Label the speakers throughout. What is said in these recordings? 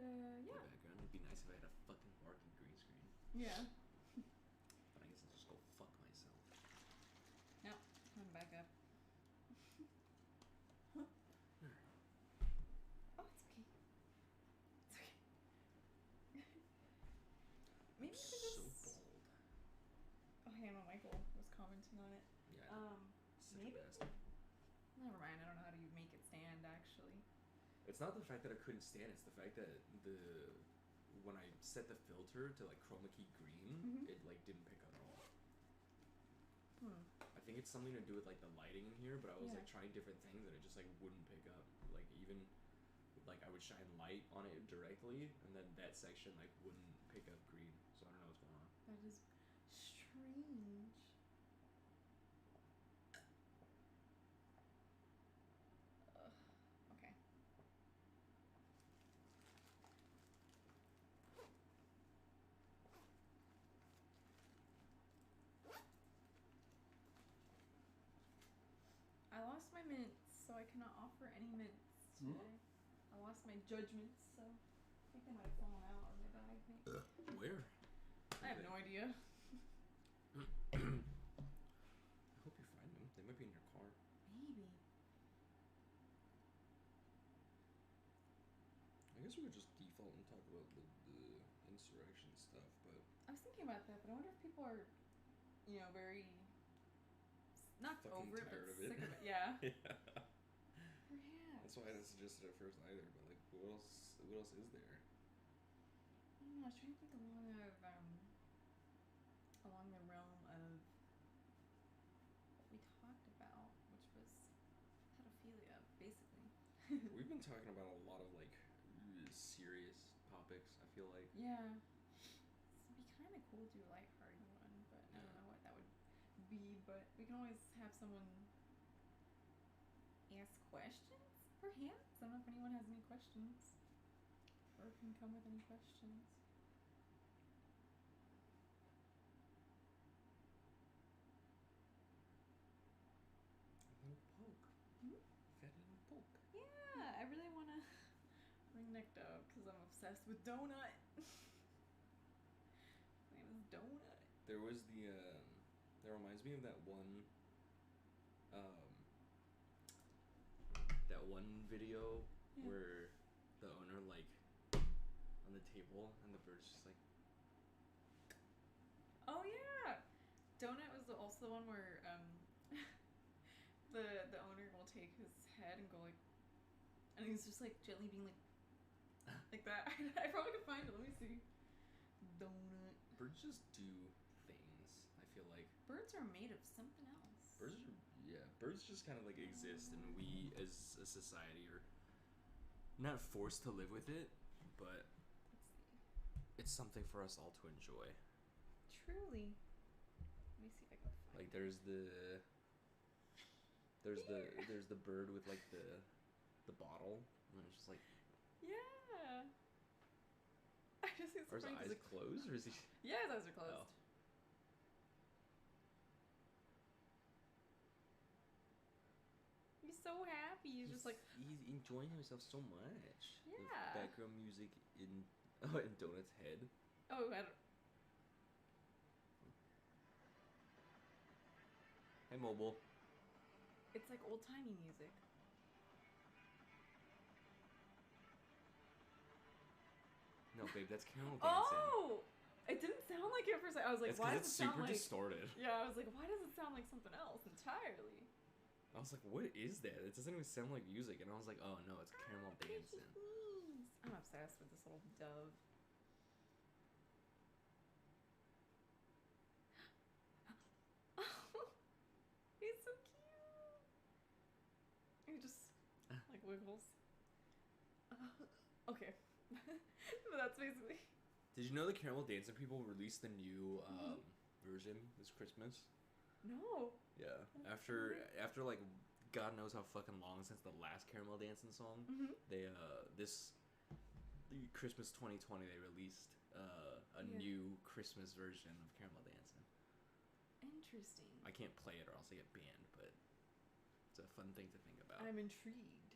Speaker 1: Yeah.
Speaker 2: The background. It'd be nice if I had a fucking working green screen.
Speaker 1: Yeah.
Speaker 2: But I guess I'll just go fuck myself.
Speaker 1: No, I'm back up. Oh, it's okay. It's okay. Maybe we
Speaker 2: so
Speaker 1: just...
Speaker 2: bold.
Speaker 1: Oh, Hannah Michael was commenting on it.
Speaker 2: Yeah.
Speaker 1: Maybe. Never mind. I don't know how to make it stand. Actually.
Speaker 2: It's not the fact that I couldn't stand. It's the fact that when I set the filter to like chroma key green, it like didn't pick up at all. I think it's something to do with like the lighting in here, but I was like trying different things and it just like wouldn't pick up. Like even like I would shine light on it directly and then that section like wouldn't pick up green. So I don't know what's going on.
Speaker 1: That is strange. Okay. I lost my mints, so I cannot offer any mints today. I lost my judgments, so I think they might have fallen out of my bag. Maybe.
Speaker 2: Where?
Speaker 1: I have no idea.
Speaker 2: I hope you find them. They might be in your car.
Speaker 1: Maybe.
Speaker 2: I guess we could just default and talk about the insurrection stuff, but...
Speaker 1: I was thinking about that, but I wonder if people are, you know, very... Not
Speaker 2: fucking
Speaker 1: over it,
Speaker 2: tired
Speaker 1: but
Speaker 2: of
Speaker 1: sick
Speaker 2: it.
Speaker 1: of it. Yeah.
Speaker 2: Yeah.
Speaker 1: Perhaps.
Speaker 2: That's why I didn't suggest it at first either, but like, what else is there?
Speaker 1: I don't know, I was trying to think along the realm of what we talked about, which was pedophilia, basically.
Speaker 2: We've been talking about a lot of like serious topics, I feel like.
Speaker 1: Yeah. It'd be kind of cool to do a lighthearted one, but I don't know what that would be, but we can always have someone ask questions, perhaps. I don't know if anyone has any questions, or can come with any questions.
Speaker 2: A little poke. Fat little poke.
Speaker 1: Yeah, I really want to bring Nick up because I'm obsessed with donut. His name is Donut.
Speaker 2: There was the that reminds me of that one video where the owner like on the table and the bird's just like...
Speaker 1: Oh yeah, Donut was also the one where the owner will take his head and go like, and he's just like gently being like that. I probably could find it. Let me see. Donut.
Speaker 2: Birds just do things, I feel like.
Speaker 1: Birds are made of something else.
Speaker 2: Birds just kind of like exist, and we as a society are not forced to live with it, but it's something for us all to enjoy.
Speaker 1: Truly. Let me see if I can find
Speaker 2: like there's the bird with like the bottle, and it's just like...
Speaker 1: Yeah. I just think
Speaker 2: Are his eyes closed, or is he...
Speaker 1: Yeah, his eyes are closed.
Speaker 2: Oh.
Speaker 1: He's so happy. He's just like...
Speaker 2: He's enjoying himself so much.
Speaker 1: Yeah.
Speaker 2: With background music in Donut's head.
Speaker 1: Oh, I don't...
Speaker 2: Hey, Mobile.
Speaker 1: It's like old-timey music.
Speaker 2: No, babe, that's caramel dancing.
Speaker 1: Oh! It didn't sound like it for a second. I was like,
Speaker 2: it's
Speaker 1: why does
Speaker 2: it's
Speaker 1: it sound
Speaker 2: super
Speaker 1: like...
Speaker 2: distorted.
Speaker 1: Yeah, I was like, why does it sound like something else entirely?
Speaker 2: I was like, what is that? It doesn't even sound like music. And I was like, oh no, it's caramel dancing.
Speaker 1: I'm obsessed with this little dove. He's so cute. He just like wiggles. Okay. But that's basically...
Speaker 2: Did you know the caramel dancing people released the new version this Christmas?
Speaker 1: No.
Speaker 2: Yeah. After like God knows how fucking long since the last caramel dancing song, they the Christmas 2020 they released a new Christmas version of caramel dancing.
Speaker 1: Interesting.
Speaker 2: I can't play it or else I get banned, but it's a fun thing to think about.
Speaker 1: I'm intrigued.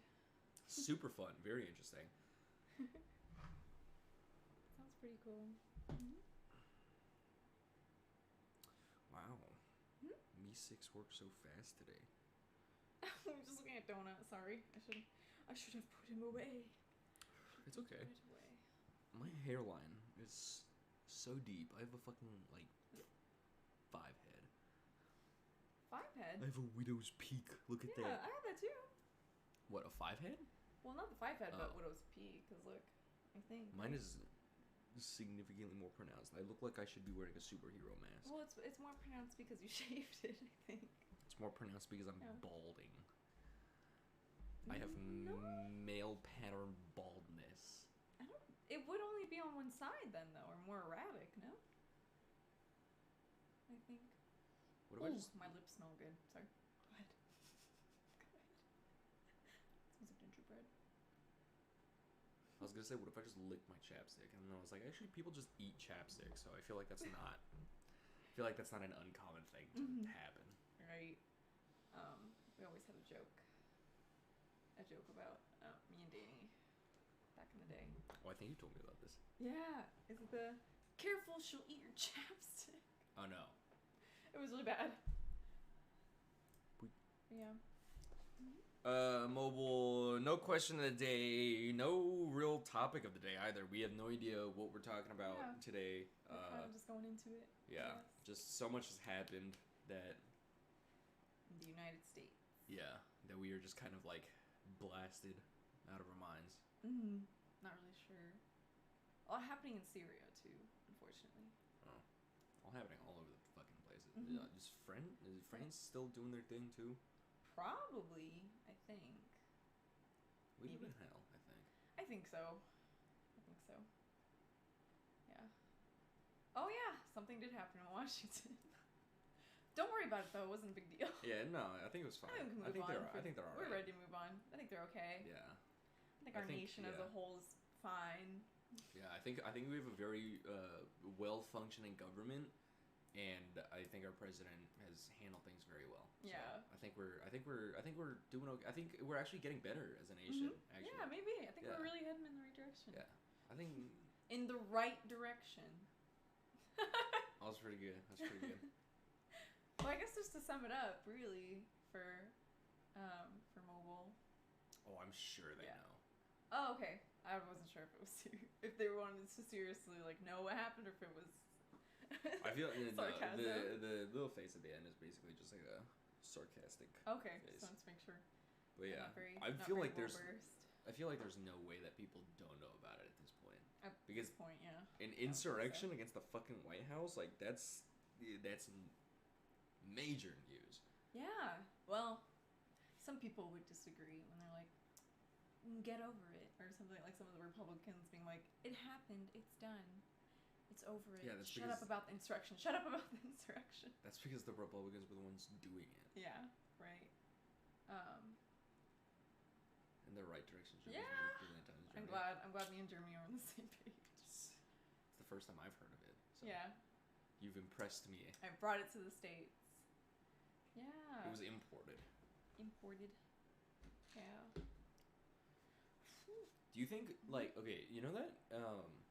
Speaker 2: Super fun, very interesting.
Speaker 1: pretty cool. Mm-hmm.
Speaker 2: Wow. Me 6 worked so fast today.
Speaker 1: I'm just looking at Donut. Sorry, I should have put him away.
Speaker 2: It's okay. My hairline is so deep. I have a fucking like 5 head.
Speaker 1: 5 head?
Speaker 2: I have a widow's peak. Look at that.
Speaker 1: Yeah, I have that too.
Speaker 2: What, a 5 head?
Speaker 1: Well, not the 5 head, but widow's peak. Cause look, I think
Speaker 2: mine is significantly more pronounced. I look like I should be wearing a superhero mask.
Speaker 1: Well, it's more pronounced because you shaved it, I think.
Speaker 2: It's more pronounced because I'm balding. I have
Speaker 1: No.
Speaker 2: male pattern baldness.
Speaker 1: It would only be on one side then, though, or more erratic, no? I think.
Speaker 2: What if I just...
Speaker 1: My lips smell good. Sorry. Go ahead. Go ahead. It smells like gingerbread.
Speaker 2: I was gonna say, what if I just licked my chapstick? And then I was like, actually, people just eat chapstick, so I feel like that's not... I feel like that's not an uncommon thing to happen.
Speaker 1: Right. We always had a joke about me and Danny back in the day.
Speaker 2: Oh, I think you told me about this.
Speaker 1: Yeah. Is it the careful, she'll eat your chapstick?
Speaker 2: Oh no.
Speaker 1: It was really bad. Yeah.
Speaker 2: Mobile, no question of the day, no real topic of the day either. We have no idea what we're talking about today.
Speaker 1: We're kind of just going into it.
Speaker 2: Yeah. Just so much has happened that...
Speaker 1: In the United States.
Speaker 2: Yeah. That we are just kind of like blasted out of our minds.
Speaker 1: Not really sure. A lot happening in Syria too, unfortunately.
Speaker 2: Oh. All happening all over the fucking places. Is France still doing their thing too?
Speaker 1: Probably, I think.
Speaker 2: We live in hell, I think.
Speaker 1: I think so. Yeah. Oh yeah, something did happen in Washington. Don't worry about it though. It wasn't a big deal.
Speaker 2: Yeah, no, I think it was fine. I think they're alright.
Speaker 1: We're ready to move on. I think they're okay.
Speaker 2: Yeah.
Speaker 1: I think our nation as a whole is fine.
Speaker 2: Yeah, I think we have a very well-functioning government, and I think our president has handled things very well.
Speaker 1: Yeah.
Speaker 2: So I think we're doing okay. I think we're actually getting better as a nation. Actually.
Speaker 1: Yeah, maybe. I think we're really heading in the right direction.
Speaker 2: Yeah, I think
Speaker 1: in the right direction.
Speaker 2: That was pretty good.
Speaker 1: Well, I guess just to sum it up, really, for mobile.
Speaker 2: Oh, I'm sure they know.
Speaker 1: Oh, okay. I wasn't sure if it was if they wanted to seriously know what happened, or if it was.
Speaker 2: I feel
Speaker 1: sarcasm.
Speaker 2: The little face at the end is basically just like a sarcastic.
Speaker 1: Okay,
Speaker 2: face.
Speaker 1: So let's make sure.
Speaker 2: But yeah, I feel like there's no way that people don't know about it at this point.
Speaker 1: At this point, yeah.
Speaker 2: An insurrection against the fucking White House, that's major news.
Speaker 1: Yeah. Well, some people would disagree when they're like, "Get over it," or something. Like some of the Republicans being like, "It happened. It's done. It's over it.
Speaker 2: Yeah,
Speaker 1: Shut up about the insurrection. Shut up about the insurrection."
Speaker 2: That's because the Republicans were the ones doing it.
Speaker 1: Yeah. Right.
Speaker 2: In the right direction.
Speaker 1: I'm glad me and Jeremy are on the same page.
Speaker 2: It's the first time I've heard of it. So
Speaker 1: yeah.
Speaker 2: You've impressed me.
Speaker 1: I brought it to the States. Yeah.
Speaker 2: It was imported.
Speaker 1: Yeah.
Speaker 2: Do you think okay, you know that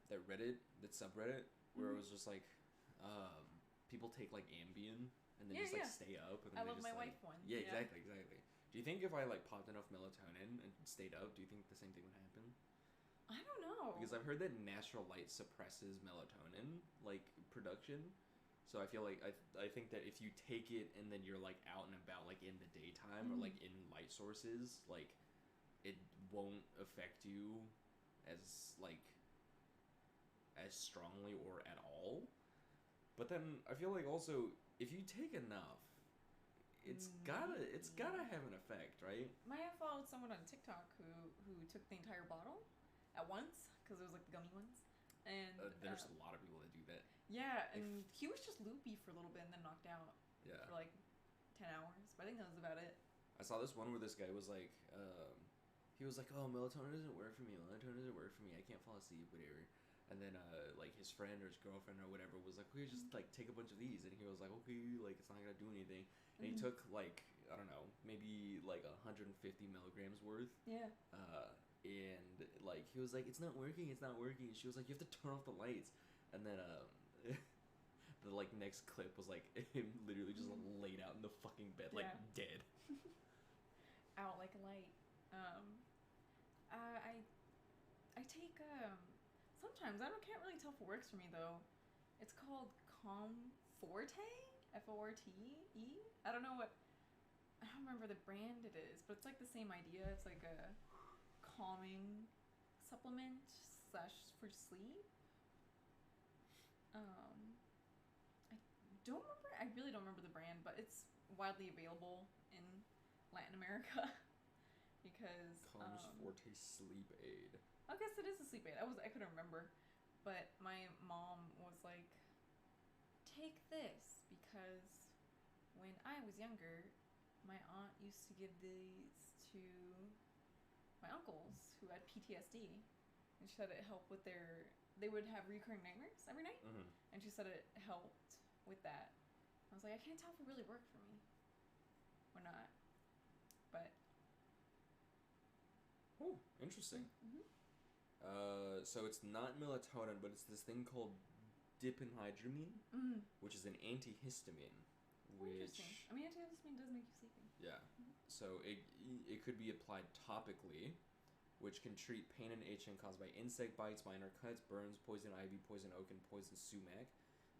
Speaker 2: that Reddit, that subreddit where it was just like people take Ambien and then stay up and then
Speaker 1: I love my wife one.
Speaker 2: Yeah, exactly. Do you think if I popped enough melatonin and stayed up, do you think the same thing would happen?
Speaker 1: I don't know.
Speaker 2: Because I've heard that natural light suppresses melatonin production. So I feel like I think that if you take it and then you're out and about in the daytime or in light sources, it won't affect you as as strongly or at all. But then I feel also if you take enough, it's gotta have an effect, right?
Speaker 1: I followed someone on TikTok who took the entire bottle at once because it was the gummy ones, and
Speaker 2: there's a lot of people that do that.
Speaker 1: Yeah, and he was just loopy for a little bit and then knocked out.
Speaker 2: Yeah.
Speaker 1: For 10 hours, but I think that was about it.
Speaker 2: I saw this one where this guy was he was like, "Oh, melatonin doesn't work for me. I can't fall asleep, whatever." And then his friend or his girlfriend or whatever was like, "Okay, just take a bunch of these," and he was like, "Okay, it's not gonna do anything." And he took I don't know, maybe 150 milligrams worth.
Speaker 1: Yeah.
Speaker 2: and like he was like, it's not working. She was like, you have to turn off the lights, and then the like next clip was like him literally just laid out in the fucking bed like dead.
Speaker 1: Out like a light. I take sometimes can't really tell if it works for me though. It's called Comforte, Forte. I don't know what. I don't remember the brand it is, but it's like the same idea. It's like a calming supplement / for sleep. I don't remember. I really don't remember the brand, but it's widely available in Latin America because
Speaker 2: Forte sleep aid.
Speaker 1: I guess it is a sleep aid. I couldn't remember, but my mom was like, "Take this," because when I was younger, my aunt used to give these to my uncles who had PTSD, and she said it helped with they would have recurring nightmares every night, and she said it helped with that. I was like, I can't tell if it really worked for me or not, but
Speaker 2: oh, interesting. So it's not melatonin, but it's this thing called diphenhydramine, which is an antihistamine. Which
Speaker 1: I mean, antihistamine does make you sleepy.
Speaker 2: Yeah. So it could be applied topically, which can treat pain and itching caused by insect bites, minor cuts, burns, poison ivy, poison oak, and poison sumac.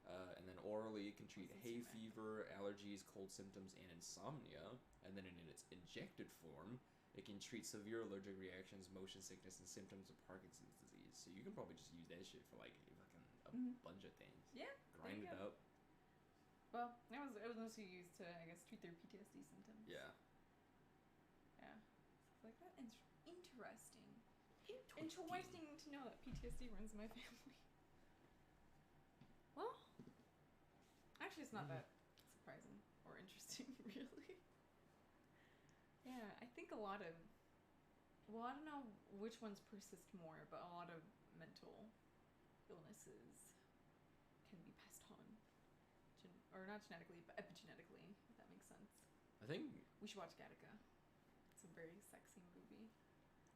Speaker 2: And then orally, it can treat hay fever, allergies, cold symptoms, and insomnia. And then in its injected form, it can treat severe allergic reactions, motion sickness, and symptoms of Parkinson's disease. So you can probably just use that shit for like fucking a bunch of things.
Speaker 1: Yeah.
Speaker 2: Grind it up.
Speaker 1: Well, it was mostly used to, I guess, treat their PTSD symptoms.
Speaker 2: Yeah.
Speaker 1: Yeah. Stuff like that. Interesting. Interesting to know that PTSD runs in my family. Well, actually, it's not that surprising or interesting, really. Yeah, I think a lot of, well, I don't know which ones persist more, but a lot of mental illnesses can be passed on. Or not genetically, but epigenetically, if that makes sense.
Speaker 2: I think
Speaker 1: we should watch Gattaca. It's a very sexy movie.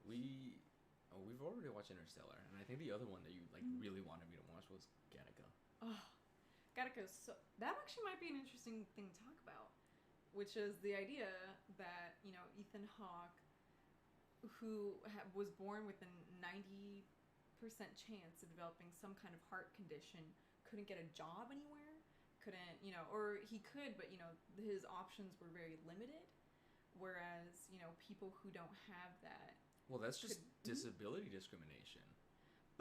Speaker 2: We've already watched Interstellar, and I think the other one that you really wanted me to watch was Gattaca.
Speaker 1: Oh, Gattaca. So that actually might be an interesting thing to talk about, which is the idea that Ethan Hawke, who was born with a 90% chance of developing some kind of heart condition, couldn't get a job anywhere. Couldn't, or he could, but his options were very limited. Whereas, people who don't have that.
Speaker 2: Well, that's just disability discrimination.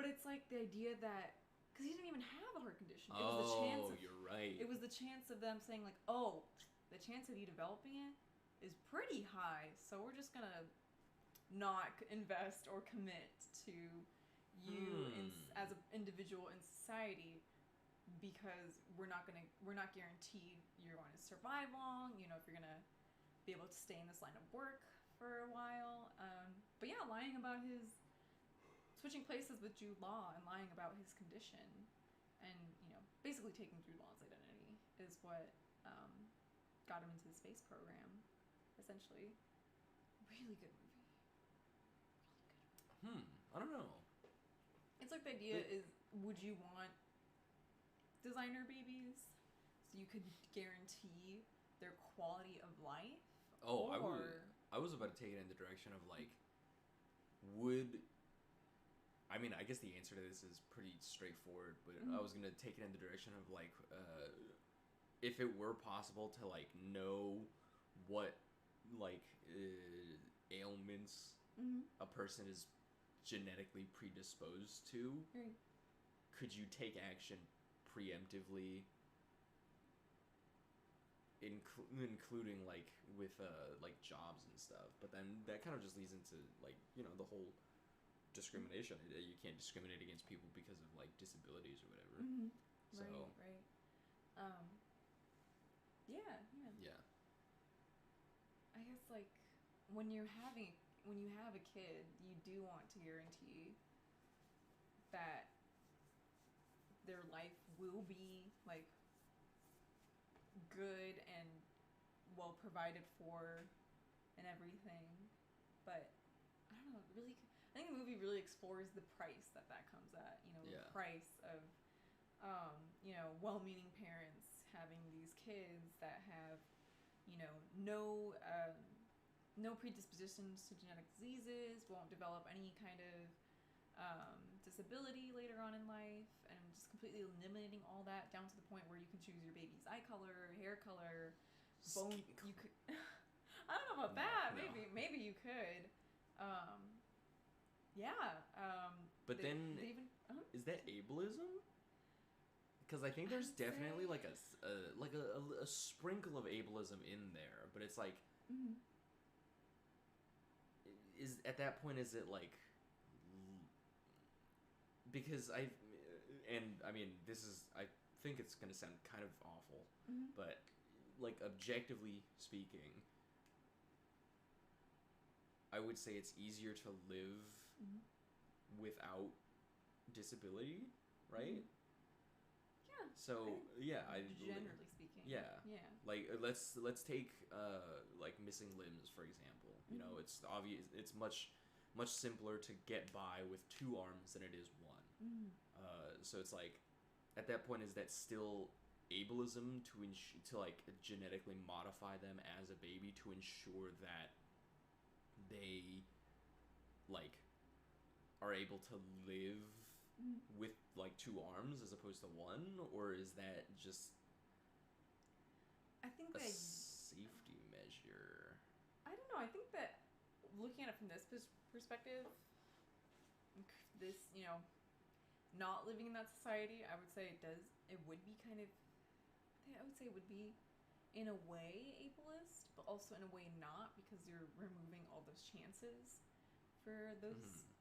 Speaker 1: But it's like the idea that, because he didn't even have a heart condition. It was the chance of,
Speaker 2: you're right.
Speaker 1: It was the chance of them saying like, oh, the chance of you developing it is pretty high, so we're just gonna not invest or commit to you as an individual in society. Because we're not guaranteed you're going to survive long, if you're gonna be able to stay in this line of work for a while. But yeah, lying about switching places with Jude Law and lying about his condition, and basically taking Jude Law's identity is what got him into the space program. Essentially, really good movie.
Speaker 2: Really good. I don't know.
Speaker 1: It's like the idea is, would you want designer babies so you could guarantee their quality of life?
Speaker 2: I was about to take it in the direction of like, I guess the answer to this is pretty straightforward, but I was gonna take it in the direction of like, if it were possible to like know what like ailments a person is genetically predisposed to, could you take action preemptively, including like with like jobs and stuff? But then that kind of just leads into like the whole discrimination. You can't discriminate against people because of like disabilities or whatever. So
Speaker 1: right. Yeah. I guess like when you have a kid, you do want to guarantee that their life will be like good and well provided for and everything. But I don't know, really, I think the movie really explores the price that comes at. The price of, well-meaning parents having these kids that have, no predispositions to genetic diseases, won't develop any kind of disability later on in life, and just completely eliminating all that down to the point where you can choose your baby's eye color, hair color, bone. You could. I don't know about that. No. Maybe you could. Yeah.
Speaker 2: But then, is that ableism? Because I think there's definitely like a sprinkle of ableism in there, but it's like, is at that point is it like? Because I think it's gonna sound kind of awful, but like objectively speaking, I would say it's easier to live without disability, right?
Speaker 1: Yeah.
Speaker 2: So
Speaker 1: generally speaking.
Speaker 2: Yeah. Like let's take like missing limbs for example. You know, it's obvious. It's much simpler to get by with 2 arms than it is 1. So it's like, at that point, is that still ableism to like genetically modify them as a baby to ensure that they like are able to live with like 2 arms as opposed to 1, or is that just
Speaker 1: a
Speaker 2: safety measure?
Speaker 1: I don't know. I think that looking at it from this perspective, this, not living in that society, I would say it would be kind of, I would say it would be in a way ableist, but also in a way not, because you're removing all those chances for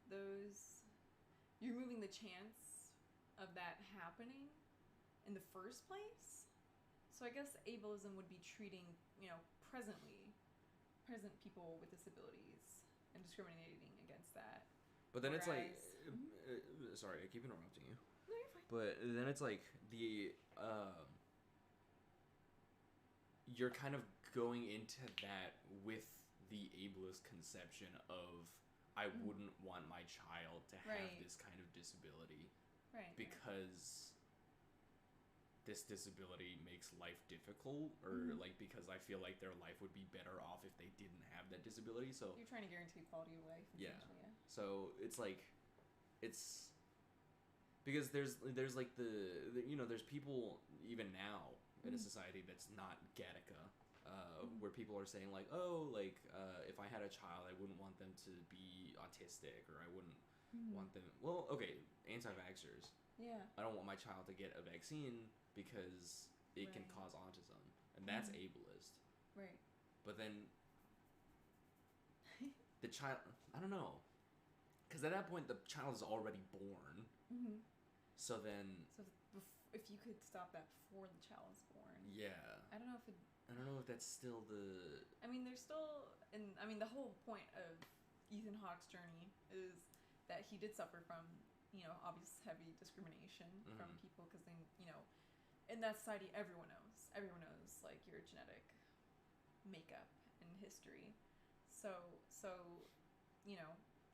Speaker 1: you're removing the chance of that happening in the first place. So I guess ableism would be treating, present people with disabilities and discriminating against that.
Speaker 2: But then it's like, sorry, I keep interrupting you.
Speaker 1: No, you're fine.
Speaker 2: But then it's like you're kind of going into that with the ableist conception of, I wouldn't want my child to have this kind of disability.
Speaker 1: Right.
Speaker 2: Because this disability makes life difficult, or like because I feel like their life would be better off if they didn't have that disability. So
Speaker 1: you're trying to guarantee quality of life.
Speaker 2: Yeah. So it's like, it's because there's like there's people even now in a society that's not Gattaca, where people are saying like, if I had a child, I wouldn't want them to be autistic, or I wouldn't want them. Well, okay, anti-vaxxers.
Speaker 1: Yeah.
Speaker 2: I don't want my child to get a vaccine because it can cause autism, and that's ableist.
Speaker 1: Right.
Speaker 2: But then the child, I don't know, because at that point the child is already born. So then,
Speaker 1: if you could stop that before the child is born.
Speaker 2: Yeah.
Speaker 1: I don't know if that's still the.
Speaker 2: I
Speaker 1: mean, there's still, the whole point of Ethan Hawke's journey is that he did suffer from, obvious heavy discrimination from people, because then, in that society, everyone knows like your genetic makeup and history. So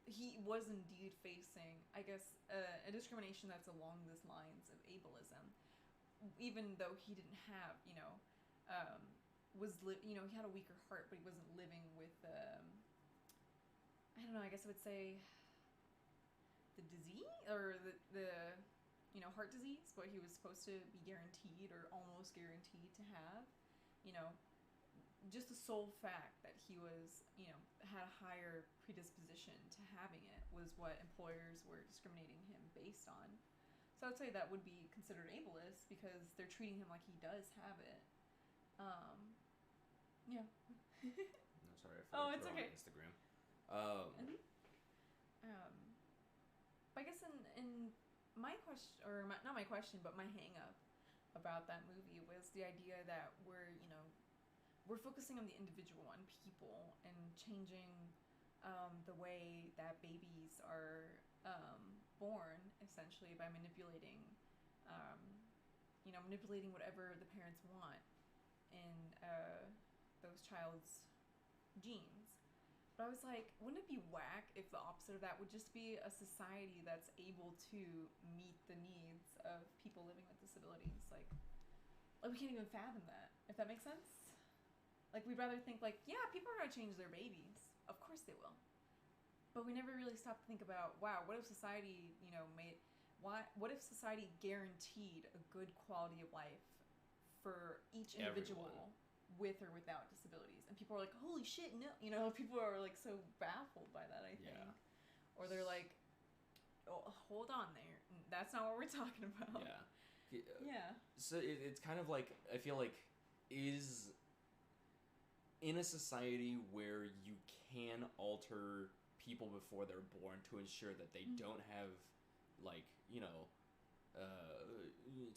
Speaker 1: he was indeed facing, I guess, a discrimination that's along these lines of ableism, even though he didn't have, he had a weaker heart, but he wasn't living with, I don't know, I guess I would say the disease, or the heart disease, but he was supposed to be guaranteed, or almost guaranteed to have, just the sole fact that he was, had a higher predisposition to having it was what employers were discriminating him based on. So I'd say that would be considered ableist, because they're treating him like he does have it. Yeah.
Speaker 2: No, sorry. It's okay. On Instagram.
Speaker 1: But I guess in my question, or not my question, but my hang up about that movie was the idea that we're focusing on the individual, on people, and changing the way that babies are born, essentially, by manipulating whatever the parents want in those child's genes. But I was like, wouldn't it be whack if the opposite of that would just be a society that's able to meet the needs of people living with disabilities? Like we can't even fathom that, if that makes sense. Like, we'd rather think, like, yeah, people are going to change their babies. Of course they will. But we never really stop to think about, wow, what if society, what if society guaranteed a good quality of life for each individual with or without disabilities? And people are like, holy shit, no. People are, like, so baffled by that, I think.
Speaker 2: Yeah.
Speaker 1: Or they're like, oh, hold on there. That's not what we're talking about.
Speaker 2: Yeah.
Speaker 1: Yeah.
Speaker 2: So it's kind of like, I feel like, is in a society where you can alter people before they're born to ensure that they don't have, like,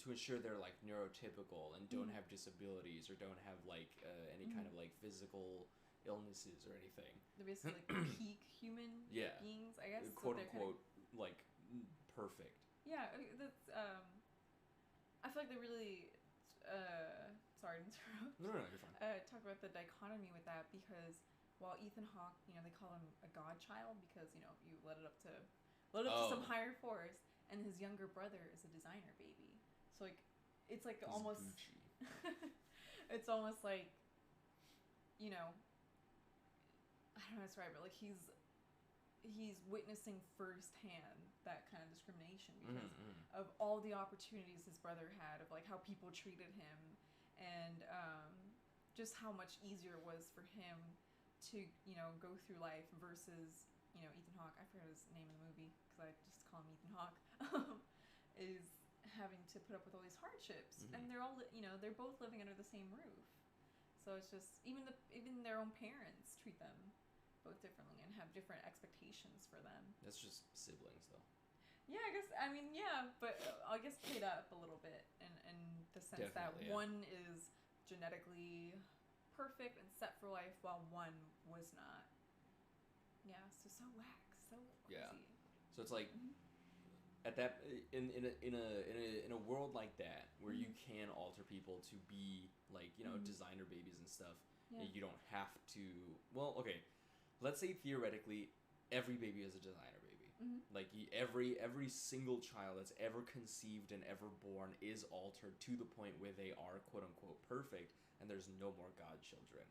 Speaker 2: to ensure they're, like, neurotypical and don't have disabilities or don't have, like, any kind of, like, physical illnesses or anything.
Speaker 1: They're basically, like, peak human beings, I guess.
Speaker 2: Quote-unquote, like, perfect.
Speaker 1: Yeah, that's, I feel like they really, sorry to interrupt.
Speaker 2: No, you're fine.
Speaker 1: Talk about the dichotomy with that, because while Ethan Hawke, they call him a godchild because, you let it up to some higher force, and his younger brother is a designer baby. So, like, it's like
Speaker 2: He's
Speaker 1: almost
Speaker 2: Gucci.
Speaker 1: it's almost like, I don't know how to describe it. Like, he's witnessing firsthand that kind of discrimination because of all the opportunities his brother had, of, like, how people treated him, and just how much easier it was for him to, go through life versus, Ethan Hawke, I forgot his name in the movie because I just call him Ethan Hawke, is having to put up with all these hardships, and they're all, they're both living under the same roof. So it's just, even their own parents treat them both differently and have different expectations for them.
Speaker 2: That's just siblings, though.
Speaker 1: Yeah, I guess, but I guess played up a little bit in the sense that one is genetically perfect and set for life while one was not. Yeah, so whack, so crazy.
Speaker 2: Yeah. So it's like, at that, in a world like that where you can alter people to be, like, designer babies and stuff, you don't have to. Well, okay, let's say theoretically every baby is a designer baby. Like, every single child that's ever conceived and ever born is altered to the point where they are quote unquote perfect, and there's no more godchildren.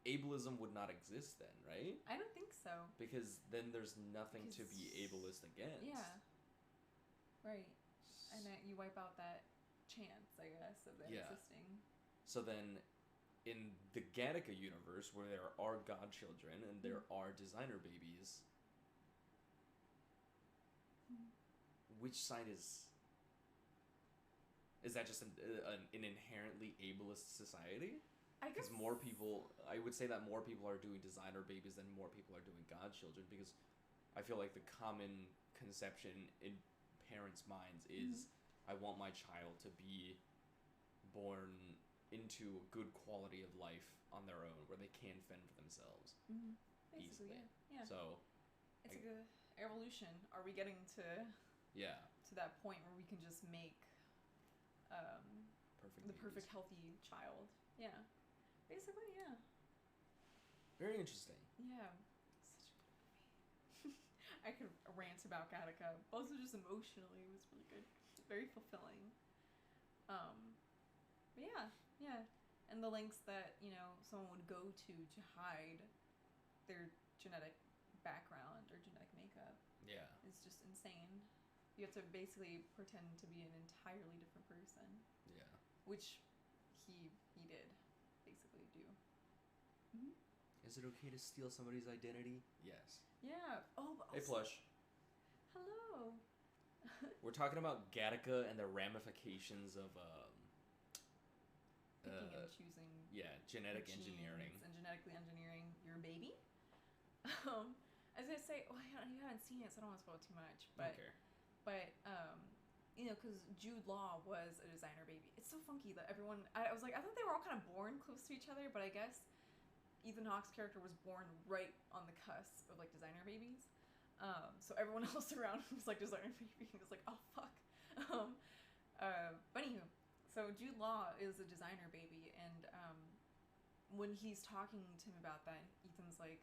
Speaker 2: Ableism would not exist then, right?
Speaker 1: I don't think so.
Speaker 2: Because then there's nothing to be ableist against.
Speaker 1: Yeah. Right. And you wipe out that chance, I guess, of them existing.
Speaker 2: So then, in the Gattaca universe, where there are godchildren and there are designer babies, which side is that just an inherently ableist society?
Speaker 1: I guess
Speaker 2: because more people, I would say that more people are doing designer babies than more people are doing godchildren, because I feel like the common conception in parents' minds is, I want my child to be born into a good quality of life on their own, where they can fend for themselves easily.
Speaker 1: Yeah.
Speaker 2: So
Speaker 1: it's like a evolution. Are we getting to that point where we can just make the perfect healthy child? Yeah. Basically, yeah.
Speaker 2: Very interesting.
Speaker 1: Yeah. Such a good movie. I could rant about Gattaca. Also, just emotionally, it was really good. Very fulfilling. But yeah. And the lengths that, someone would go to hide their genetic background or genetic makeup.
Speaker 2: Yeah.
Speaker 1: Is just insane. You have to basically pretend to be an entirely different person.
Speaker 2: Yeah. Which
Speaker 1: he did. Basically do.
Speaker 2: Is it okay to steal somebody's identity? Yes.
Speaker 1: Yeah. Oh, but also,
Speaker 2: hey, Plush.
Speaker 1: Hello.
Speaker 2: We're talking about Gattaca and the ramifications of
Speaker 1: picking and choosing.
Speaker 2: Yeah, genetic engineering.
Speaker 1: And genetically engineering your baby. I was gonna say, you haven't seen it, so I don't want to spoil too much. But,
Speaker 2: okay.
Speaker 1: But because Jude Law was a designer baby. It's so funky that everyone. I was like, I thought they were all kind of born close to each other, but I guess Ethan Hawke's character was born right on the cusp of, like, designer babies. So everyone else around was like designer baby. It was like, oh fuck. But anywho, so Jude Law is a designer baby, and when he's talking to him about that, Ethan's like,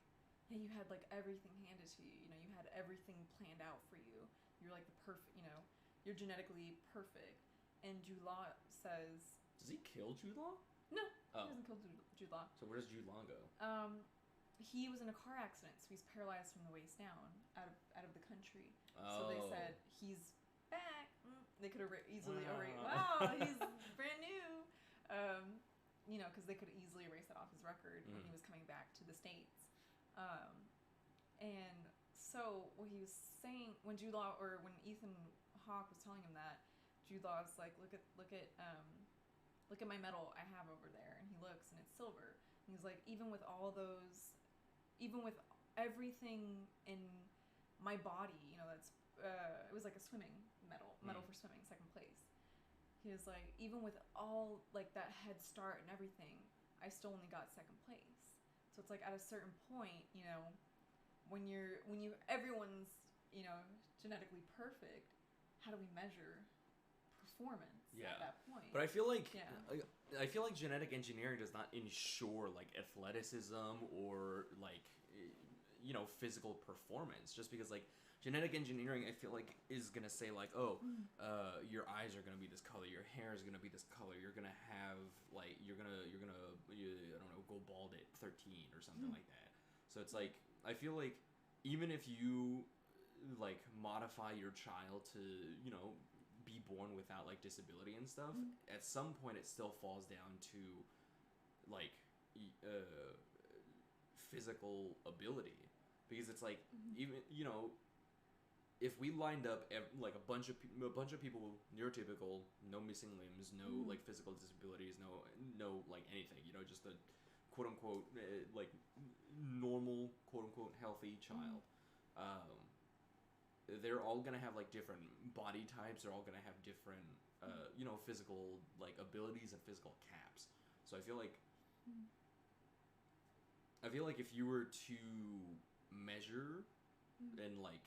Speaker 1: yeah, you had like everything handed to you. You know, you had everything planned out for you. You're like the perfect, you know, you're genetically perfect. And Jude Law says,
Speaker 2: does he kill Jude Law?
Speaker 1: No, he doesn't kill Jude Law.
Speaker 2: So where does Jude Law go?
Speaker 1: He was in a car accident, so he's paralyzed from the waist down, out of the country.
Speaker 2: Oh.
Speaker 1: So they said he's back. They could have easily erased. Wow, he's brand new. You know, because they could easily erase that off his record when he was coming back to the States. And so what he was saying when Jude Law, or when Ethan Hawke was telling him that, Jude Law was like, look at my medal I have over there, and he looks and it's silver. And he's like, even with everything in my body, you know, that's it was like a swimming medal for swimming, second place. He was like, even with all like that head start and everything, I still only got second place. So it's like at a certain point, you know, when everyone's, you know, genetically perfect, how do we measure performance at that point?
Speaker 2: But I feel like genetic engineering does not ensure like athleticism or like, you know, physical performance. Just because like genetic engineering, I feel like, is gonna say like, your eyes are gonna be this color, your hair is gonna be this color, you're gonna have like you're gonna I don't know, go bald at 13 or something like that. So it's like, I feel like even if you like modify your child to, you know, be born without like disability and stuff, at some point it still falls down to like physical ability, because it's like, even, you know, if we lined up like a bunch of people neurotypical, no missing limbs, no like physical disabilities, no like anything, you know, just a quote unquote like normal quote unquote healthy child, they're all gonna have like different body types, they're all gonna have different you know, physical like abilities and physical caps. So I feel like if you were to measure and like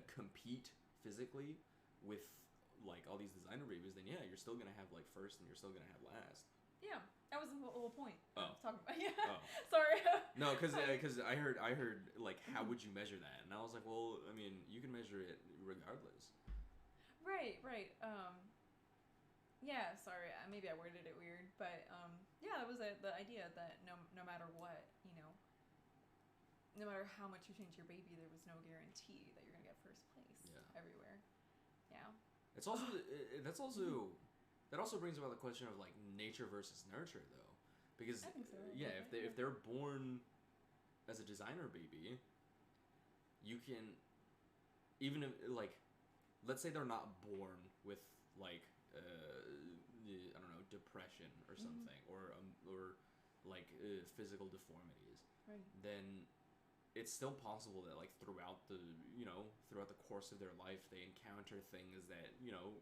Speaker 2: compete physically with like all these designer babies, then yeah, you're still gonna have like first and you're still gonna have last.
Speaker 1: Yeah, that was the whole point.
Speaker 2: Oh.
Speaker 1: I was talking about. Sorry.
Speaker 2: No, because I heard like, how would you measure that? And I was like, well, I mean, you can measure it regardless.
Speaker 1: Right. Yeah, sorry. Maybe I worded it weird, but yeah, that was the idea that no matter what, you know, no matter how much you change your baby, there was no guarantee that you're gonna get first place everywhere. Yeah.
Speaker 2: It's also that also brings about the question of like nature versus nurture, though, because
Speaker 1: I think so.
Speaker 2: if they're born as a designer baby, you can, even if like, let's say they're not born with like I don't know, depression or something, or like physical deformities,
Speaker 1: right?
Speaker 2: Then it's still possible that like throughout the course of their life they encounter things that, you know,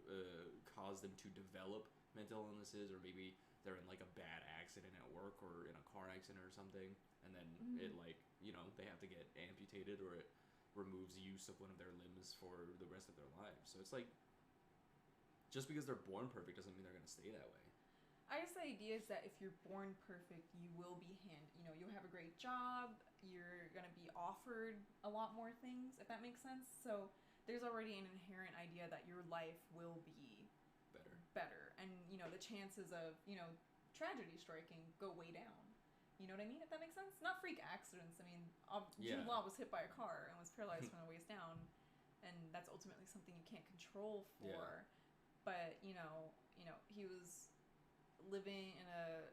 Speaker 2: cause them to develop mental illnesses, or maybe they're in like a bad accident at work or in a car accident or something, and then it like, you know, they have to get amputated, or it removes use of one of their limbs for the rest of their lives. So it's like, just because they're born perfect doesn't mean they're gonna stay that way.
Speaker 1: I guess the idea is that if you're born perfect, you will be you'll have a great job, you're going to be offered a lot more things, if that makes sense. So there's already an inherent idea that your life will be better. And, you know, the chances of, you know, tragedy striking go way down. You know what I mean? If that makes sense? Not freak accidents. I mean, Jude Law was hit by a car and was paralyzed from the waist down, and that's ultimately something you can't control for.
Speaker 2: Yeah.
Speaker 1: But, you know, he was living in a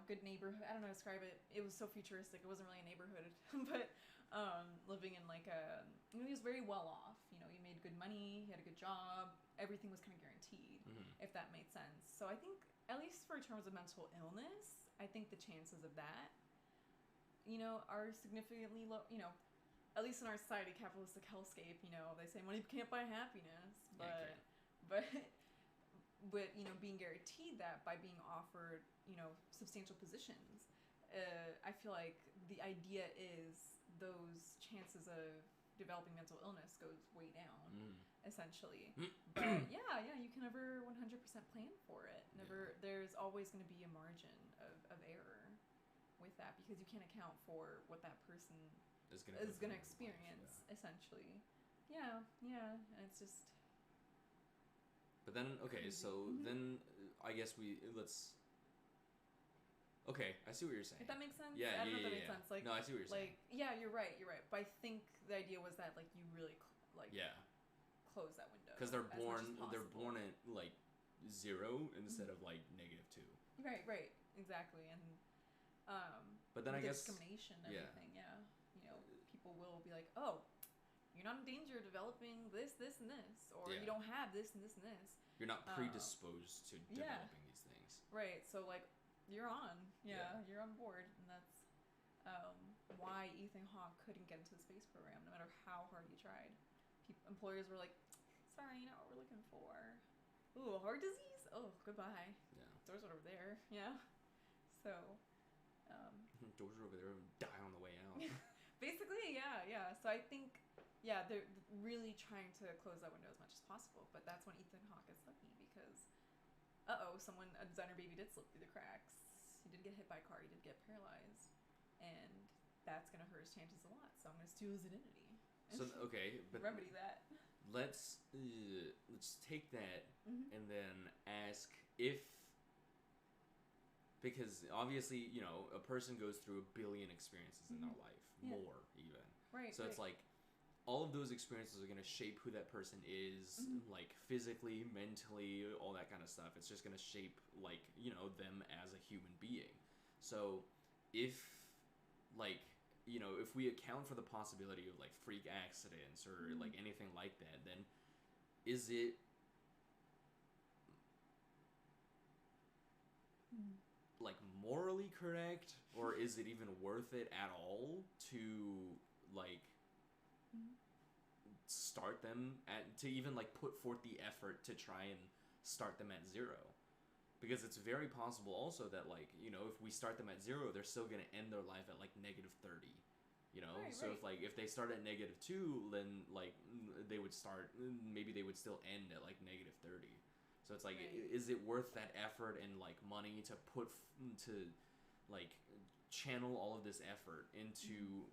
Speaker 1: good neighborhood. I don't know how to describe it. It was so futuristic. It wasn't really a neighborhood, but living in like he was very well off. You know, he made good money. He had a good job. Everything was kind of guaranteed, if that made sense. So I think, at least for terms of mental illness, I think the chances of that, you know, are significantly low. You know, at least in our society, capitalistic hellscape, you know, they say money can't buy happiness, but you know, being guaranteed that by being offered, you know, substantial positions, I feel like the idea is those chances of developing mental illness goes way down, essentially. But yeah, you can never 100% plan for it. There's always going to be a margin of that because you can't account for what that person
Speaker 2: is
Speaker 1: gonna experience essentially. Yeah, and it's just.
Speaker 2: But then, okay, so then I guess let's. Okay, I see what you're saying.
Speaker 1: If that makes sense.
Speaker 2: Yeah,
Speaker 1: I don't know if that makes sense. Like,
Speaker 2: no, I see what you're saying.
Speaker 1: Yeah, you're right. But I think the idea was that like you really close that window.
Speaker 2: Because they're born at like 0 instead of like -2.
Speaker 1: Right, exactly, and
Speaker 2: but then I guess
Speaker 1: discrimination and everything. Yeah, people will be like, oh, you're not in danger of developing this, and this, or you don't have this and this and this.
Speaker 2: You're not predisposed to developing these things.
Speaker 1: Right. So like, you're on. Yeah. You're on board, and that's why Ethan Hawke couldn't get into the space program, no matter how hard he tried. Employers were like, sorry, not what we're looking for. Ooh, heart disease? Oh, goodbye.
Speaker 2: Yeah.
Speaker 1: Doors are over there. Yeah. So.
Speaker 2: Doors are over there and die on the way out.
Speaker 1: Basically, yeah. So I think, they're really trying to close that window as much as possible. But that's when Ethan Hawke is lucky because, a designer baby did slip through the cracks. He did get hit by a car. He did get paralyzed, and that's gonna hurt his chances a lot. So I'm gonna steal his identity.
Speaker 2: So okay, but
Speaker 1: remedy that.
Speaker 2: Let's take that and then ask if. Because obviously, a person goes through a billion experiences in their life, more even.
Speaker 1: Right.
Speaker 2: So it's like, all of those experiences are going to shape who that person is, like physically, mentally, all that kind of stuff. It's just going to shape, like, them as a human being. So if, like, if we account for the possibility of like freak accidents or like anything like that, then is it like morally correct, or is it even worth it at all to like start them to even like put forth the effort to try and start them at 0? Because it's very possible also that like, if we start them at 0, they're still going to end their life at like -30,
Speaker 1: Right,
Speaker 2: so if they start at -2, then like they would start, maybe they would still end at like -30. So it's like, is it worth that effort and like money to like channel all of this effort into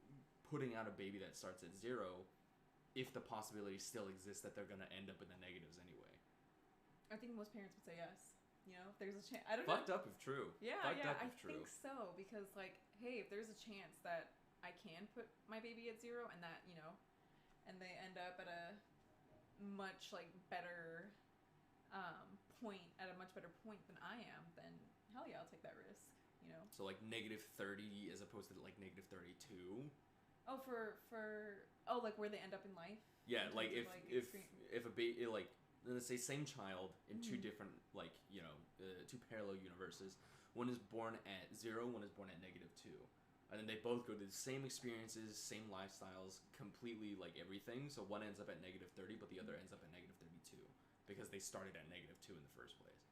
Speaker 2: putting out a baby that starts at 0 if the possibility still exists that they're going to end up in the negatives anyway?
Speaker 1: I think most parents would say yes. If there's a chance. I don't know.
Speaker 2: Fucked up if true.
Speaker 1: Yeah, I think so. Because, like, hey, if there's a chance that I can put my baby at 0 and that, and they end up at a much, like, better point, at a much better point than I am, then hell yeah, I'll take that risk,
Speaker 2: So, like, -30 as opposed to, like, -32?
Speaker 1: Oh, like, where they end up in life?
Speaker 2: Yeah, like, if a baby, like, let's say same child in two different, like, two parallel universes. One is born at 0, one is born at -2. And then they both go through the same experiences, same lifestyles, completely, like, everything. So one ends up at -30, but the other ends up at -32. Because they started at -2 in the first place.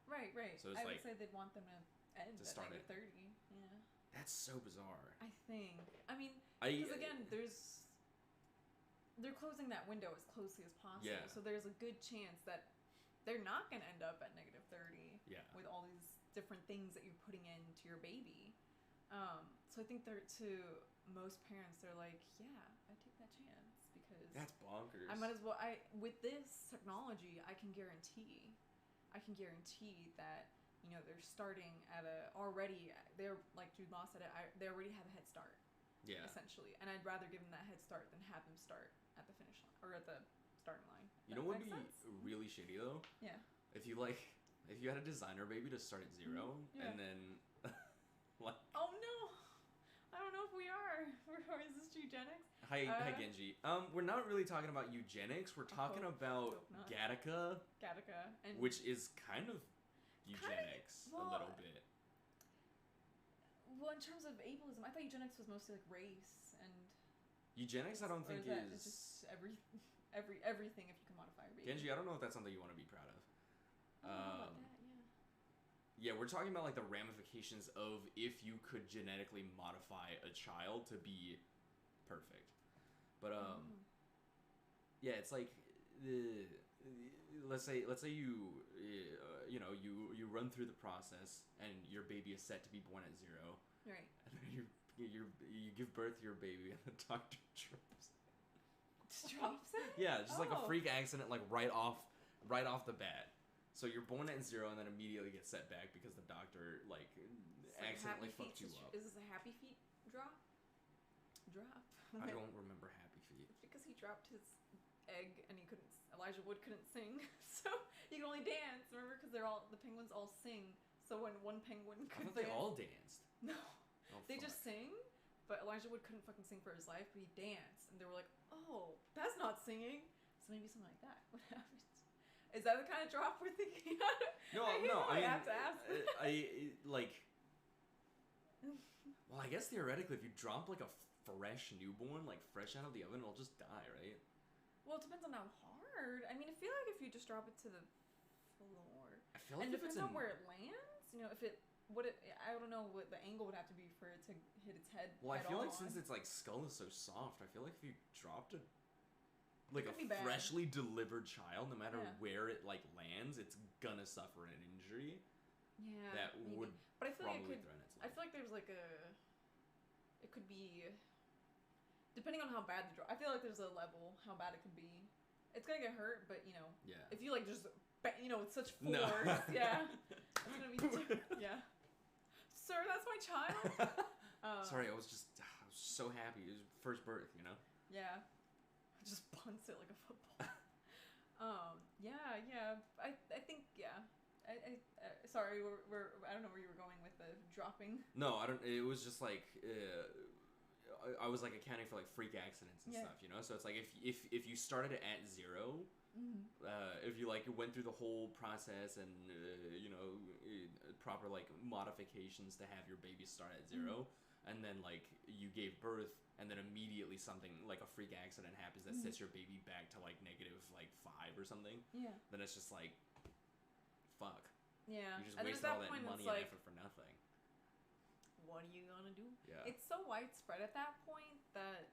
Speaker 1: Right.
Speaker 2: So it's
Speaker 1: I
Speaker 2: like,
Speaker 1: would say they'd want them to end at -30. Yeah.
Speaker 2: That's so bizarre.
Speaker 1: I think. I mean, because again, they're closing that window as closely as possible.
Speaker 2: Yeah.
Speaker 1: So there's a good chance that they're not going to end up at -30 with all these different things that you're putting into your baby. So I think to most parents, they're like, yeah, I take that chance because
Speaker 2: that's bonkers.
Speaker 1: I might as well. With this technology, I can guarantee that they're starting at they're like Jude Law said it. They already have a head start.
Speaker 2: Yeah.
Speaker 1: Essentially, and I'd rather give them that head start than have them start at the finish line or at the starting line.
Speaker 2: You know what would be really shitty though?
Speaker 1: Yeah.
Speaker 2: If you had a designer baby to start at 0 and then like.
Speaker 1: Oh no! I don't know if we are. Or is this eugenics?
Speaker 2: Hi Genji. We're not really talking about eugenics. We're talking about Gattaca.
Speaker 1: And
Speaker 2: which is kind of eugenics a little bit.
Speaker 1: Well, in terms of ableism, I thought eugenics was mostly like race and.
Speaker 2: Eugenics, I don't think
Speaker 1: is just everything if you can modify your baby.
Speaker 2: Genji, I don't know if that's something you want to be proud of.
Speaker 1: I don't know about that.
Speaker 2: Yeah, we're talking about like the ramifications of if you could genetically modify a child to be perfect. But yeah, it's like let's say you run through the process and your baby is set to be born at 0,
Speaker 1: Right.
Speaker 2: And then you give birth to your baby, and the doctor drops.
Speaker 1: Just drops it.
Speaker 2: Yeah, just like a
Speaker 1: Oh.
Speaker 2: freak accident, like right off the bat. So you're born at 0 and then immediately get set back because the doctor like
Speaker 1: It's like
Speaker 2: accidentally
Speaker 1: Happy
Speaker 2: fucked you
Speaker 1: Feet
Speaker 2: up.
Speaker 1: Is this a Happy Feet drop?
Speaker 2: I don't remember Happy Feet.
Speaker 1: It's because he dropped his egg and he couldn't. Elijah Wood couldn't sing, so he could only dance. Remember, because the penguins all sing. So when one penguin
Speaker 2: I
Speaker 1: could
Speaker 2: thought they
Speaker 1: dance,
Speaker 2: all danced.
Speaker 1: no,
Speaker 2: Oh,
Speaker 1: they
Speaker 2: fuck.
Speaker 1: just sing. But Elijah Wood couldn't fucking sing for his life, but he danced, and they were like, "Oh, that's not singing." So maybe something like that would happen. Is that the kind of drop we're thinking?
Speaker 2: No.
Speaker 1: I
Speaker 2: I mean,
Speaker 1: have to ask.
Speaker 2: like. Well, I guess theoretically, if you drop like a fresh newborn, like fresh out of the oven, it'll just die, right?
Speaker 1: Well, it depends on how hard. I mean, I feel like if you just drop it to the floor,
Speaker 2: I feel like
Speaker 1: and
Speaker 2: if
Speaker 1: depends
Speaker 2: it's
Speaker 1: on where it lands. You know, if it I don't know what the angle would have to be for it to hit its head.
Speaker 2: Well, I feel like
Speaker 1: on.
Speaker 2: since its like skull is so soft, I feel like if you dropped like a
Speaker 1: could be bad.
Speaker 2: freshly delivered child, no matter
Speaker 1: Yeah.
Speaker 2: where it like lands, it's gonna suffer an injury
Speaker 1: Yeah,
Speaker 2: that
Speaker 1: maybe.
Speaker 2: would
Speaker 1: But I feel like
Speaker 2: probably
Speaker 1: it could.
Speaker 2: threaten its
Speaker 1: I
Speaker 2: life.
Speaker 1: feel like there's like a. It could be. Depending on how bad the drop, I feel like there's a level how bad it could be. It's gonna get hurt, but you know,
Speaker 2: Yeah.
Speaker 1: if you like just with such force,
Speaker 2: No.
Speaker 1: yeah, it's gonna be yeah. Sir, that's my child.
Speaker 2: Sorry, I was so happy. It was first birth, you know.
Speaker 1: Yeah, just punts it like a football. Yeah. I think yeah. Sorry, I don't know where you were going with the dropping.
Speaker 2: No, I don't. It was just like I was like accounting for like freak accidents and
Speaker 1: Yeah.
Speaker 2: stuff, you know. So it's like if you started it at 0. If you like went through the whole process and proper like modifications to have your baby start at 0, and then like you gave birth and then immediately something like a freak accident happens that sets your baby back to like negative like 5 or something,
Speaker 1: Yeah.
Speaker 2: then it's just like fuck.
Speaker 1: Yeah.
Speaker 2: You just
Speaker 1: And then
Speaker 2: wasted
Speaker 1: at
Speaker 2: all that
Speaker 1: point,
Speaker 2: money
Speaker 1: it's
Speaker 2: and
Speaker 1: like,
Speaker 2: effort for nothing.
Speaker 1: what are you gonna do?
Speaker 2: Yeah.
Speaker 1: It's so widespread at that point that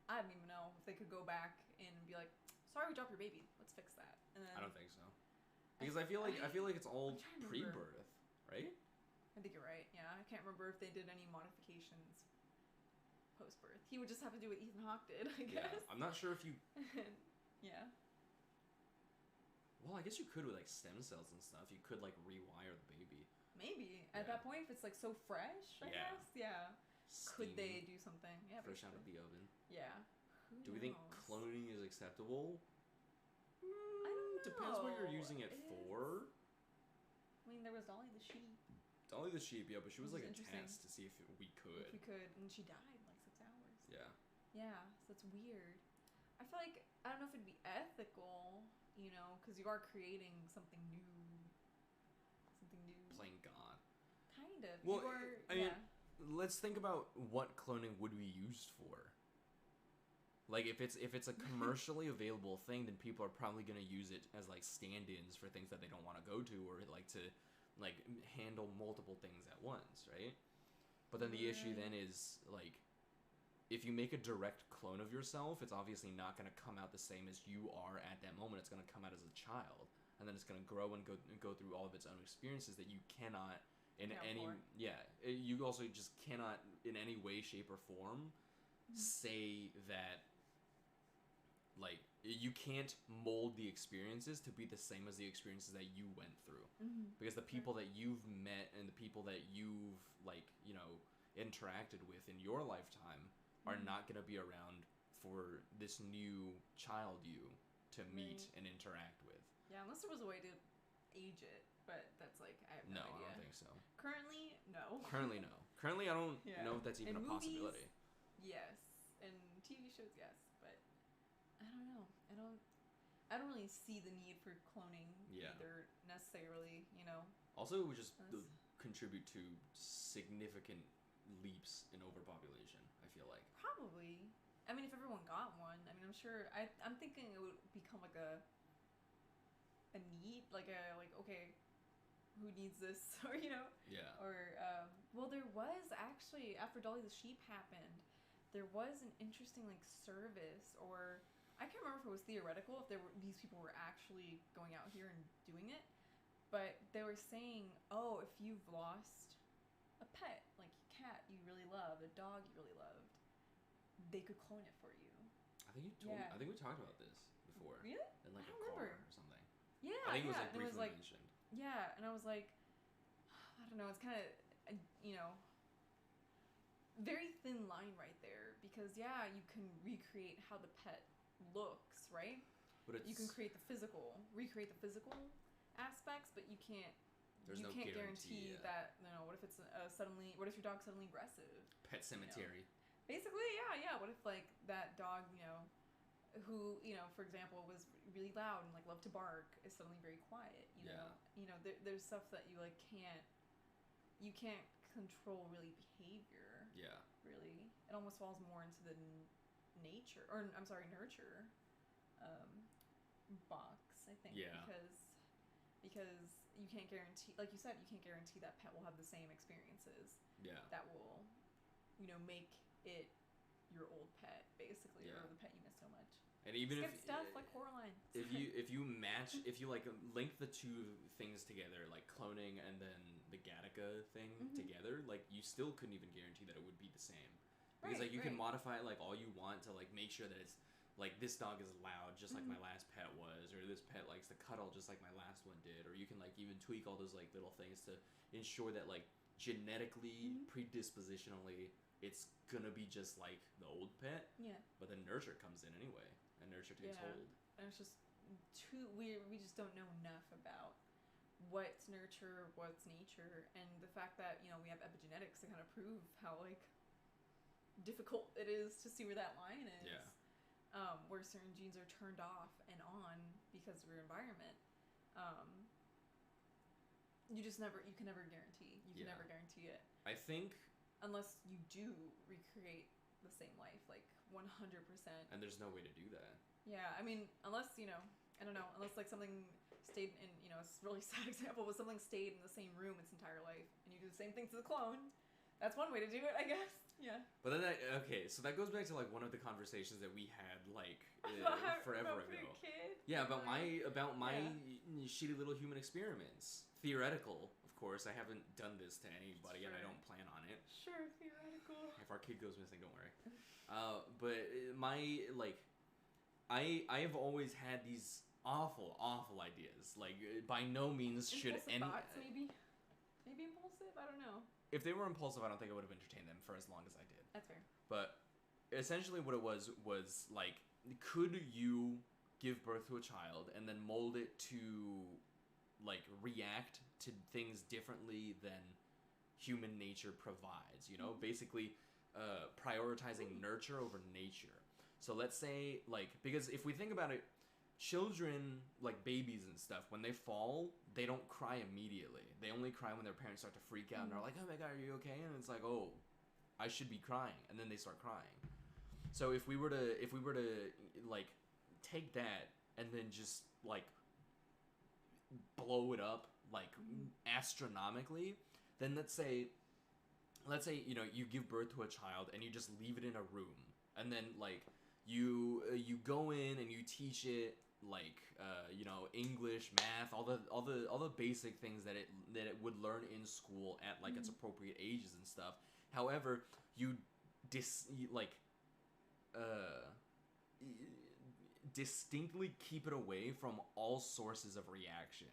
Speaker 1: I don't even know if they could go back and be like, sorry, we dropped your baby. Let's fix that. And then
Speaker 2: I don't think so. Because I feel like it's all
Speaker 1: I'm trying to remember.
Speaker 2: pre-birth, right?
Speaker 1: I think you're right. Yeah, I can't remember if they did any modifications post-birth. He would just have to do what Ethan Hawke did, I
Speaker 2: Yeah.
Speaker 1: guess.
Speaker 2: I'm not sure if you.
Speaker 1: Yeah.
Speaker 2: Well, I guess you could with like stem cells and stuff. You could like rewire the baby.
Speaker 1: Maybe at
Speaker 2: Yeah.
Speaker 1: that point, if it's like so fresh, I
Speaker 2: Yeah.
Speaker 1: guess. Yeah. Could they
Speaker 2: Steamy,
Speaker 1: do something? Yeah.
Speaker 2: fresh out of
Speaker 1: basically.
Speaker 2: the oven?
Speaker 1: Yeah. Who
Speaker 2: Do we think
Speaker 1: knows?
Speaker 2: cloning is acceptable?
Speaker 1: I don't
Speaker 2: Depends what you're
Speaker 1: know.
Speaker 2: using it
Speaker 1: It
Speaker 2: for.
Speaker 1: I mean, there was Dolly the sheep.
Speaker 2: Dolly the sheep, yeah, but she was
Speaker 1: Which
Speaker 2: like a
Speaker 1: is interesting.
Speaker 2: test to see if we could.
Speaker 1: If we could, and she died in like 6 hours.
Speaker 2: Yeah.
Speaker 1: Yeah, so it's weird. I feel like I don't know if it'd be ethical, because you are creating something new.
Speaker 2: Playing God.
Speaker 1: Kind of.
Speaker 2: Well,
Speaker 1: you are,
Speaker 2: I mean,
Speaker 1: yeah.
Speaker 2: let's think about what cloning would be used for. Like if it's a commercially available thing, then people are probably gonna use it as like stand-ins for things that they don't want to go to, or like to like handle multiple things at once, right? But then the issue then is like, if you make a direct clone of yourself, it's obviously not gonna come out the same as you are at that moment. It's gonna come out as a child, and then it's gonna grow and go through all of its own experiences that you cannot in
Speaker 1: Account
Speaker 2: any
Speaker 1: for.
Speaker 2: you also just cannot in any way, shape, or form say that. Like, you can't mold the experiences to be the same as the experiences that you went through. Because the people that you've met and the people that you've, like, interacted with in your lifetime are not going to be around for this new child you to meet and interact with.
Speaker 1: Yeah, unless there was a way to age it, but that's like, I have no
Speaker 2: No,
Speaker 1: idea.
Speaker 2: I don't think so.
Speaker 1: Currently, no.
Speaker 2: Currently, no. Currently, I don't
Speaker 1: Yeah.
Speaker 2: know if that's even
Speaker 1: In
Speaker 2: a
Speaker 1: movies,
Speaker 2: possibility.
Speaker 1: Yes, and TV shows, yes, but I don't know. I don't really see the need for cloning
Speaker 2: Yeah.
Speaker 1: either necessarily.
Speaker 2: Also, it would just
Speaker 1: That's-
Speaker 2: contribute to significant leaps in overpopulation, I feel like.
Speaker 1: Probably. I mean, if everyone got one, I mean, I'm sure. I'm thinking it would become like a need, like okay, who needs this, or
Speaker 2: Yeah.
Speaker 1: or well, there was actually after Dolly the sheep happened, there was an interesting like service, or I can't remember if it was theoretical, if these people were actually going out here and doing it, but they were saying, oh, if you've lost a pet, like a cat you really loved, a dog you really loved, they could clone it for you.
Speaker 2: I think you told me, I think we talked about this before.
Speaker 1: Really?
Speaker 2: In like
Speaker 1: I
Speaker 2: a
Speaker 1: don't
Speaker 2: car
Speaker 1: remember.
Speaker 2: or something.
Speaker 1: Yeah,
Speaker 2: I think it was
Speaker 1: yeah.
Speaker 2: like
Speaker 1: And
Speaker 2: briefly mentioned.
Speaker 1: Yeah, and I was like, I don't know, it's kind of, you know, very thin line right there, because yeah, you can recreate how the pet looks, right?
Speaker 2: But
Speaker 1: you can recreate the physical aspects, but you can't.
Speaker 2: There's no
Speaker 1: guarantee that, you know, what if it's what if your dog's suddenly aggressive?
Speaker 2: Pet cemetery.
Speaker 1: You know? Basically, yeah. What if like that dog, you know, who, you know, for example, was really loud and like loved to bark, is suddenly very quiet. You know, there's stuff that you like you can't control really behavior.
Speaker 2: Yeah.
Speaker 1: Really, it almost falls more into the nurture box, I think.
Speaker 2: Yeah.
Speaker 1: Because you can't guarantee, like you said, you can't guarantee that pet will have the same experiences.
Speaker 2: Yeah.
Speaker 1: That will, you know, make it your old pet, basically,
Speaker 2: yeah.
Speaker 1: or the pet you miss so much.
Speaker 2: And even
Speaker 1: Skip stuff like Coraline.
Speaker 2: if you like link the two things together, like cloning and then the Gattaca thing together, like you still couldn't even guarantee that it would be the same. Because like you can modify it like all you want to like make sure that it's like this dog is loud just like my last pet was, or this pet likes to cuddle just like my last one did, or you can like even tweak all those like little things to ensure that like genetically, predispositionally, it's gonna be just like the old pet.
Speaker 1: Yeah.
Speaker 2: But then nurture comes in anyway, and nurture takes hold.
Speaker 1: And it's just we just don't know enough about what's nurture, what's nature, and the fact that, you know, we have epigenetics to kind of prove how like difficult it is to see where that line is.
Speaker 2: Yeah.
Speaker 1: Where certain genes are turned off and on because of your environment. You can never guarantee. You can never guarantee it.
Speaker 2: I think
Speaker 1: unless you do recreate the same life, like 100%.
Speaker 2: And there's no way to do that.
Speaker 1: Yeah, I mean, unless, you know, I don't know, unless like something stayed in, you know, it's a really sad example, but something stayed in the same room its entire life, and you do the same thing to the clone. That's one way to do it, I guess. Yeah.
Speaker 2: But then so that goes back to like one of the conversations that we had like forever ago.
Speaker 1: Kid.
Speaker 2: Yeah, about my shitty little human experiments. Theoretical, of course. I haven't done this to anybody, and I don't plan on it.
Speaker 1: Sure, theoretical.
Speaker 2: If our kid goes missing, don't worry. But my I have always had these awful ideas. Like by no means should any
Speaker 1: thoughts, maybe impulsive. I don't know.
Speaker 2: If they were impulsive, I don't think I would have entertained them for as long as I did.
Speaker 1: That's fair.
Speaker 2: But essentially what it was like, could you give birth to a child and then mold it to like react to things differently than human nature provides, you know? Basically prioritizing nurture over nature. So let's say, like, because if we think about it, children, like babies and stuff, when they fall, they don't cry immediately. They only cry when their parents start to freak out and they're like, oh my god, are you okay? And it's like, oh, I should be crying. And then they start crying. So if we were to like take that and then just like blow it up like astronomically, then let's say, you know, you give birth to a child and you just leave it in a room, and then like you go in and you teach it like you know, English, math, all the basic things that it would learn in school at like its appropriate ages and stuff. However, you distinctly keep it away from all sources of reaction.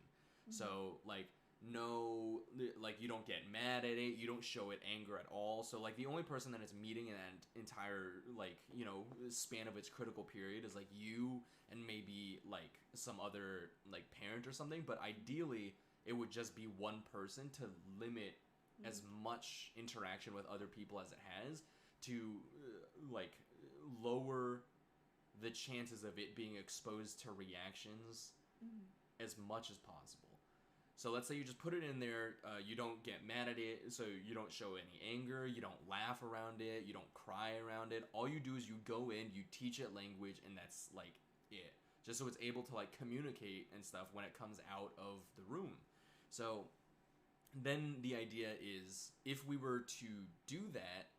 Speaker 2: So like no, like you don't get mad at it, you don't show it anger at all. So like the only person that it's meeting in that entire like, you know, span of its critical period is like you and maybe like some other like parent or something. But ideally it would just be one person to limit as much interaction with other people as it has, to like lower the chances of it being exposed to reactions as much as possible. So let's say you just put it in there, you don't get mad at it, so you don't show any anger, you don't laugh around it, you don't cry around it. All you do is you go in, you teach it language, and that's like it. Just so it's able to like communicate and stuff when it comes out of the room. So then the idea is, if we were to do that,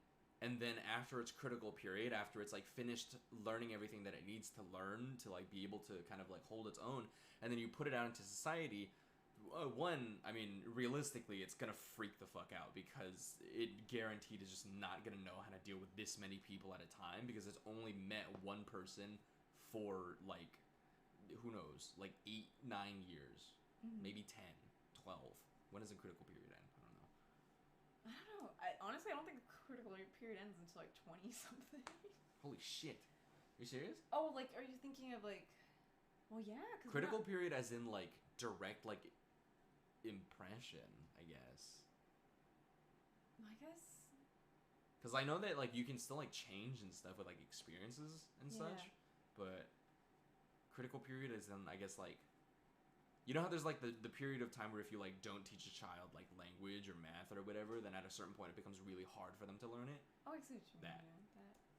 Speaker 2: and then after its critical period, after it's like finished learning everything that it needs to learn to like be able to kind of like hold its own, and then you put it out into society, one, I mean, realistically, it's gonna freak the fuck out because it guaranteed is just not gonna know how to deal with this many people at a time because it's only met one person for like, who knows, like 8, 9 years, maybe 10, 12. When does a critical period end? I don't know.
Speaker 1: I don't know. Honestly, I don't think the critical period ends until like 20 something.
Speaker 2: Holy shit! Are you serious?
Speaker 1: Oh, like, are you thinking of like? Well, yeah. Cause
Speaker 2: critical period, as in like direct like impression, I guess.
Speaker 1: I guess.
Speaker 2: Because I know that like you can still like change and stuff with like experiences and such, but critical period is then I guess like, you know how there's like the period of time where if you like don't teach a child like language or math or whatever, then at a certain point it becomes really hard for them to learn it.
Speaker 1: Oh, I see what you mean.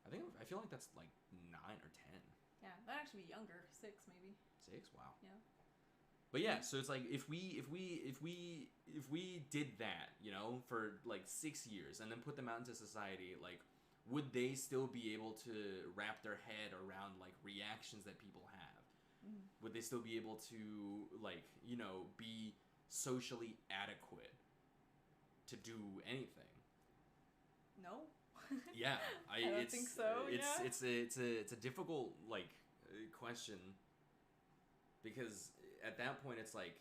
Speaker 2: I feel like that's like 9 or 10.
Speaker 1: Yeah, that'd actually be younger, 6 maybe.
Speaker 2: 6? Wow.
Speaker 1: Yeah.
Speaker 2: But yeah, so it's like if we did that, you know, for like 6 years and then put them out into society, like, would they still be able to wrap their head around like reactions that people have? Would they still be able to like, you know, be socially adequate to do anything?
Speaker 1: No.
Speaker 2: Yeah,
Speaker 1: I don't think so.
Speaker 2: It's a difficult like question because at that point it's like,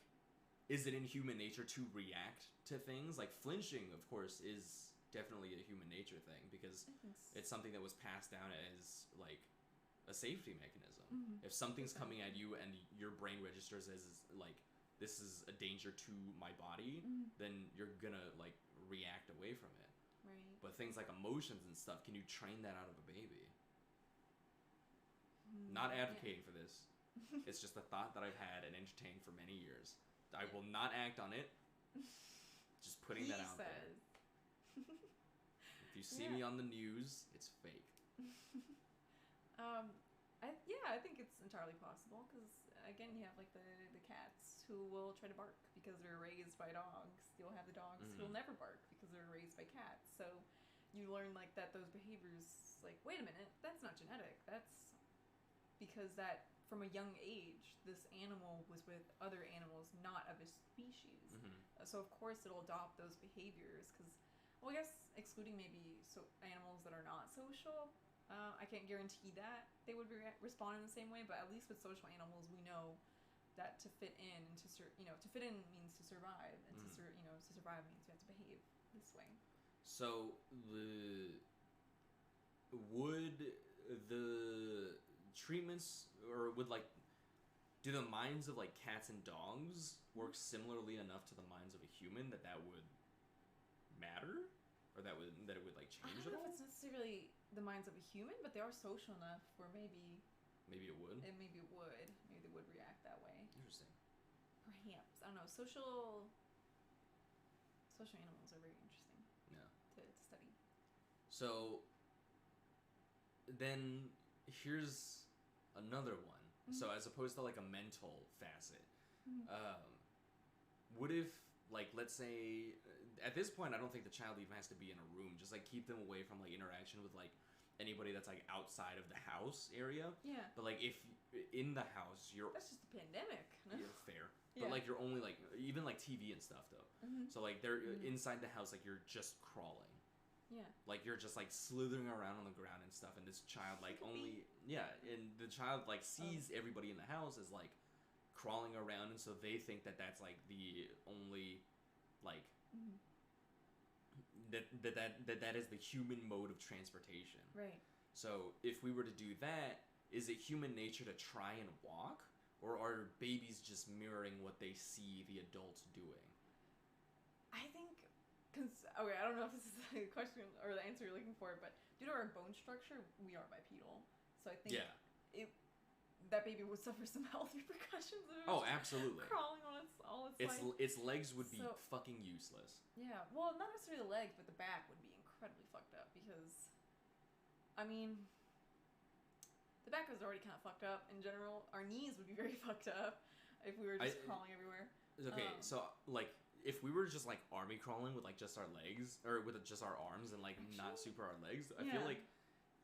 Speaker 2: is it in human nature to react to things? Like flinching, of course, is definitely a human nature thing because it's something that was passed down as like a safety mechanism. If something's coming at you and your brain registers as like, this is a danger to my body, then you're gonna like react away from it.
Speaker 1: Right.
Speaker 2: But things like emotions and stuff, can you train that out of a baby? Not advocating for this. It's just a thought that I've had and entertained for many years. I will not act on it. Just putting that out there. If you see me on the news, it's fake.
Speaker 1: I think it's entirely possible because again, you have like the cats who will try to bark because they're raised by dogs. You'll have the dogs who will never bark because they're raised by cats. So you learn like that those behaviors, like, wait a minute, that's not genetic. That's because that from a young age, this animal was with other animals not of its species. So of course it'll adopt those behaviors because, well, I guess excluding maybe animals that are not social. I can't guarantee that they would respond in the same way, but at least with social animals, we know that to fit in and to fit in means to survive, and to survive means you have to behave this way.
Speaker 2: So would the treatments or would like do the minds of like cats and dogs work similarly enough to the minds of a human that would matter? Or that it would like change
Speaker 1: at all? I don't know
Speaker 2: all?
Speaker 1: if it's necessarily the minds of a human, but they are social enough where maybe
Speaker 2: it would.
Speaker 1: Maybe it would. Maybe they would react that way.
Speaker 2: Interesting.
Speaker 1: Perhaps, I don't know. Social animals are very interesting.
Speaker 2: Yeah.
Speaker 1: To study.
Speaker 2: So then here's another one. So as opposed to like a mental facet, what if, like, let's say, at this point, I don't think the child even has to be in a room. Just, like, keep them away from, like, interaction with, like, anybody that's, like, outside of the house area.
Speaker 1: Yeah.
Speaker 2: But, like, if in the house, you're...
Speaker 1: That's just a pandemic.
Speaker 2: You're fair. But, like, you're only, like, even, like, TV and stuff, though. So, like, they're inside the house, like, you're just crawling.
Speaker 1: Yeah.
Speaker 2: Like, you're just, like, slithering around on the ground and stuff, and this child, like, only... Yeah, and the child, like, sees everybody in the house as, like, crawling around, and so they think that that's, like, the only, like... That is the human mode of transportation.
Speaker 1: Right.
Speaker 2: So if we were to do that, is it human nature to try and walk, or are babies just mirroring what they see the adults doing?
Speaker 1: I think, I don't know if this is the question or the answer you're looking for, but due to our bone structure, we are bipedal. So I think that baby would suffer some health repercussions.
Speaker 2: Oh, absolutely.
Speaker 1: Crawling on all its life.
Speaker 2: Its legs would be fucking useless.
Speaker 1: Yeah, well, not necessarily the legs, but the back would be incredibly fucked up because, I mean, the back is already kind of fucked up in general. Our knees would be very fucked up if we were just crawling everywhere.
Speaker 2: Okay, so, like, if we were just, like, army crawling with, like, just our legs, or with just our arms and, like, not super our legs, I feel like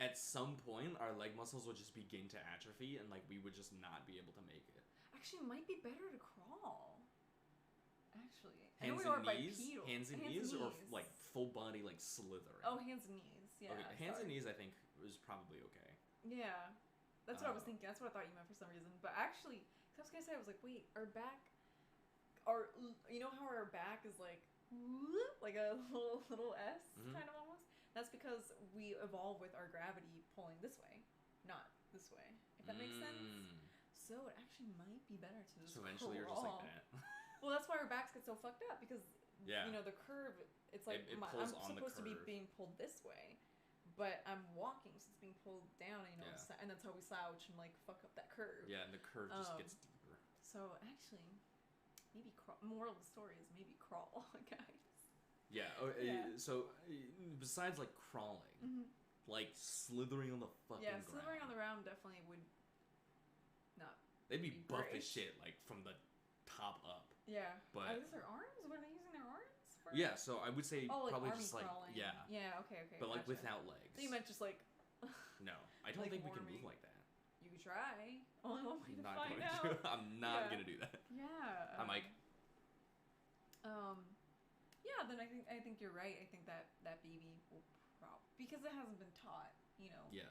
Speaker 2: at some point our leg muscles would just begin to atrophy and, like, we would just not be able to make it.
Speaker 1: Actually, it might be better to crawl. actually. I know we are bipedal.
Speaker 2: Hands and knees, or like full body, like slithering.
Speaker 1: Oh, hands and knees. Yeah.
Speaker 2: Okay, hands and knees, I think, is probably okay.
Speaker 1: Yeah, that's what I was thinking. That's what I thought you meant for some reason. But actually, I was gonna say, I was like, wait, our back, you know how our back is like a little S kind of almost. That's because we evolve with our gravity pulling this way, not this way. If that makes sense. So it actually might be better to just.
Speaker 2: So eventually, you're just like that.
Speaker 1: Well, that's why our backs get so fucked up because
Speaker 2: you
Speaker 1: know the curve. It's like
Speaker 2: it
Speaker 1: I'm supposed to be being pulled this way, but I'm walking, so it's being pulled down. You know, and that's how we slouch and like fuck up that curve.
Speaker 2: Yeah, and the curve just gets deeper.
Speaker 1: So actually, maybe moral of the story is maybe crawl, guys.
Speaker 2: Yeah. So besides like crawling, like slithering on the fucking ground.
Speaker 1: Yeah, slithering on the ground definitely would not.
Speaker 2: They'd be buff as shit, like from the top up.
Speaker 1: Yeah.
Speaker 2: But
Speaker 1: is their arms? Were they using their arms?
Speaker 2: Yeah. So I would say probably
Speaker 1: like
Speaker 2: just like
Speaker 1: crawling.
Speaker 2: yeah.
Speaker 1: Yeah. Okay.
Speaker 2: But like without legs.
Speaker 1: So you meant just like.
Speaker 2: No, I don't
Speaker 1: like
Speaker 2: think we can move like that.
Speaker 1: You could try. Only one way to find out.
Speaker 2: I'm not gonna do that.
Speaker 1: Yeah.
Speaker 2: I'm like.
Speaker 1: Yeah, then I think you're right. I think that baby will because it hasn't been taught, you know.
Speaker 2: Yeah.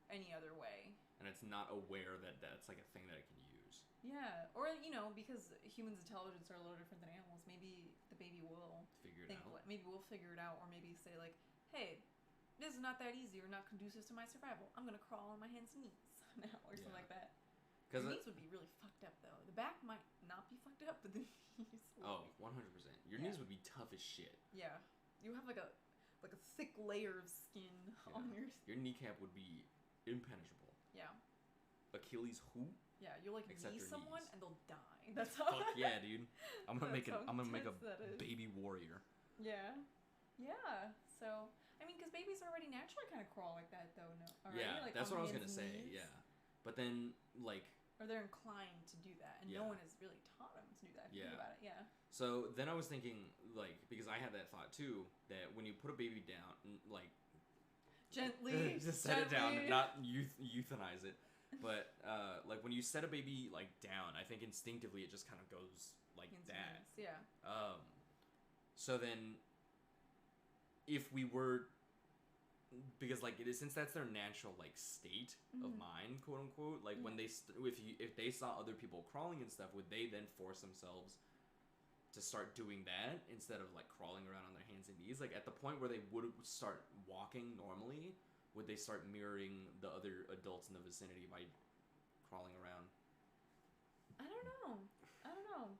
Speaker 1: Any other way.
Speaker 2: And it's not aware that that's like a thing that it can use.
Speaker 1: Yeah, or you know, because humans' intelligence are a little different than animals. Maybe the baby will
Speaker 2: figure it out.
Speaker 1: Maybe we'll figure it out, or maybe say like, "Hey, this is not that easy, or not conducive to my survival. I'm gonna crawl on my hands and knees now, or something like that." Because the knees would be really fucked up, though. The back might not be fucked up, but the knees.
Speaker 2: 100%. Your knees would be tough as shit.
Speaker 1: Yeah, you have like a thick layer of skin on your.
Speaker 2: Your kneecap would be impenetrable.
Speaker 1: Yeah.
Speaker 2: Achilles who?
Speaker 1: Yeah, you'll like knee someone
Speaker 2: knees.
Speaker 1: And they'll die. That's how.
Speaker 2: Fuck yeah, dude! I'm gonna make a baby warrior.
Speaker 1: Yeah. Yeah. So I mean, because babies already naturally kind of crawl like that, though. No. Already?
Speaker 2: Yeah,
Speaker 1: like,
Speaker 2: that's what I was gonna say. Yeah, but then like.
Speaker 1: Or they're inclined to do that, and no one has really taught them to do that. Think about it, yeah.
Speaker 2: So then I was thinking, like, because I had that thought too, that when you put a baby down, like,
Speaker 1: gently,
Speaker 2: just set it down, not euthanize it, but like when you set a baby like down, I think instinctively it just kind of goes like that.
Speaker 1: Yeah.
Speaker 2: So then, if we were. Because like since that's their natural like state of mind, quote unquote, like when if they saw other people crawling and stuff, would they then force themselves to start doing that instead of like crawling around on their hands and knees? Like at the point where they would start walking normally, would they start mirroring the other adults in the vicinity by crawling around?
Speaker 1: I don't know.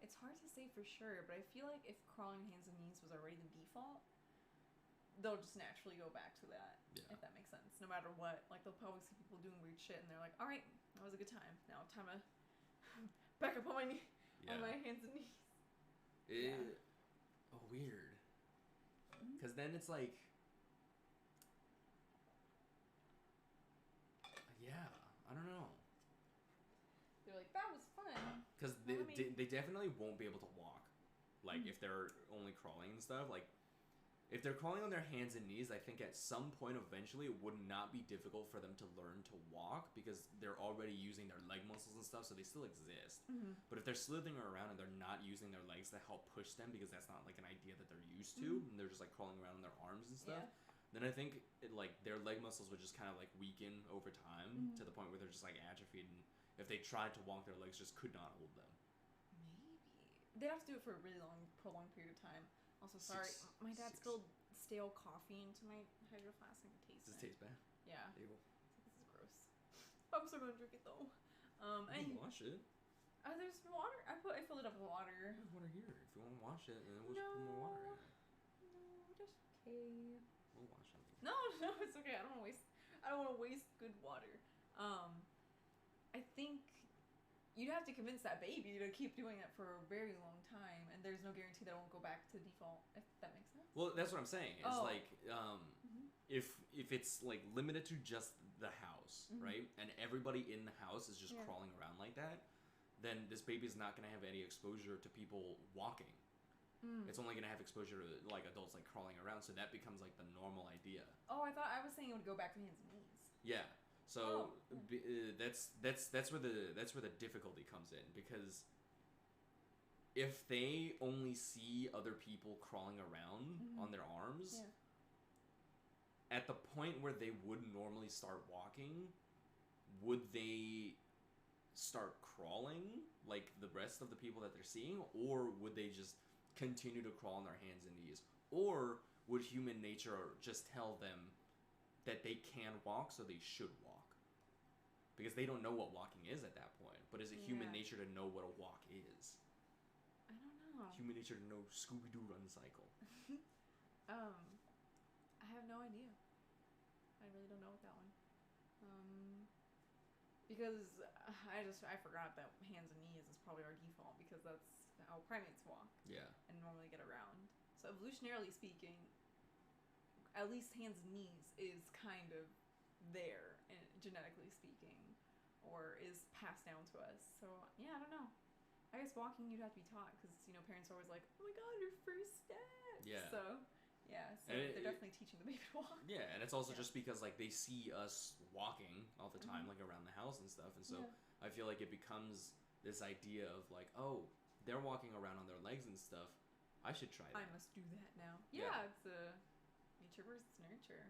Speaker 1: It's hard to say for sure, but I feel like if crawling hands and knees was already the default, they'll just naturally go back to that, if that makes sense. No matter what, like they'll probably see people doing weird shit, and they're like, "All right, that was a good time. Now time to back up on my on my hands and knees."
Speaker 2: Oh, weird. Because then it's like, I don't know.
Speaker 1: They're like, "That was fun."
Speaker 2: Because they definitely won't be able to walk, like if they're only crawling and stuff, like. If they're crawling on their hands and knees, I think at some point eventually it would not be difficult for them to learn to walk because they're already using their leg muscles and stuff, so they still exist. But if they're slithering around and they're not using their legs to help push them because that's not like an idea that they're used to, and they're just like crawling around on their arms and stuff, then I think like their leg muscles would just kind of like weaken over time to the point where they're just like atrophied, and if they tried to walk, their legs just could not hold them.
Speaker 1: Maybe they'd have to do it for a really prolonged period of time. Also, sorry, my dad spilled stale coffee into my Hydro Flask and it tastes
Speaker 2: Does it taste bad?
Speaker 1: Yeah.
Speaker 2: Ew.
Speaker 1: This is gross. I'm still gonna drink it though.
Speaker 2: You can wash it.
Speaker 1: There's water. I filled it up with water.
Speaker 2: There's water here. If you want to wash it, then we'll just put more water in it.
Speaker 1: No, just okay.
Speaker 2: We'll wash something.
Speaker 1: No, it's okay. I don't want to waste good water. I think you'd have to convince that baby to keep doing it for a very long time, and there's no guarantee that it won't go back to default, if that makes sense.
Speaker 2: Well, that's what I'm saying. It's like, if it's like limited to just the house, right, and everybody in the house is just crawling around like that, then this baby's not going to have any exposure to people walking. It's only going to have exposure to like adults like crawling around, so that becomes like the normal idea.
Speaker 1: Oh, I was saying it would go back to hands and knees.
Speaker 2: Yeah. So that's where the difficulty comes in, because if they only see other people crawling around on their arms, at the point where they would normally start walking, would they start crawling like the rest of the people that they're seeing, or would they just continue to crawl on their hands and knees? Or would human nature just tell them that they can walk, so they should walk? Because they don't know what walking is at that point. But is it human nature to know what a walk is?
Speaker 1: I don't know.
Speaker 2: Human nature to know Scooby-Doo run cycle.
Speaker 1: I have no idea. I really don't know with that one. Because I forgot that hands and knees is probably our default, because that's how primates walk.
Speaker 2: Yeah.
Speaker 1: And normally get around. So evolutionarily speaking, at least hands and knees is kind of there, genetically speaking, or is passed down to us. So yeah, I don't know. I guess walking you'd have to be taught, because parents are always like, oh my god, your first steps. Yeah. So yeah, so they're definitely teaching the baby to walk.
Speaker 2: Yeah, and it's also just because like they see us walking all the time, like around the house and stuff, and so I feel like it becomes this idea of like, oh, they're walking around on their legs and stuff. I should try that.
Speaker 1: I must do that now. Yeah, it's a nature versus nurture.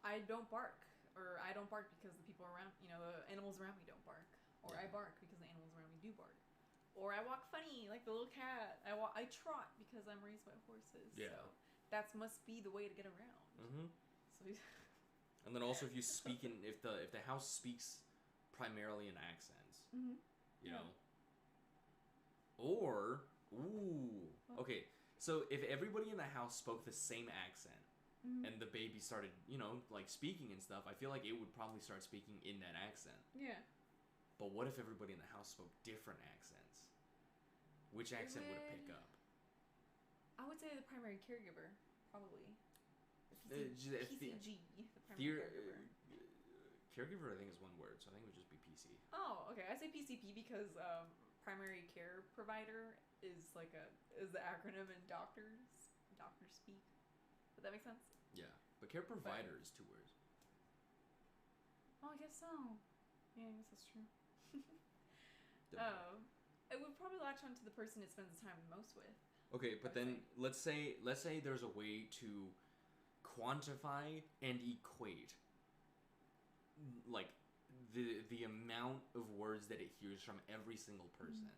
Speaker 1: I don't bark, or I don't bark because the people around, the animals around me don't bark, or I bark because the animals around me do bark, or I walk funny like the little cat. I trot because I'm raised by horses. Yeah. So that must be the way to get around. So,
Speaker 2: and then also if you speak if the house speaks primarily in accents, you know, or okay, so if everybody in the house spoke the same accent and the baby started, like speaking and stuff, I feel like it would probably start speaking in that accent. Yeah. But what if everybody in the house spoke different accents? Which accent would it pick up?
Speaker 1: I would say the primary caregiver, probably. PCG, the primary caregiver.
Speaker 2: Caregiver, I think, is one word, so I think it would just be PC.
Speaker 1: Oh, okay. I say PCP because primary care provider is the acronym in doctors speak. Does that make sense?
Speaker 2: Yeah, but care provider is 2 words.
Speaker 1: Oh, I guess so. Yeah, I guess that's true. It would probably latch on to the person it spends the time the most with.
Speaker 2: Okay, but then let's say there's a way to quantify and equate like the amount of words that it hears from every single person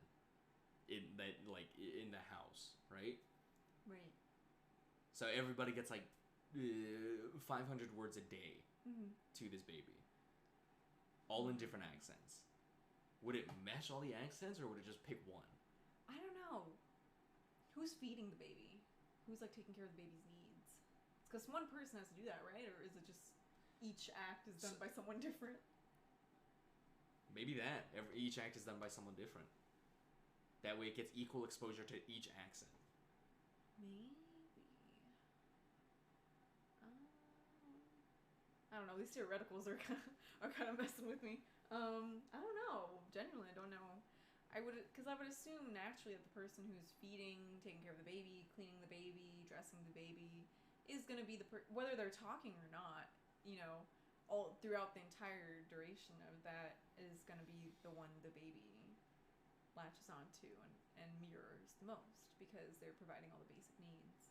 Speaker 2: in the house, right? Right. So everybody gets like 500 words a day to this baby, all in different accents. Would it mesh all the accents, or would it just pick one?
Speaker 1: I don't know. Who's feeding the baby? Who's taking care of the baby's needs? It's because one person has to do that, right? Or is it just each act is done by someone different?
Speaker 2: Maybe that. Each act is done by someone different. That way it gets equal exposure to each accent.
Speaker 1: Maybe. I don't know. These theoreticals are kind of messing with me. I don't know. Genuinely, I don't know. I would assume naturally that the person who's feeding, taking care of the baby, cleaning the baby, dressing the baby, is going to be whether they're talking or not, all throughout the entire duration of that is going to be the one the baby latches onto and mirrors the most, because they're providing all the basic needs.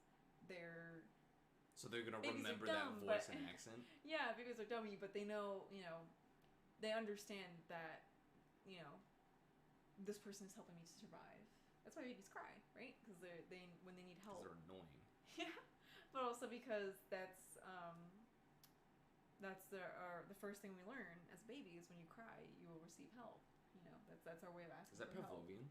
Speaker 2: So they're going to remember that voice and accent?
Speaker 1: Yeah, babies are dummy, but they know, they understand that, this person is helping me to survive. That's why babies cry, right? Because they when they need help.
Speaker 2: They're annoying.
Speaker 1: Yeah, but also because that's the first thing we learn as babies. When you cry, you will receive help. That's our way of asking.
Speaker 2: Is that Pavlovian?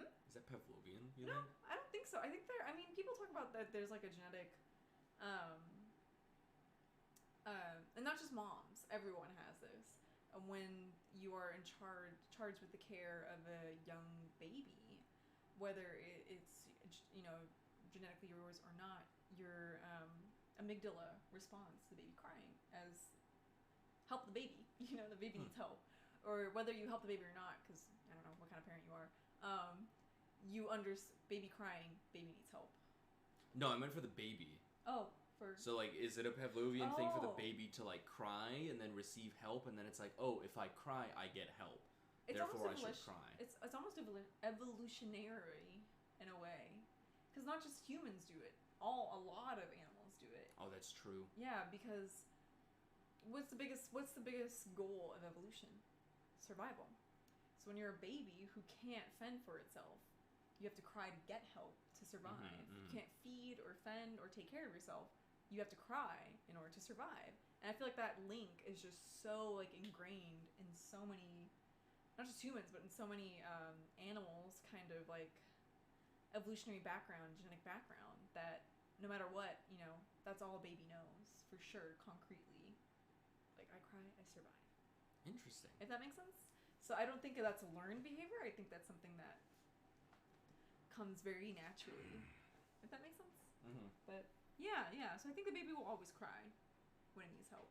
Speaker 2: Is that Pavlovian?
Speaker 1: No, I don't think so. I think people talk about that. There's a genetic, and not just moms. Everyone has this. When you are in charged with the care of a young baby, whether it's genetically yours or not, your amygdala responds to the baby crying as help the baby. The baby needs help, or whether you help the baby or not, because I don't know what kind of parent you are. Baby crying, baby needs help.
Speaker 2: No, I meant for the baby.
Speaker 1: Oh.
Speaker 2: So, is it a Pavlovian thing for the baby to, cry and then receive help, and then it's like, oh, if I cry, I get help? Therefore, I should cry.
Speaker 1: It's almost evolutionary in a way, because not just humans do it. A lot of animals do it.
Speaker 2: Oh, that's true.
Speaker 1: Yeah, because what's the biggest goal of evolution? Survival. So when you're a baby who can't fend for itself, you have to cry to get help to survive. You can't feed or fend or take care of yourself. You have to cry in order to survive. And I feel like that link is just so like ingrained in so many, not just humans, but in so many animals' kind of like evolutionary background, genetic background, that no matter what, that's all a baby knows for sure, concretely. Like, I cry, I survive.
Speaker 2: Interesting.
Speaker 1: If that makes sense. So I don't think that's a learned behavior. I think that's something that comes very naturally. If that makes sense.
Speaker 2: Mm-hmm.
Speaker 1: But yeah. So I think the baby will always cry when it needs help.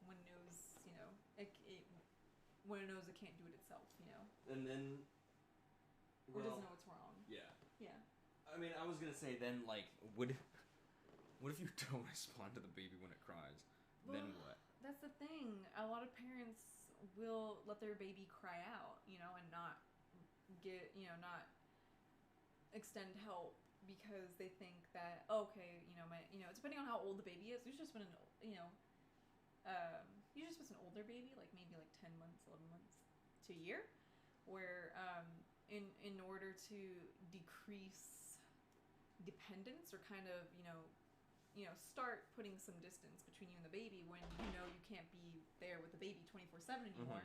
Speaker 1: When it knows, when it knows it can't do it itself,
Speaker 2: And then,
Speaker 1: or doesn't know what's wrong.
Speaker 2: Yeah.
Speaker 1: Yeah.
Speaker 2: I mean, I was gonna say then, like, what if you don't respond to the baby when it cries?
Speaker 1: Well,
Speaker 2: then what?
Speaker 1: That's the thing. A lot of parents will let their baby cry out, and not not extend help because they think that depending on how old the baby is, usually just when usually just an older baby, like maybe like 10 months, 11 months to a year, where in order to decrease dependence or kind of start putting some distance between you and the baby when you can't be there with the baby 24/7 anymore.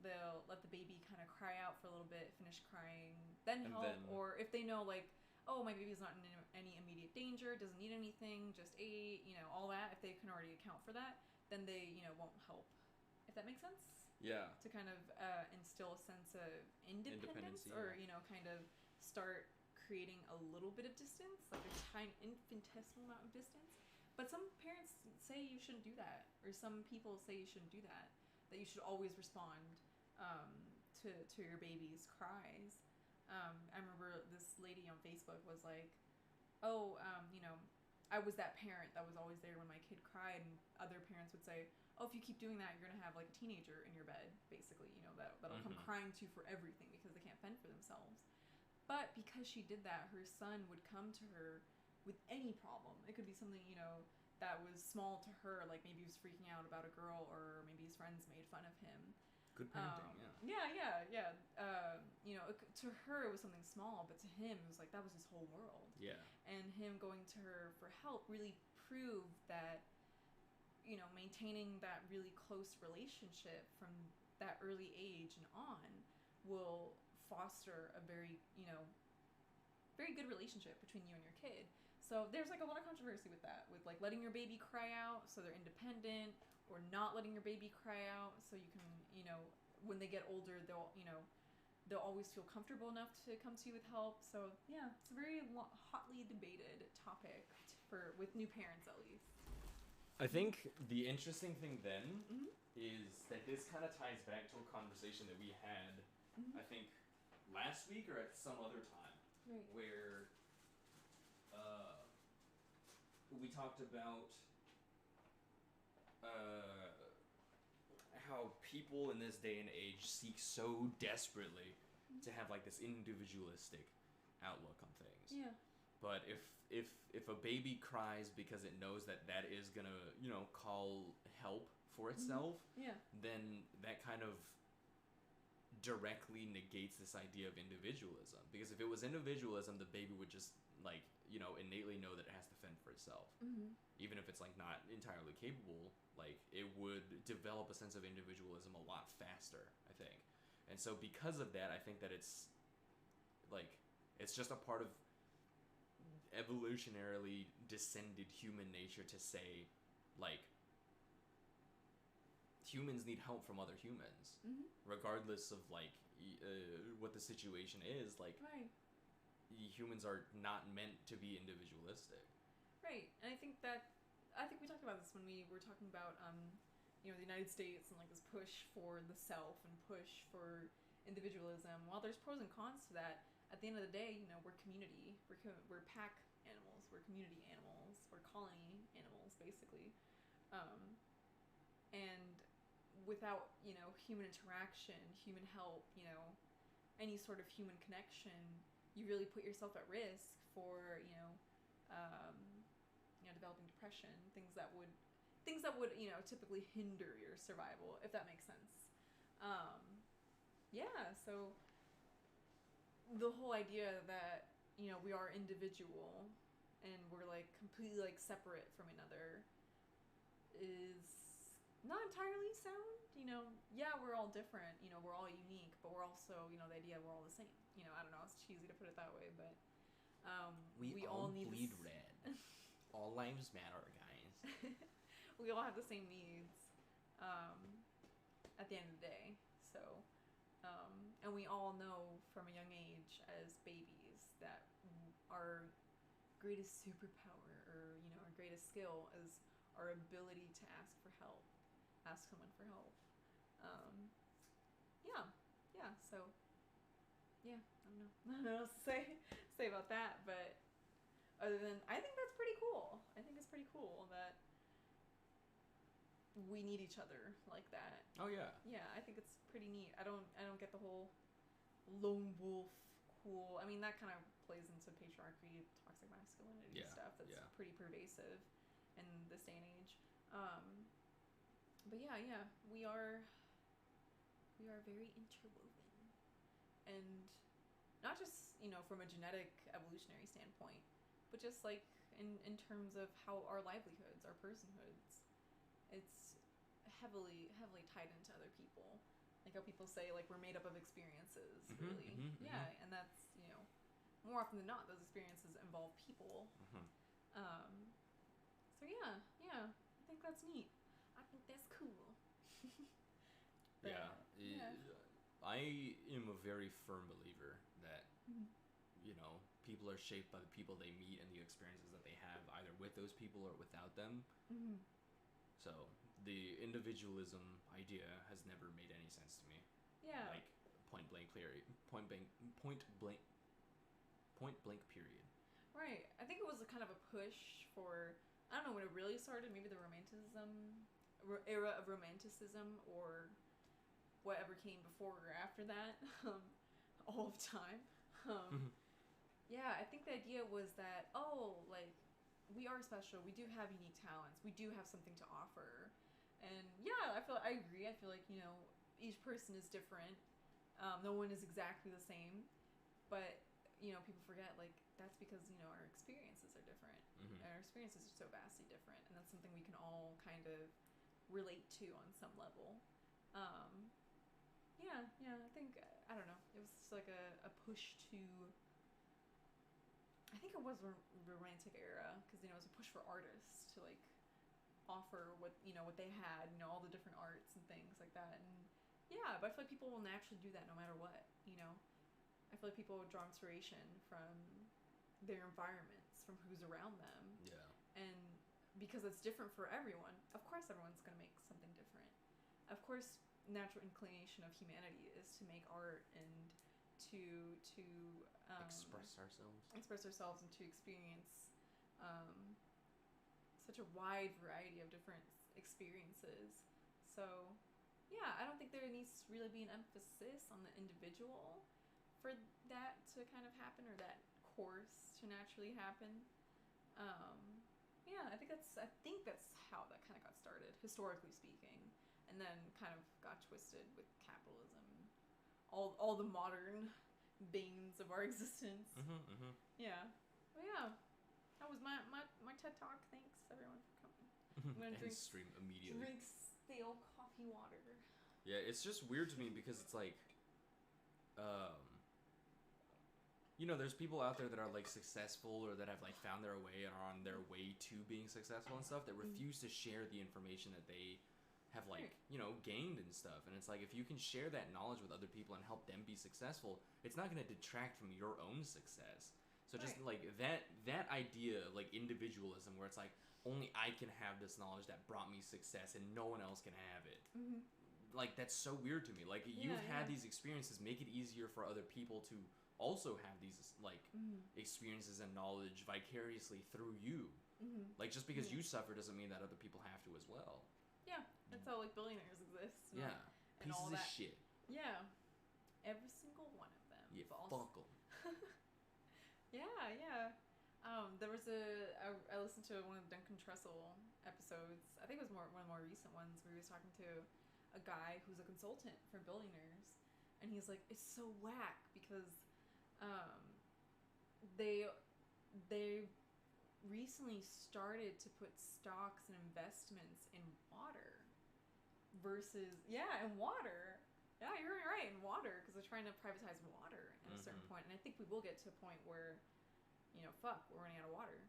Speaker 1: They'll let the baby kind of cry out for a little bit, finish crying, then help. Or if they know, like, oh, my baby's not in any immediate danger, doesn't need anything, just ate, all that, if they can already account for that, then they, won't help. If that makes sense?
Speaker 2: Yeah.
Speaker 1: To kind of instill a sense of independence or, kind of start creating a little bit of distance, like a tiny infinitesimal amount of distance. But some parents say you shouldn't do that, or some people say you shouldn't do that you should always respond to your baby's cries. I remember this lady on Facebook was like, oh, I was that parent that was always there when my kid cried, and other parents would say, oh, if you keep doing that, you're going to have like a teenager in your bed, basically, that'll come crying to you for everything because they can't fend for themselves. But because she did that, her son would come to her with any problem. It could be something, that was small to her, like maybe he was freaking out about a girl, or maybe his friends made fun of him.
Speaker 2: Good parenting,
Speaker 1: yeah. To her it was something small, but to him it was like that was his whole world.
Speaker 2: Yeah. And
Speaker 1: him going to her for help really proved that, maintaining that really close relationship from that early age and on will foster a very, very good relationship between you and your kid. So there's like a lot of controversy with that, with like letting your baby cry out so they're independent, or not letting your baby cry out so you can, when they get older, they'll always feel comfortable enough to come to you with help. So yeah, it's a very hotly debated topic with new parents, at least.
Speaker 2: I think the interesting thing then is that this kind of ties back to a conversation that we had, I think, last week or at some other time,
Speaker 1: right,
Speaker 2: where we talked about how people in this day and age seek so desperately to have like this individualistic outlook on things.
Speaker 1: Yeah.
Speaker 2: But if a baby cries because it knows that is gonna call help for itself, then that kind of directly negates this idea of individualism. Because if it was individualism, the baby would just like innately know that it has to fend for itself. Even if it's like not entirely capable, like it would develop a sense of individualism a lot faster, I think. And so because of that, I think that it's like it's just a part of evolutionarily descended human nature to say like humans need help from other humans, regardless of like what the situation is. Like,
Speaker 1: right,
Speaker 2: humans are not meant to be individualistic.
Speaker 1: Right, and I think we talked about this when we were talking about the United States and like this push for the self and push for individualism. While there's pros and cons to that, at the end of the day, we're community. We're pack animals. We're community animals. We're colony animals, basically. And without, human interaction, human help, any sort of human connection, you really put yourself at risk for, developing depression, things that would, typically hinder your survival, if that makes sense. So the whole idea that, we are individual and we're like completely like separate from another is not entirely sound. We're all different, we're all unique, but we're also, the idea we're all the same. I don't know, it's cheesy to put it that way, but
Speaker 3: we all need bleed red. All lives matter, guys.
Speaker 1: We all have the same needs at the end of the day. So, and we all know from a young age as babies that our greatest superpower or, our greatest skill is our ability to ask for help, ask someone for help. So, I don't know. I don't know what else to say about that, but other than, I think that's pretty cool. I think it's pretty cool that we need each other like that.
Speaker 3: Oh yeah.
Speaker 1: Yeah, I think it's pretty neat. I don't get the whole lone wolf cool. I mean, that kind of plays into patriarchy, toxic masculinity stuff. That's pretty pervasive in this day and age. But we are very interwoven, and not just from a genetic evolutionary standpoint, but just like in terms of how our livelihoods, our personhoods, it's heavily tied into other people. Like how people say, like, we're made up of experiences, really. And that's, more often than not, those experiences involve people. So I think that's neat. I think that's cool.
Speaker 3: I am a very firm believer that, people are shaped by the people they meet and the experiences that they have, either with those people or without them. So the individualism idea has never made any sense to me.
Speaker 1: Yeah.
Speaker 3: Like point blank period.
Speaker 1: Right. I think it was a kind of a push for, I don't know when it really started, maybe the era of romanticism or whatever came before or after that, all of time. I think the idea was that, we are special, we do have unique talents, we do have something to offer. And I agree. I feel like, each person is different. No one is exactly the same. But, people forget, like, that's because, our experiences are different. Our experiences are so vastly different. And that's something we can all kind of relate to on some level. I think, I don't know, it was just like a push to, I think it was romantic era, because, it was a push for artists to, like, offer what they had, all the different arts and things like that. And but I feel like people will naturally do that no matter what. I feel like people draw inspiration from their environments, from who's around them. And because it's different for everyone, of course everyone's going to make something different. Of course, natural inclination of humanity is to make art and to express ourselves and to experience such a wide variety of different experiences. So I don't think there needs to really be an emphasis on the individual for that to kind of happen, or that course to naturally happen. I think that's how that kind of got started, historically speaking, and then kind of got twisted with capitalism, all the modern banes of our existence. That was my TED Talk. Thanks everyone for coming. I'm gonna drink stale coffee water.
Speaker 3: Yeah, it's just weird to me because it's like, there's people out there that are like successful or that have like found their way and are on their way to being successful and stuff that refuse to share the information that they have like, gained and stuff. And it's like, if you can share that knowledge with other people and help them be successful, it's not going to detract from your own success. So just like that idea, like individualism, where it's like, only I can have this knowledge that brought me success and no one else can have it. Like, that's so weird to me. Like, you've had these experiences, make it easier for other people to also have these, like, experiences and knowledge vicariously through you. Like, just because you suffer doesn't mean that other people have to as well.
Speaker 1: That's how like billionaires exist.
Speaker 3: Yeah.
Speaker 1: And
Speaker 3: Pieces
Speaker 1: all
Speaker 3: of
Speaker 1: that.
Speaker 3: shit.
Speaker 1: Yeah. Every single one of them.
Speaker 3: Yeah,
Speaker 1: False.
Speaker 3: fuck 'em.
Speaker 1: Yeah. There was I listened to one of the Duncan Trussell episodes. I think it was one of the more recent ones where he was talking to a guy who's a consultant for billionaires, and he's like, it's so whack because they recently started to put stocks and investments in water versus in water. Yeah, you're right, in water, because they're trying to privatize water at a certain point, and I think we will get to a point where, we're running out of water.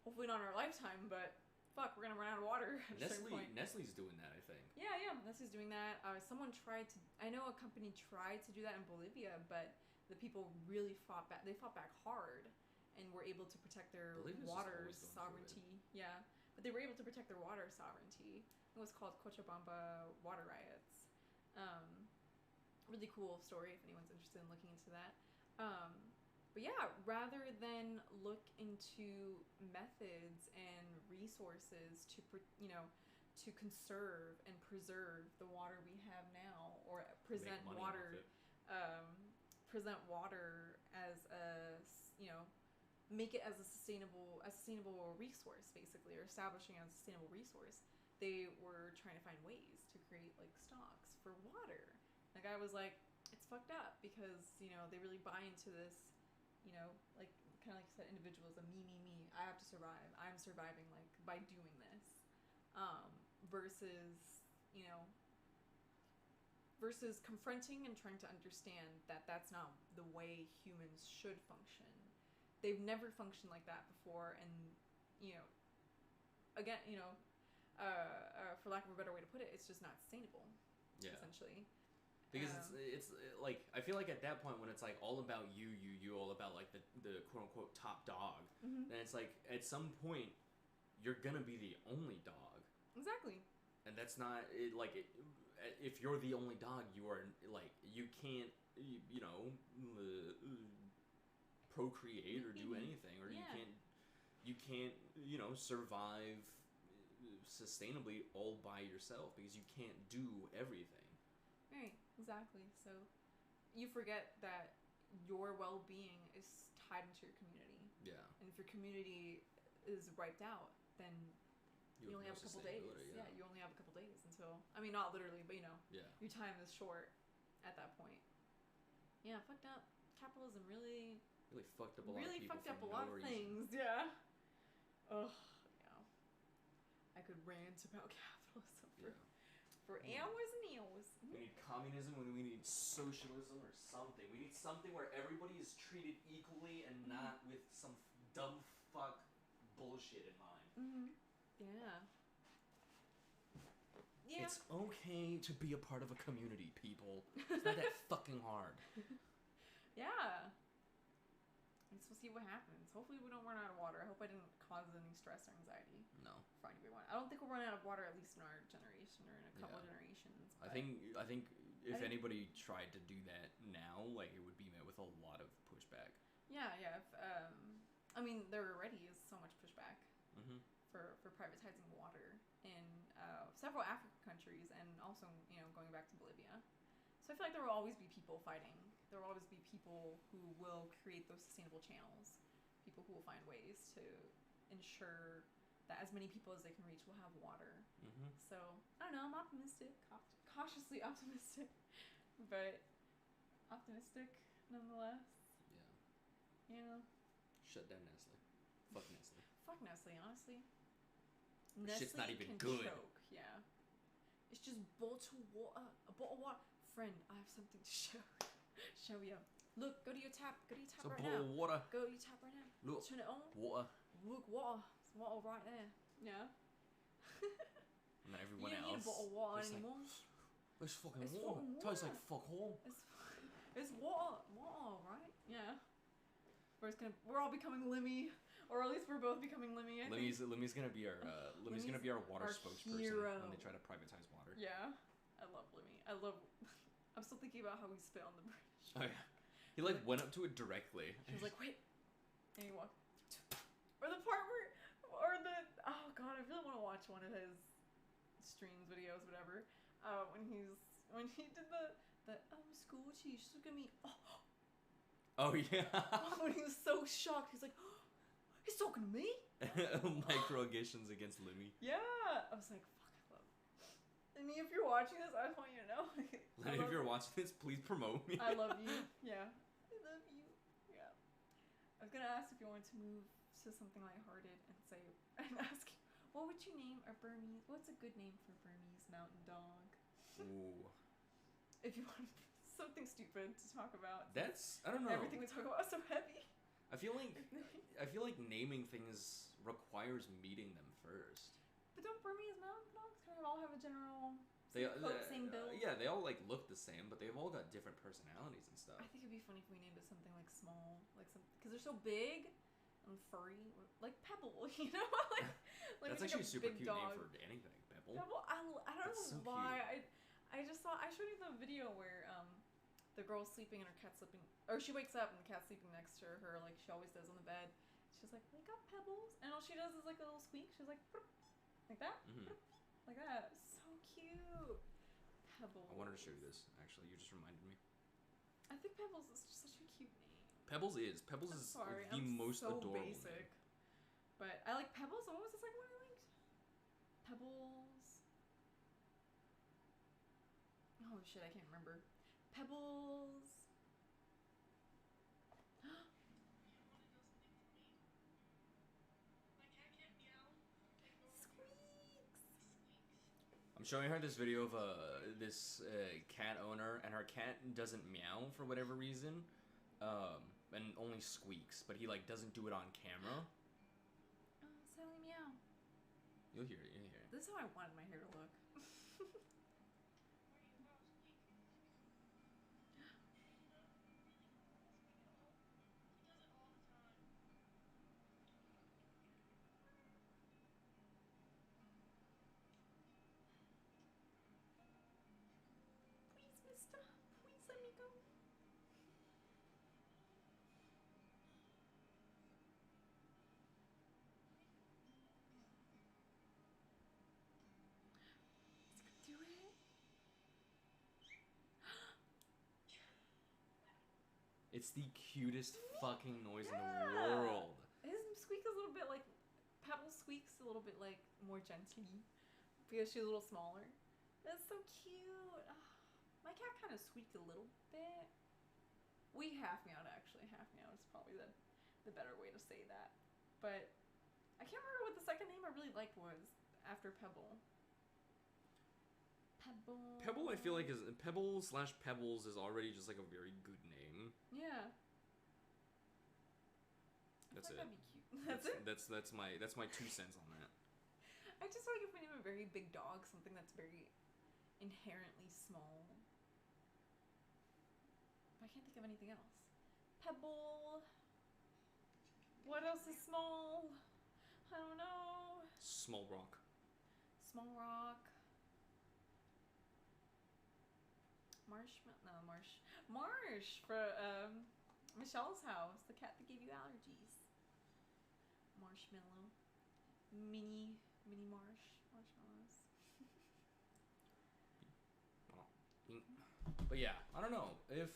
Speaker 1: Hopefully not in our lifetime, but we're gonna run out of water at a certain point.
Speaker 3: Nestle's doing that, I think.
Speaker 1: Yeah, Nestle's doing that. Someone tried to. I know a company tried to do that in Bolivia, but the people really fought back. They fought back hard, and were able to protect their water sovereignty. Yeah, but they were able to protect their water sovereignty. It was called Cochabamba water riots. Really cool story if anyone's interested in looking into that. But yeah, rather than look into methods and resources to conserve and preserve the water we have now, or present water as make it as a sustainable resource, basically, or establishing as a sustainable resource. They were trying to find ways to create like stocks for water. The guy was like, it's fucked up because they really buy into this, like kind of like you said, individualism, me. I have to survive. I'm surviving like by doing this, versus confronting and trying to understand that that's not the way humans should function. They've never functioned like that before, and again, for lack of a better way to put it, it's just not sustainable. Yeah. Essentially.
Speaker 3: Because it's like, I feel like at that point when it's like all about you all about like the quote unquote top dog, then it's like at some point you're gonna be the only dog.
Speaker 1: Exactly.
Speaker 3: And that's not it, like it, if you're the only dog, you are like, you can't procreate or do anything, or you can't survive sustainably all by yourself because you can't do everything.
Speaker 1: Right, exactly. So you forget that your well-being is tied into your community. Yeah. And if your community is wiped out, then you only have a couple days. Yeah, you only have a couple days until, I mean, not literally, but your time is short at that point. Yeah, fucked up. Capitalism really
Speaker 3: fucked up a lot of people. Really fucked up a lot of
Speaker 1: things. Yeah. Ugh. Yeah. I could rant about capitalism for hours and hours.
Speaker 3: We need communism when we need socialism or something. We need something where everybody is treated equally and not with some dumb fuck bullshit in mind.
Speaker 1: Yeah.
Speaker 3: It's okay to be a part of a community, people. It's not that fucking hard.
Speaker 1: Yeah. Let's see what happens. Hopefully we don't run out of water. I hope I didn't cause any stress or anxiety.
Speaker 3: No.
Speaker 1: For anybody. I don't think we'll run out of water, at least in our generation or in a couple of generations.
Speaker 3: I think if anybody tried to do that now, like, it would be met with a lot of pushback.
Speaker 1: Yeah. I mean, there already is so much pushback for privatizing water in several African countries, and also going back to Bolivia. So I feel like there will always be people fighting. There will always be people who will create those sustainable channels. People who will find ways to ensure that as many people as they can reach will have water. So, I don't know, I'm optimistic. Cautiously optimistic. But optimistic nonetheless. Yeah.
Speaker 3: Shut down Nestle. Fuck Nestle.
Speaker 1: Fuck Nestle, honestly.
Speaker 3: Shit's not even good.
Speaker 1: Choke. Yeah. It's just bottled water. A bottle of water. Friend, I have something to show you. Look, go to your tap. Go to your tap right now.
Speaker 3: It's a bottle of water.
Speaker 1: Go to your tap right now.
Speaker 3: Look.
Speaker 1: Turn it on.
Speaker 3: Water.
Speaker 1: Look, water. It's water right there. Yeah.
Speaker 3: And then everyone else.
Speaker 1: You don't need a bottle of water anymore.
Speaker 3: It's fucking water. Tastes like fuck all.
Speaker 1: It's water. Water, right? Yeah. We're all becoming Lemmy. Or at least we're both becoming Lemmy, I think.
Speaker 3: Lemmy's gonna be our water spokesperson
Speaker 1: hero.
Speaker 3: when they try to privatize water.
Speaker 1: Yeah. I love Lemmy. I'm still thinking about how he spit on the British.
Speaker 3: Oh yeah. He went up to it directly.
Speaker 1: He was like, wait. And he walked. Or the part where, oh god, I really want to watch one of his streams, videos, whatever. When he did the school cheese, look at me.
Speaker 3: Oh yeah.
Speaker 1: When he was so shocked, he's like, he's talking to me.
Speaker 3: Microaggressions against Louis.
Speaker 1: Yeah, I was like, fuck, I love. I mean, if you're watching this, I just want you to know.
Speaker 3: Louis, if you're watching this, please promote me.
Speaker 1: I love you. Yeah, I love you. Yeah. I was gonna ask if you wanted to move to something lighthearted and ask you, what would you name a Burmese? What's a good name for a Burmese mountain dog?
Speaker 3: Ooh.
Speaker 1: If you want something stupid to talk about.
Speaker 3: That's, I don't know.
Speaker 1: Everything we talk about is so heavy.
Speaker 3: I feel like naming things requires meeting them first.
Speaker 1: But don't Burmese mountain dogs kind of all have a general
Speaker 3: They
Speaker 1: same build?
Speaker 3: Yeah, they all like look the same, but they've all got different personalities and stuff.
Speaker 1: I think it'd be funny if we named it something like small, like some, because they're so big and furry, like Pebble, you know, like
Speaker 3: That's
Speaker 1: like
Speaker 3: actually a super
Speaker 1: big
Speaker 3: cute
Speaker 1: dog.
Speaker 3: name for anything, Pebble.
Speaker 1: Pebble, I don't
Speaker 3: That's
Speaker 1: know
Speaker 3: so
Speaker 1: why. I just saw, I showed you the video where the girl's sleeping and her cat's sleeping, or she wakes up and the cat's sleeping next to her, like she always does on the bed. She's like, wake up, Pebbles, and all she does is like a little squeak. She's like, like that, like that. So cute. Pebbles.
Speaker 3: I wanted to show you this. Actually, you just reminded me.
Speaker 1: I think Pebbles is just such a cute name.
Speaker 3: Pebbles is
Speaker 1: Sorry,
Speaker 3: the
Speaker 1: I'm
Speaker 3: most
Speaker 1: so
Speaker 3: adorable
Speaker 1: basic.
Speaker 3: name.
Speaker 1: But I like Pebbles. What was the second one I liked? Pebbles. Oh shit, I can't remember. Pebbles. Squeaks.
Speaker 3: I'm showing her this video of this cat owner, and her cat doesn't meow for whatever reason, and only squeaks. But he like doesn't do it on camera.
Speaker 1: Oh, Sally meow.
Speaker 3: You'll hear it. You'll hear it.
Speaker 1: This is how I wanted my hair to look. Please, mister. Please let me go. Do it.
Speaker 3: It's the cutest fucking noise in the
Speaker 1: Yeah.
Speaker 3: world.
Speaker 1: His squeak is a little bit like Pebble squeaks a little bit like more gently because she's a little smaller. That's so cute. My cat kind of squeaked a little bit. We half meowed actually. Half meowed is probably the better way to say that. But I can't remember what the second name I really liked was after Pebble. Pebble.
Speaker 3: Pebble, I feel like is Pebble/Pebbles is already just like a very good name.
Speaker 1: Yeah.
Speaker 3: That's
Speaker 1: I
Speaker 3: it.
Speaker 1: thought that'd be cute. That's it.
Speaker 3: That's my 2 cents on that.
Speaker 1: I just feel like if we name a very big dog something that's very inherently small. I can't think of anything else. Pebble. What else is small? I don't know.
Speaker 3: Small rock.
Speaker 1: Small rock. Marsh for Michelle's house, the cat that gave you allergies. Marshmallow. Mini marshmallows.
Speaker 3: But yeah, I don't know if.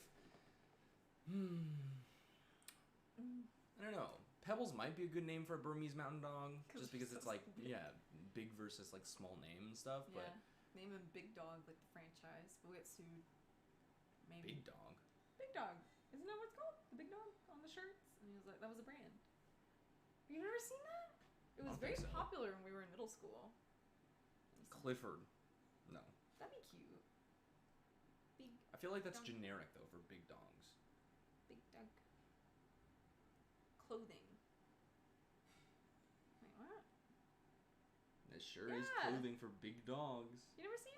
Speaker 3: I don't know. Pebbles might be a good name for a Burmese mountain dog, just because
Speaker 1: so
Speaker 3: it's like
Speaker 1: big.
Speaker 3: big versus like small name and stuff.
Speaker 1: Yeah.
Speaker 3: But
Speaker 1: Name him Big Dog like the franchise. We'll get sued. Maybe.
Speaker 3: big dog.
Speaker 1: Big Dog. Isn't that what it's called? The Big Dog on the shirts? And he was like, that was a brand. You never seen that? It was
Speaker 3: I don't
Speaker 1: very
Speaker 3: think so.
Speaker 1: popular when we were in middle school.
Speaker 3: Clifford. No.
Speaker 1: That'd be cute. Big
Speaker 3: I feel like that's
Speaker 1: Dog.
Speaker 3: generic though for big dogs.
Speaker 1: Big Dog. Clothing. Wait, what?
Speaker 3: That sure is
Speaker 1: Yeah.
Speaker 3: clothing for big dogs.
Speaker 1: You never seen?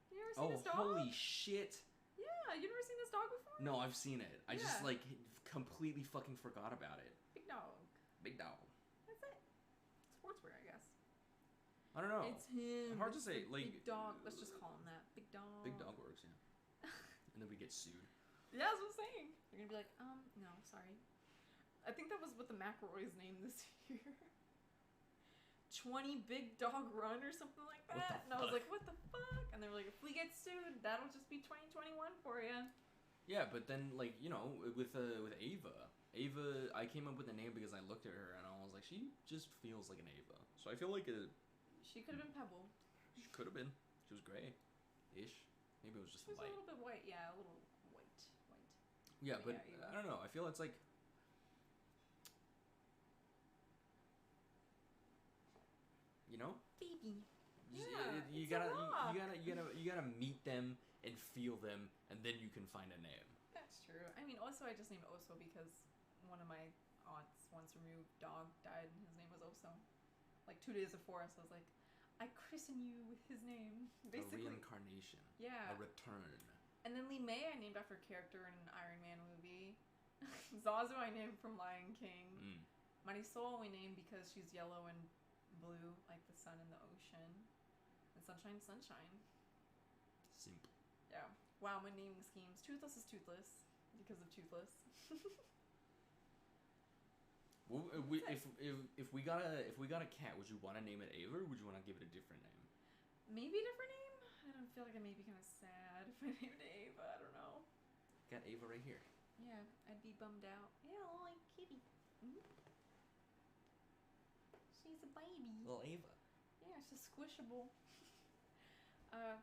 Speaker 1: You never seen
Speaker 3: Oh,
Speaker 1: this dog?
Speaker 3: holy shit!
Speaker 1: Yeah, you never seen this dog before?
Speaker 3: No, I've seen it. I just
Speaker 1: Yeah.
Speaker 3: like completely fucking forgot about it.
Speaker 1: Big Dog.
Speaker 3: Big dog.
Speaker 1: That's it. Sportswear, I guess.
Speaker 3: I don't know.
Speaker 1: It's him.
Speaker 3: Hard to
Speaker 1: It's
Speaker 3: say,
Speaker 1: the
Speaker 3: like-
Speaker 1: Big Dog. Let's just call him that. Big Dog.
Speaker 3: Big dog works, yeah. And then we get sued.
Speaker 1: Yeah, that's what I'm saying. They're gonna be like, no, sorry. I think that was what the McElroys named this year. 20 big dog run or something like that. And I was like, what the fuck? And they were like, if we get sued, that'll just be 2021 for you.
Speaker 3: Yeah, but then, like, you know, with Ava, I came up with the name because I looked at her and I was like, she just feels like an Ava. So I feel like
Speaker 1: she could have been Pebble.
Speaker 3: She could have been. She was gray-ish. Maybe it was just
Speaker 1: she was
Speaker 3: light.
Speaker 1: a little bit white, yeah, a little white.
Speaker 3: Yeah, but I don't know. I feel it's like. You know,
Speaker 1: baby.
Speaker 3: Yeah, you gotta meet them and feel them, and then you can find a name.
Speaker 1: That's true. I mean, also I just named Oso because one of my aunts once removed dog died, and his name was Oso. Like 2 days before, so I was like, I christen you with his name, basically.
Speaker 3: A reincarnation.
Speaker 1: Yeah.
Speaker 3: A return.
Speaker 1: And then Lee May I named after a character in an Iron Man movie. Zazu I named from Lion King. Marisol we named because she's yellow and blue, like the sun in the ocean. And Sunshine.
Speaker 3: Simple.
Speaker 1: Yeah. Wow, my naming schemes. Toothless is Toothless because of Toothless.
Speaker 3: Well, if we got a cat, would you want to name it Ava, or would you want to give it a different name?
Speaker 1: Maybe a different name. I don't feel like I may be kind of sad if I named it Ava. I don't know.
Speaker 3: Got Ava right here.
Speaker 1: Yeah, I'd be bummed out. Yeah, like kitty. Mm-hmm. She's a baby.
Speaker 3: Little Ava.
Speaker 1: Yeah, she's squishable.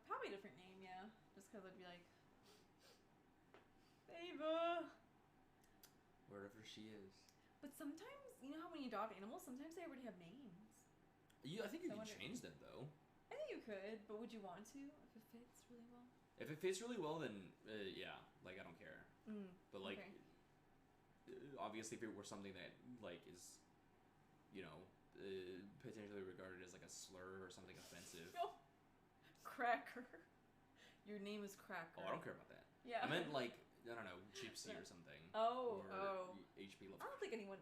Speaker 1: Probably a different name, yeah. Just because I'd be like, Ava!
Speaker 3: Wherever she is.
Speaker 1: But sometimes, you know how when you adopt animals, sometimes they already have names.
Speaker 3: I think you can change them, though.
Speaker 1: I think you could, but would you want to if it fits really well?
Speaker 3: If it fits really well, then yeah, like I don't care. But like, obviously, if it were something that like is, you know, potentially regarded as like a slur or something offensive.
Speaker 1: No. Cracker. Your name is Cracker.
Speaker 3: Oh, I don't care about that.
Speaker 1: Yeah.
Speaker 3: I meant like, I don't know, Gypsy or something.
Speaker 1: Oh.
Speaker 3: H.P. Lovecraft.
Speaker 1: I don't think anyone.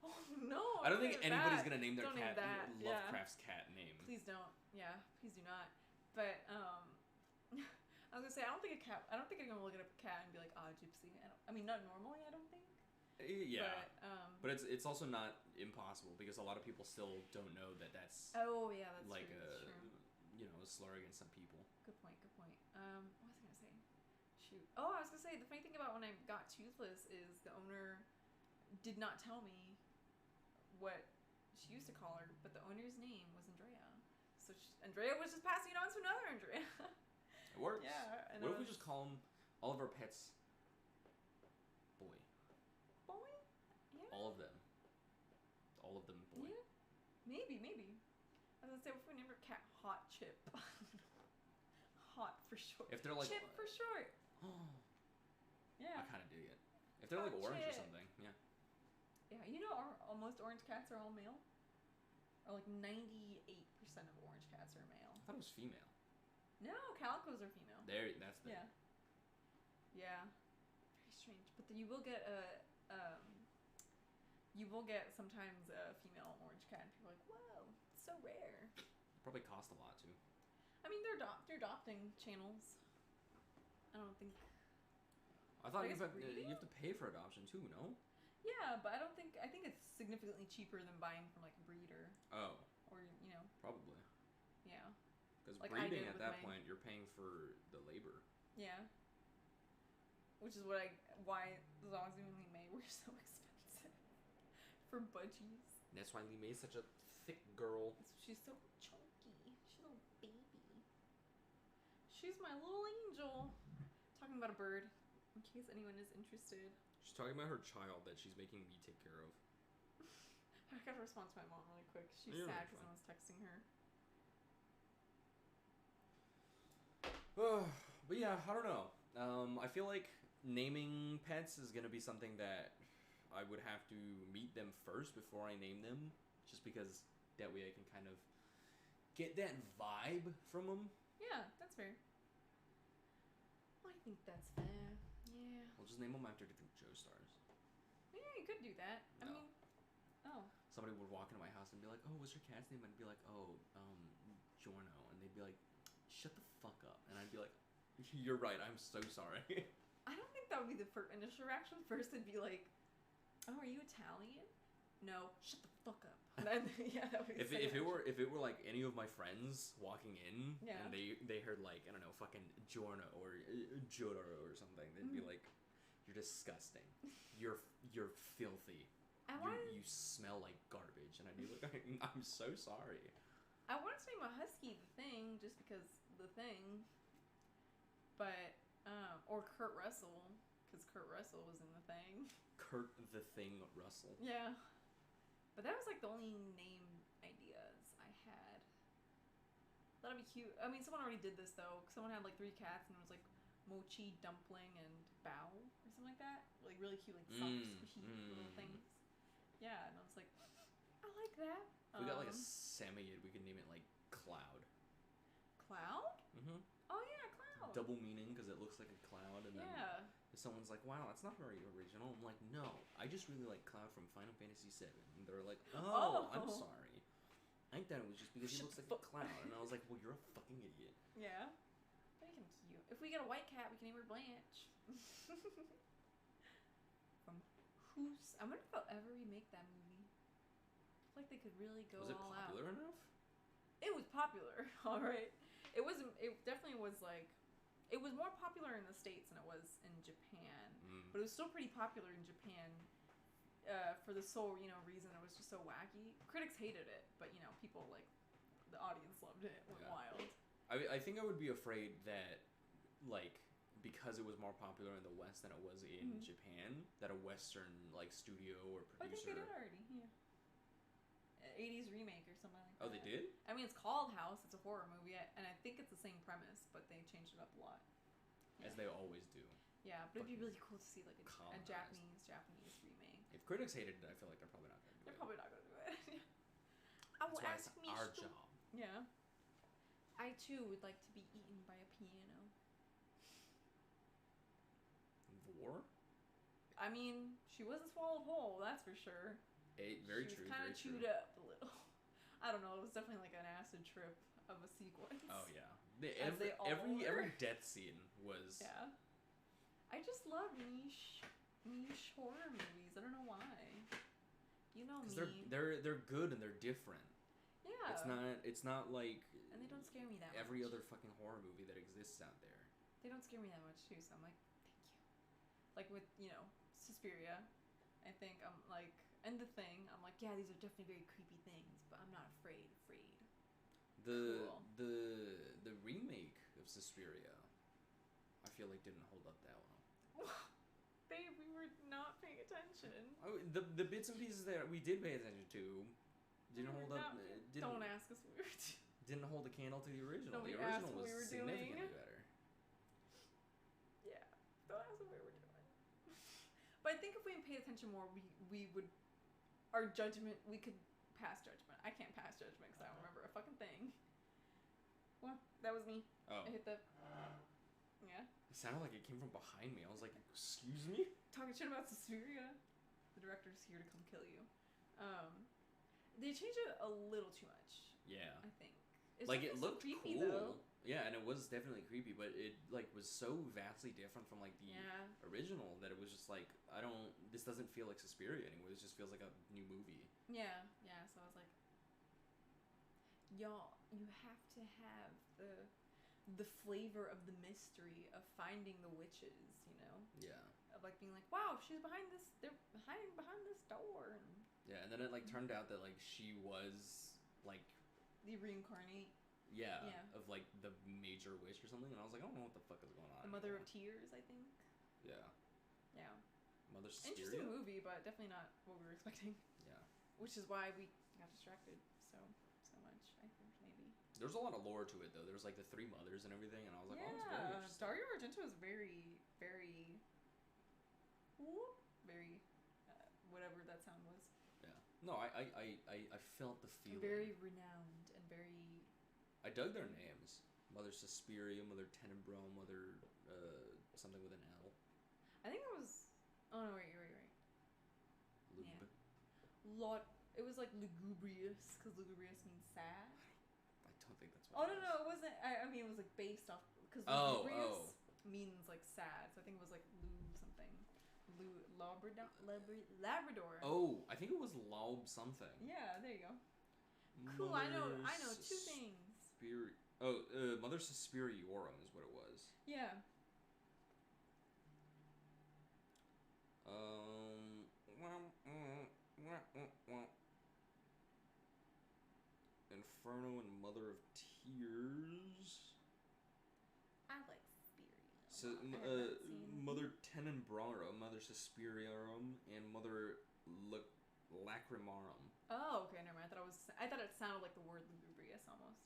Speaker 1: Oh no!
Speaker 3: I don't think anybody's gonna name their cat Lovecraft's cat name.
Speaker 1: Please don't. Yeah, please do not. But I was gonna say I don't think anyone will look at a cat and be like, Gypsy. I mean, not normally. I don't think.
Speaker 3: Yeah. But it's also not impossible because a lot of people still don't know that that's.
Speaker 1: Oh yeah, that's
Speaker 3: like
Speaker 1: true.
Speaker 3: You know, a slur against some people.
Speaker 1: Good point. What was I gonna say? Shoot. Oh, I was gonna say the funny thing about when I got Toothless is the owner did not tell me what she used to call her, but the owner's name was Andrea. So Andrea was just passing it on to another Andrea.
Speaker 3: It works.
Speaker 1: Yeah. And
Speaker 3: what if we just call them all of our pets? Boy.
Speaker 1: Boy? Yeah.
Speaker 3: All of them boy.
Speaker 1: Yeah. Maybe. I was gonna say, what if we named our cat Hot Chip? Hot for short.
Speaker 3: If they're like
Speaker 1: Chip for short. Yeah.
Speaker 3: I kind of dig it. If they're like orange or something, yeah.
Speaker 1: Yeah, you know, most orange cats are all male. Or like 98% of orange cats are male.
Speaker 3: I thought it was female.
Speaker 1: No, calicos are female.
Speaker 3: That's the.
Speaker 1: Yeah. Very strange, but then you will get sometimes a female orange cat, and people are like, "Whoa, it's so rare."
Speaker 3: Probably cost a lot too.
Speaker 1: I mean, they're adopting channels. I don't think.
Speaker 3: I thought you have to pay for adoption too, no?
Speaker 1: Yeah, but I think it's significantly cheaper than buying from like a breeder.
Speaker 3: Oh.
Speaker 1: Or
Speaker 3: Probably.
Speaker 1: Yeah.
Speaker 3: Because like breeding at that point, you're paying for the labor.
Speaker 1: Yeah. Which is why Zazu and Lee May were so expensive for budgies.
Speaker 3: That's why Lee May is such a thick girl.
Speaker 1: She's so chunky. She's a little baby. She's my little angel. Talking about a bird, in case anyone is interested.
Speaker 3: She's talking about her child that she's making me take care of.
Speaker 1: I gotta respond to my mom really quick. She's sad because I was texting her.
Speaker 3: But yeah, I don't know. I feel like naming pets is gonna be something that I would have to meet them first before I name them, just because that way I can kind of get that vibe from them.
Speaker 1: Yeah, that's fair. I think that's fair. Yeah.
Speaker 3: We'll just name them after different Joe stars.
Speaker 1: Yeah, you could do that.
Speaker 3: No.
Speaker 1: I mean,
Speaker 3: Somebody would walk into my house and be like, "Oh, what's your cat's name?" I'd be like, "Oh, Giorno," and they'd be like, "Shut the fuck up," and I'd be like, "You're right. I'm so sorry."
Speaker 1: I don't think that would be the initial reaction. First, it'd be like, "Oh, are you Italian?" No, shut the fuck up. Yeah, that would be
Speaker 3: If
Speaker 1: so
Speaker 3: it
Speaker 1: much.
Speaker 3: were like any of my friends walking in
Speaker 1: Yeah.
Speaker 3: and they heard like I don't know fucking Jorna or Jotaro or something, they'd be like, "You're disgusting. You're filthy. You smell like garbage." And I'd be like, "I'm so sorry."
Speaker 1: I wanted to name a husky the Thing just because the Thing, but or Kurt Russell because Kurt Russell was in the Thing.
Speaker 3: Kurt the Thing Russell.
Speaker 1: Yeah, but that was like the only name ideas I had. That'd be cute. I mean, someone already did this though. Someone had like 3 cats and it was like Mochi, Dumpling, and Bao or something like that. Like really cute, like soft, squishy little things. Yeah, and I was like, I like that.
Speaker 3: If we got like a Samoyed, we could name it like Cloud.
Speaker 1: Cloud?
Speaker 3: Mm-hmm.
Speaker 1: Oh yeah, Cloud.
Speaker 3: Double meaning because it looks like a cloud, and then if someone's like, "Wow, that's not very original," I'm like, "No, I just really like Cloud from Final Fantasy VII," and they're like, "Oh, I'm sorry. I thought it was just because he looks like a cloud," and I was like, "Well, you're a fucking idiot."
Speaker 1: Yeah, very cute. If we get a white cat, we can name her Blanche. From Who's? I wonder if they'll ever remake that movie. I feel like they could really go
Speaker 3: Was it
Speaker 1: all out.
Speaker 3: popular enough?
Speaker 1: It was popular, all right. It was. It definitely was like. It was more popular in the States than it was in Japan, but it was still pretty popular in Japan. For the sole reason it was just so wacky. Critics hated it, but people like the audience loved it. It went wild.
Speaker 3: I think I would be afraid that like because it was more popular in the West than it was in Japan, that a Western like studio or producer.
Speaker 1: I think they did already. Yeah. 80s remake or something like that.
Speaker 3: Oh, they did?
Speaker 1: I mean, it's called House. It's a horror movie, and I think it's the same premise, but they changed it up a lot.
Speaker 3: As they always do.
Speaker 1: Yeah, but it'd be really cool to see like a Japanese remake.
Speaker 3: If critics hated it, I feel like they're probably not going to do it.
Speaker 1: They're probably not going to do it. I will ask me.
Speaker 3: Our job.
Speaker 1: Yeah. I too would like to be eaten by a piano.
Speaker 3: War?
Speaker 1: I mean, she wasn't swallowed whole, that's for sure.
Speaker 3: Very true.
Speaker 1: She was kind of chewed up a little. I don't know. It was definitely like an acid trip of a sequence.
Speaker 3: Oh yeah. Every death scene was.
Speaker 1: Yeah. I just love niche horror movies. I don't know why. You know me.
Speaker 3: They're good and they're different.
Speaker 1: Yeah.
Speaker 3: It's not like.
Speaker 1: And they don't scare me that much.
Speaker 3: Every other fucking horror movie that exists out there.
Speaker 1: They don't scare me that much too. So I'm like, thank you. Like with Suspiria, I think I'm like. And The Thing, I'm like, yeah, these are definitely very creepy things, but I'm not afraid.
Speaker 3: The remake of Suspiria, I feel like didn't hold up that well.
Speaker 1: Babe, we were not paying attention.
Speaker 3: The bits and pieces that we did pay attention to didn't hold up.
Speaker 1: Don't ask us what we were doing.
Speaker 3: Didn't hold a candle to the original.
Speaker 1: Nobody
Speaker 3: The original
Speaker 1: asked what
Speaker 3: was
Speaker 1: we were
Speaker 3: significantly
Speaker 1: doing.
Speaker 3: better.
Speaker 1: Yeah, don't ask what we were doing. But I think if we paid attention more, we would. Our judgment, we could pass judgment. I can't pass judgment because I don't remember a fucking thing. Well, that was me.
Speaker 3: Oh.
Speaker 1: I hit the. Yeah.
Speaker 3: It sounded like it came from behind me. I was like, excuse me?
Speaker 1: Talking shit about Suspiria. The director's here to come kill you. They changed it a little too much.
Speaker 3: Yeah.
Speaker 1: I think.
Speaker 3: It looked
Speaker 1: creepy,
Speaker 3: cool.
Speaker 1: Though.
Speaker 3: Yeah, and it was definitely creepy, but it like was so vastly different from like the original that it was just like this doesn't feel like Suspiria anymore. This just feels like a new movie.
Speaker 1: Yeah. So I was like, y'all, you have to have the flavor of the mystery of finding the witches,
Speaker 3: Yeah.
Speaker 1: Of like being like, wow, she's behind this. They're hiding behind this door.
Speaker 3: Yeah, and then it like turned out that like she was like
Speaker 1: the reincarnate.
Speaker 3: Yeah, of like the major witch or something, and I was like, I don't know what the fuck is going on.
Speaker 1: The Mother of Tears, I think.
Speaker 3: Yeah. Mother Suspiria.
Speaker 1: Interesting movie, but definitely not what we were expecting.
Speaker 3: Yeah.
Speaker 1: Which is why we got distracted so much, I think, maybe.
Speaker 3: There's a lot of lore to it, though. There was like the 3 mothers and everything, and I was like, oh, it's very interesting.
Speaker 1: Dario Argento is very, very, very, whatever that sound was.
Speaker 3: Yeah. No, I felt the feeling.
Speaker 1: Very renowned and very.
Speaker 3: I dug their names. Mother Suspiria, Mother Tenebro, Mother something with an L.
Speaker 1: I think it was. Oh no! Wait.
Speaker 3: Lube.
Speaker 1: Yeah. It was like lugubrious because lugubrious means sad.
Speaker 3: I don't think that's what.
Speaker 1: No! It wasn't. I mean, it was like based off because lugubrious means like sad. So I think it was like lube something. Labrador.
Speaker 3: Oh, I think it was Lob something.
Speaker 1: Yeah, there you go. Cool. I know 2 things.
Speaker 3: Mother Suspiriorum is what it was.
Speaker 1: Yeah.
Speaker 3: Inferno and Mother of Tears.
Speaker 1: I like Suspiria.
Speaker 3: Mother Tenenbrarum, Mother Suspiriorum, and Mother Lacrimarum.
Speaker 1: Oh, okay, never mind. I thought it sounded like the word lugubrious almost.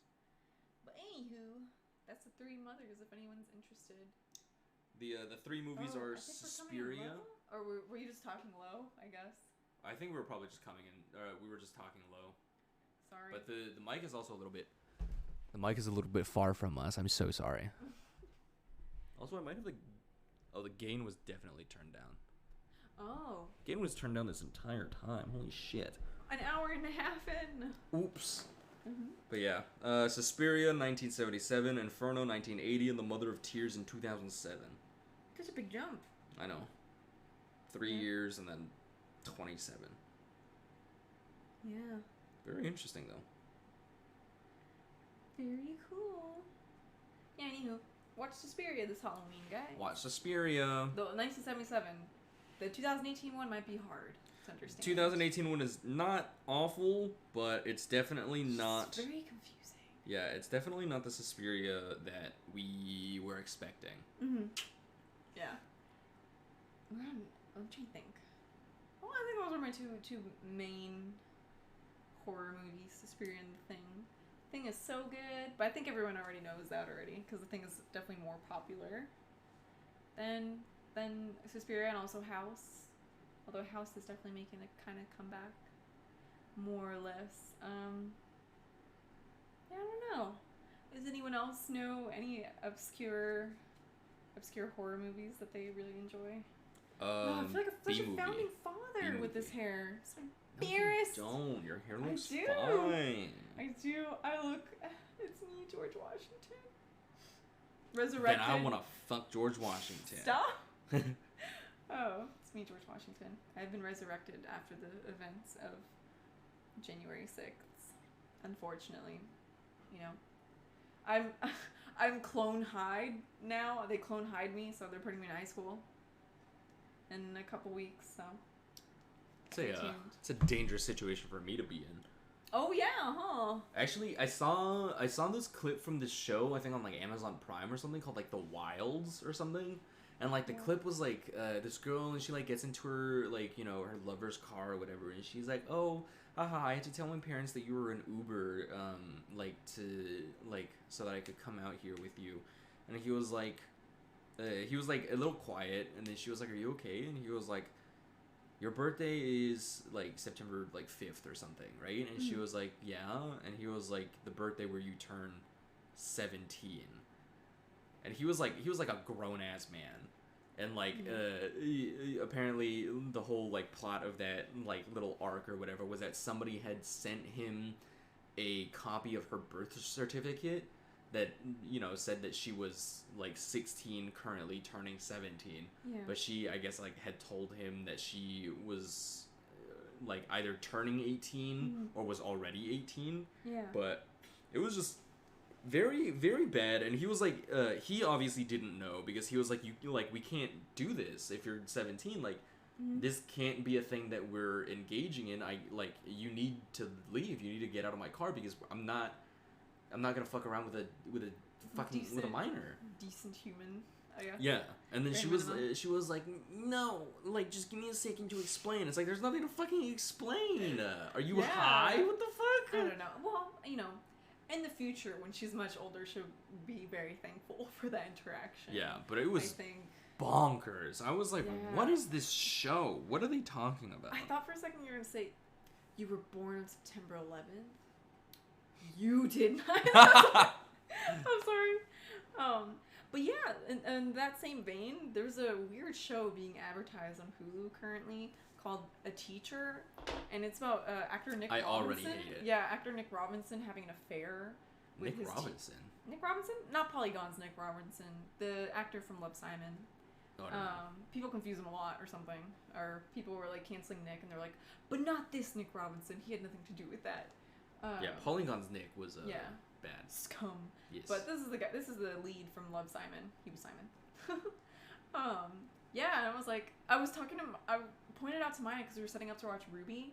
Speaker 1: But anywho, that's the 3 mothers if anyone's interested.
Speaker 3: The 3 movies are Suspiria.
Speaker 1: Or were you just talking low, I guess?
Speaker 3: I think we were probably just coming in. We were just talking low.
Speaker 1: Sorry.
Speaker 3: But the mic is also a little bit. The mic is a little bit far from us. I'm so sorry. Also, I might have the gain was definitely turned down.
Speaker 1: Oh.
Speaker 3: Gain was turned down this entire time. Holy shit.
Speaker 1: An hour and a half in.
Speaker 3: Oops. But yeah, Suspiria 1977, Inferno 1980, and The Mother of Tears in 2007.
Speaker 1: Such a big jump.
Speaker 3: I know. 3 years and then 27.
Speaker 1: Yeah.
Speaker 3: Very interesting though.
Speaker 1: Very cool. Yeah, anywho, watch Suspiria this Halloween, guys.
Speaker 3: Watch Suspiria.
Speaker 1: The 1977. The 2018 one might be hard to understand.
Speaker 3: 2018 one is not awful, but it's definitely not...
Speaker 1: It's very confusing.
Speaker 3: Yeah, it's definitely not the Suspiria that we were expecting.
Speaker 1: Mm-hmm. Yeah. I'm trying to think. Well, I think those are my two main horror movies, Suspiria and The Thing. The Thing is so good, but I think everyone already knows that already, because The Thing is definitely more popular than Suspiria, and also House. Although House is definitely making a kind of comeback, more or less. Yeah, I don't know. Does anyone else know any obscure horror movies that they really enjoy? I feel like I'm such a founding father with this hair. So embarrassed.
Speaker 3: No, you don't. Your hair looks
Speaker 1: I do.
Speaker 3: fine.
Speaker 1: I do. I look. It's me, George Washington. Resurrected.
Speaker 3: Then I want to fuck George Washington.
Speaker 1: Stop. Oh, it's me, George Washington. I've been resurrected after the events of January 6th. Unfortunately, you know, I'm Clone Hyde now. They Clone Hyde me, so they're putting me in high school in a couple weeks. So
Speaker 3: it's a dangerous situation for me to be in.
Speaker 1: Oh yeah, huh?
Speaker 3: Actually, I saw this clip from this show, I think on like Amazon Prime or something, called like The Wilds or something. And like the clip was like this girl, and she like gets into her like, you know, her lover's car or whatever, and she's like, oh, haha, I had to tell my parents that you were an Uber, so that I could come out here with you. And he was like a little quiet, and then she was like, are you okay? And he was like, your birthday is like September like 5th or something, right? And she was like, yeah. And he was like, the birthday where you turn 17. And he was like a grown ass man. And like apparently the whole like plot of that like little arc or whatever was that somebody had sent him a copy of her birth certificate that, you know, said that she was like 16, currently turning 17.
Speaker 1: Yeah.
Speaker 3: But she, I guess, like had told him that she was like either turning 18 or was already 18.
Speaker 1: Yeah.
Speaker 3: But it was just very, very bad. And he was like, he obviously didn't know, because he was like, we can't do this if you're 17. Like, this can't be a thing that we're engaging in. You need to leave. You need to get out of my car, because I'm not gonna fuck around with a minor.
Speaker 1: Decent human, I guess.
Speaker 3: Yeah, and then
Speaker 1: Very
Speaker 3: she was like, no, like, just give me a second to explain. It's like, there's nothing to fucking explain. Are you high? What the fuck?
Speaker 1: I don't know. Well, you know, in the future, when she's much older, she'll be very thankful for that interaction.
Speaker 3: Yeah, but it was bonkers. I was like, what is this show? What are they talking about?
Speaker 1: I thought for a second you were gonna say, you were born on September 11th. You did not. I'm sorry. But yeah, in that same vein, there's a weird show being advertised on Hulu currently called A Teacher, and it's about actor Nick Robinson. I already hate it. Yeah, actor Nick Robinson having an affair with his
Speaker 3: Nick Robinson?
Speaker 1: Nick Robinson? Not Polygon's Nick Robinson. The actor from Love, Simon.
Speaker 3: Oh, I don't know.
Speaker 1: People confuse him a lot or something. Or people were like canceling Nick and they're like, but not this Nick Robinson. He had nothing to do with that.
Speaker 3: Yeah, Polygon's Nick was bad.
Speaker 1: Scum.
Speaker 3: Yes.
Speaker 1: But this is the guy. This is the lead from Love Simon. He was Simon. Yeah, and I was like, I was talking to. I pointed out to Maya because we were setting up to watch Ruby.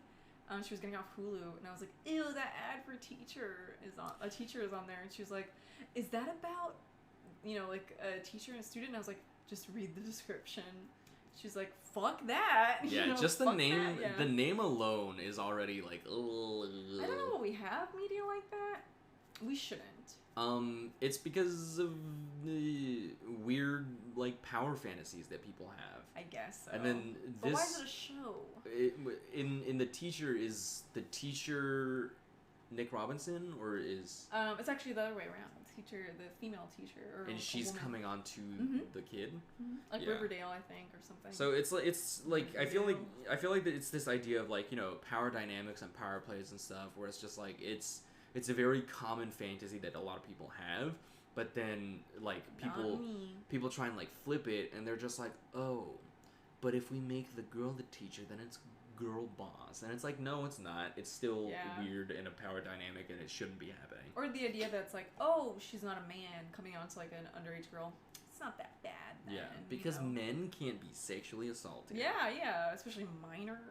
Speaker 1: She was getting off Hulu, and I was like, "Ew, that ad for teacher is on. A teacher is on there." And she was like, "Is that about, like a teacher and a student?" And I was like, "Just read the description." She's like, "Fuck that."
Speaker 3: Yeah, just the name.
Speaker 1: That, yeah.
Speaker 3: The name alone is already like.
Speaker 1: I don't know what we have media like that. We shouldn't.
Speaker 3: It's because of the weird like power fantasies that people have.
Speaker 1: I guess so.
Speaker 3: And then
Speaker 1: But why is it a show?
Speaker 3: In the teacher, is the teacher Nick Robinson, or is
Speaker 1: It's actually the other way around. The female teacher, or
Speaker 3: and she's
Speaker 1: woman.
Speaker 3: coming on to the kid,
Speaker 1: like
Speaker 3: Yeah.
Speaker 1: Riverdale, I think, or something.
Speaker 3: So it's like I feel like that it's this idea of like power dynamics and power plays and stuff, where it's just like it's a very common fantasy that a lot of people have, but then like people try and like flip it, and they're just like, oh, but if we make the girl the teacher, then it's girl boss, and it's like, no, it's not. It's still weird in a power dynamic, and it shouldn't be happening.
Speaker 1: Or the idea that's like, oh, she's not a man coming on to like an underage girl. It's not that bad. Then,
Speaker 3: Yeah, because men can't be sexually assaulted.
Speaker 1: Yeah, especially minor,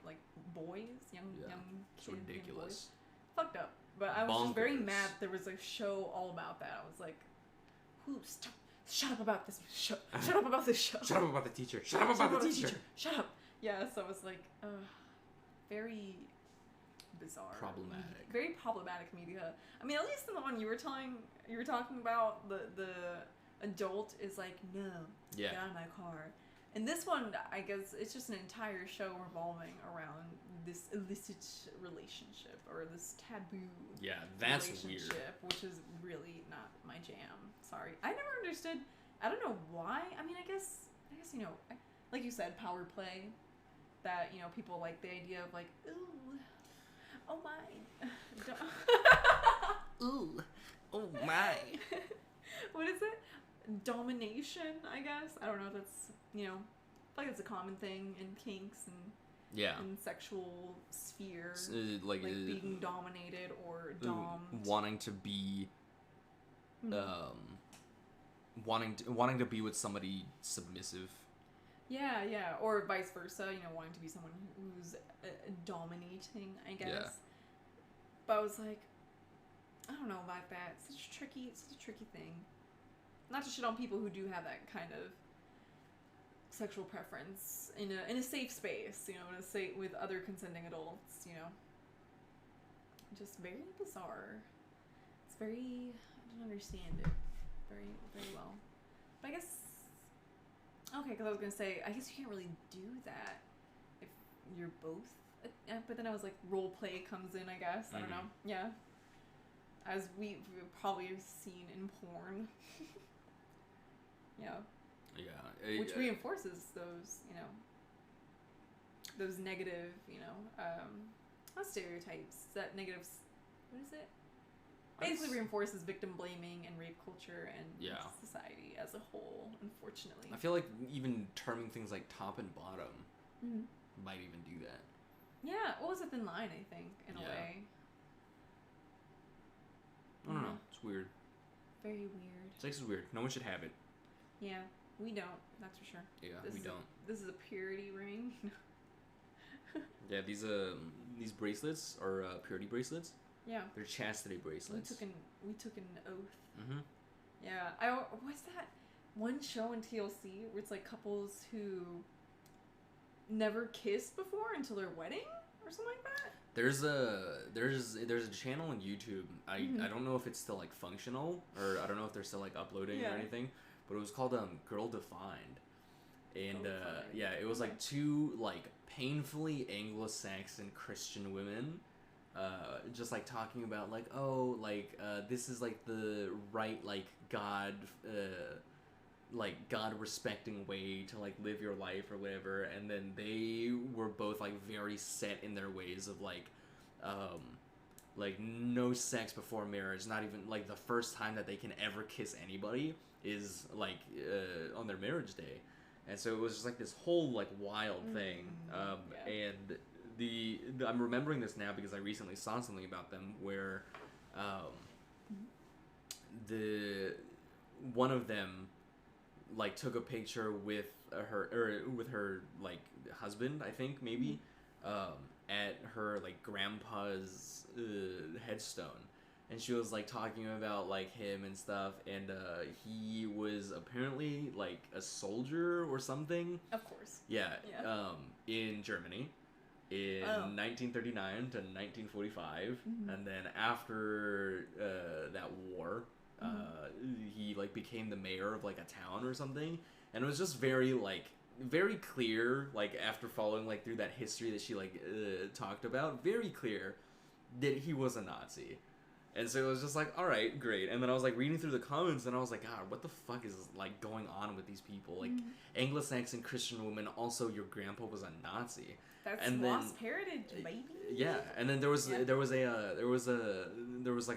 Speaker 1: like boys, young
Speaker 3: It's
Speaker 1: kids,
Speaker 3: ridiculous.
Speaker 1: young boys. Fucked up. But I was just very mad there was a show all about that. I was like, shut up about this show. Shut up about this show.
Speaker 3: Shut up about the teacher. Shut up about the teacher.
Speaker 1: Shut up. Yeah, so it was like, very bizarre.
Speaker 3: Problematic.
Speaker 1: Very problematic media. I mean, at least in the one you were talking about, the adult is like, no, get out of my car. And this one, I guess, it's just an entire show revolving around this illicit relationship, or this taboo
Speaker 3: that's
Speaker 1: relationship,
Speaker 3: weird.
Speaker 1: which is really not my jam. Sorry. I never understood, I don't know why. I mean, I guess, like you said, power play, that, people like the idea of like, ooh, oh my.
Speaker 3: Ooh, oh my.
Speaker 1: What is it? Domination, I guess. I don't know if that's, like it's a common thing in kinks and in sexual sphere, like being dominated or
Speaker 3: wanting to be, wanting to be with somebody submissive.
Speaker 1: Yeah, or vice versa. Wanting to be someone who's dominating, I guess.
Speaker 3: Yeah.
Speaker 1: But I was like, I don't know about that. It's such a tricky thing. Not to shit on people who do have that kind of sexual preference in a safe space, with other consenting adults, Just very bizarre. It's very, I don't understand it very, very well. But I guess, okay, because I was going to say, I guess you can't really do that if you're both, but then I was like, role play comes in, I guess. I don't know. Yeah. As we've probably seen in porn. Yeah. Which reinforces those, those negative, not stereotypes, that negative, what is it? Basically reinforces victim blaming and rape culture and society as a whole, unfortunately.
Speaker 3: I feel like even terming things like top and bottom might even do that.
Speaker 1: Yeah, well, it's a thin line, I think, in a way.
Speaker 3: I don't know. It's weird.
Speaker 1: Very weird.
Speaker 3: Sex is weird. No one should have it.
Speaker 1: Yeah, we don't. That's for sure.
Speaker 3: Yeah, we don't.
Speaker 1: This is a purity ring.
Speaker 3: Yeah, these bracelets are purity bracelets.
Speaker 1: Yeah.
Speaker 3: They're chastity bracelets.
Speaker 1: We took an oath.
Speaker 3: Mm-hmm.
Speaker 1: Yeah. What's that one show in TLC where it's like couples who never kissed before until their wedding or something like that? There's
Speaker 3: a channel on YouTube. I don't know if it's still like functional, or I don't know if they're still like uploading or anything, but it was called Girl Defined. And it was like two like painfully Anglo-Saxon Christian women just like talking about like, oh, like this is like the right like God respecting way to like live your life or whatever, and then they were both like very set in their ways of like no sex before marriage, not even like the first time that they can ever kiss anybody is like on their marriage day, and so it was just like this whole like wild thing. And I'm remembering this now because I recently saw something about them where the one of them like took a picture with her like husband, I think maybe, at her like grandpa's headstone, and she was like talking about like him and stuff, and he was apparently like a soldier or something.
Speaker 1: Of course.
Speaker 3: Yeah. In Germany. In 1939 to 1945, and then after that war, he like became the mayor of like a town or something, and it was just very clear, like after following like through that history that she like talked about, very clear that he was a Nazi. And so it was just like, all right, great. And then I was like reading through the comments, and I was like, God, what the fuck is like going on with these people? Like Anglo-Saxon Christian women. Also, your grandpa was a Nazi.
Speaker 1: That's
Speaker 3: and
Speaker 1: lost heritage, baby.
Speaker 3: Yeah, and then there was like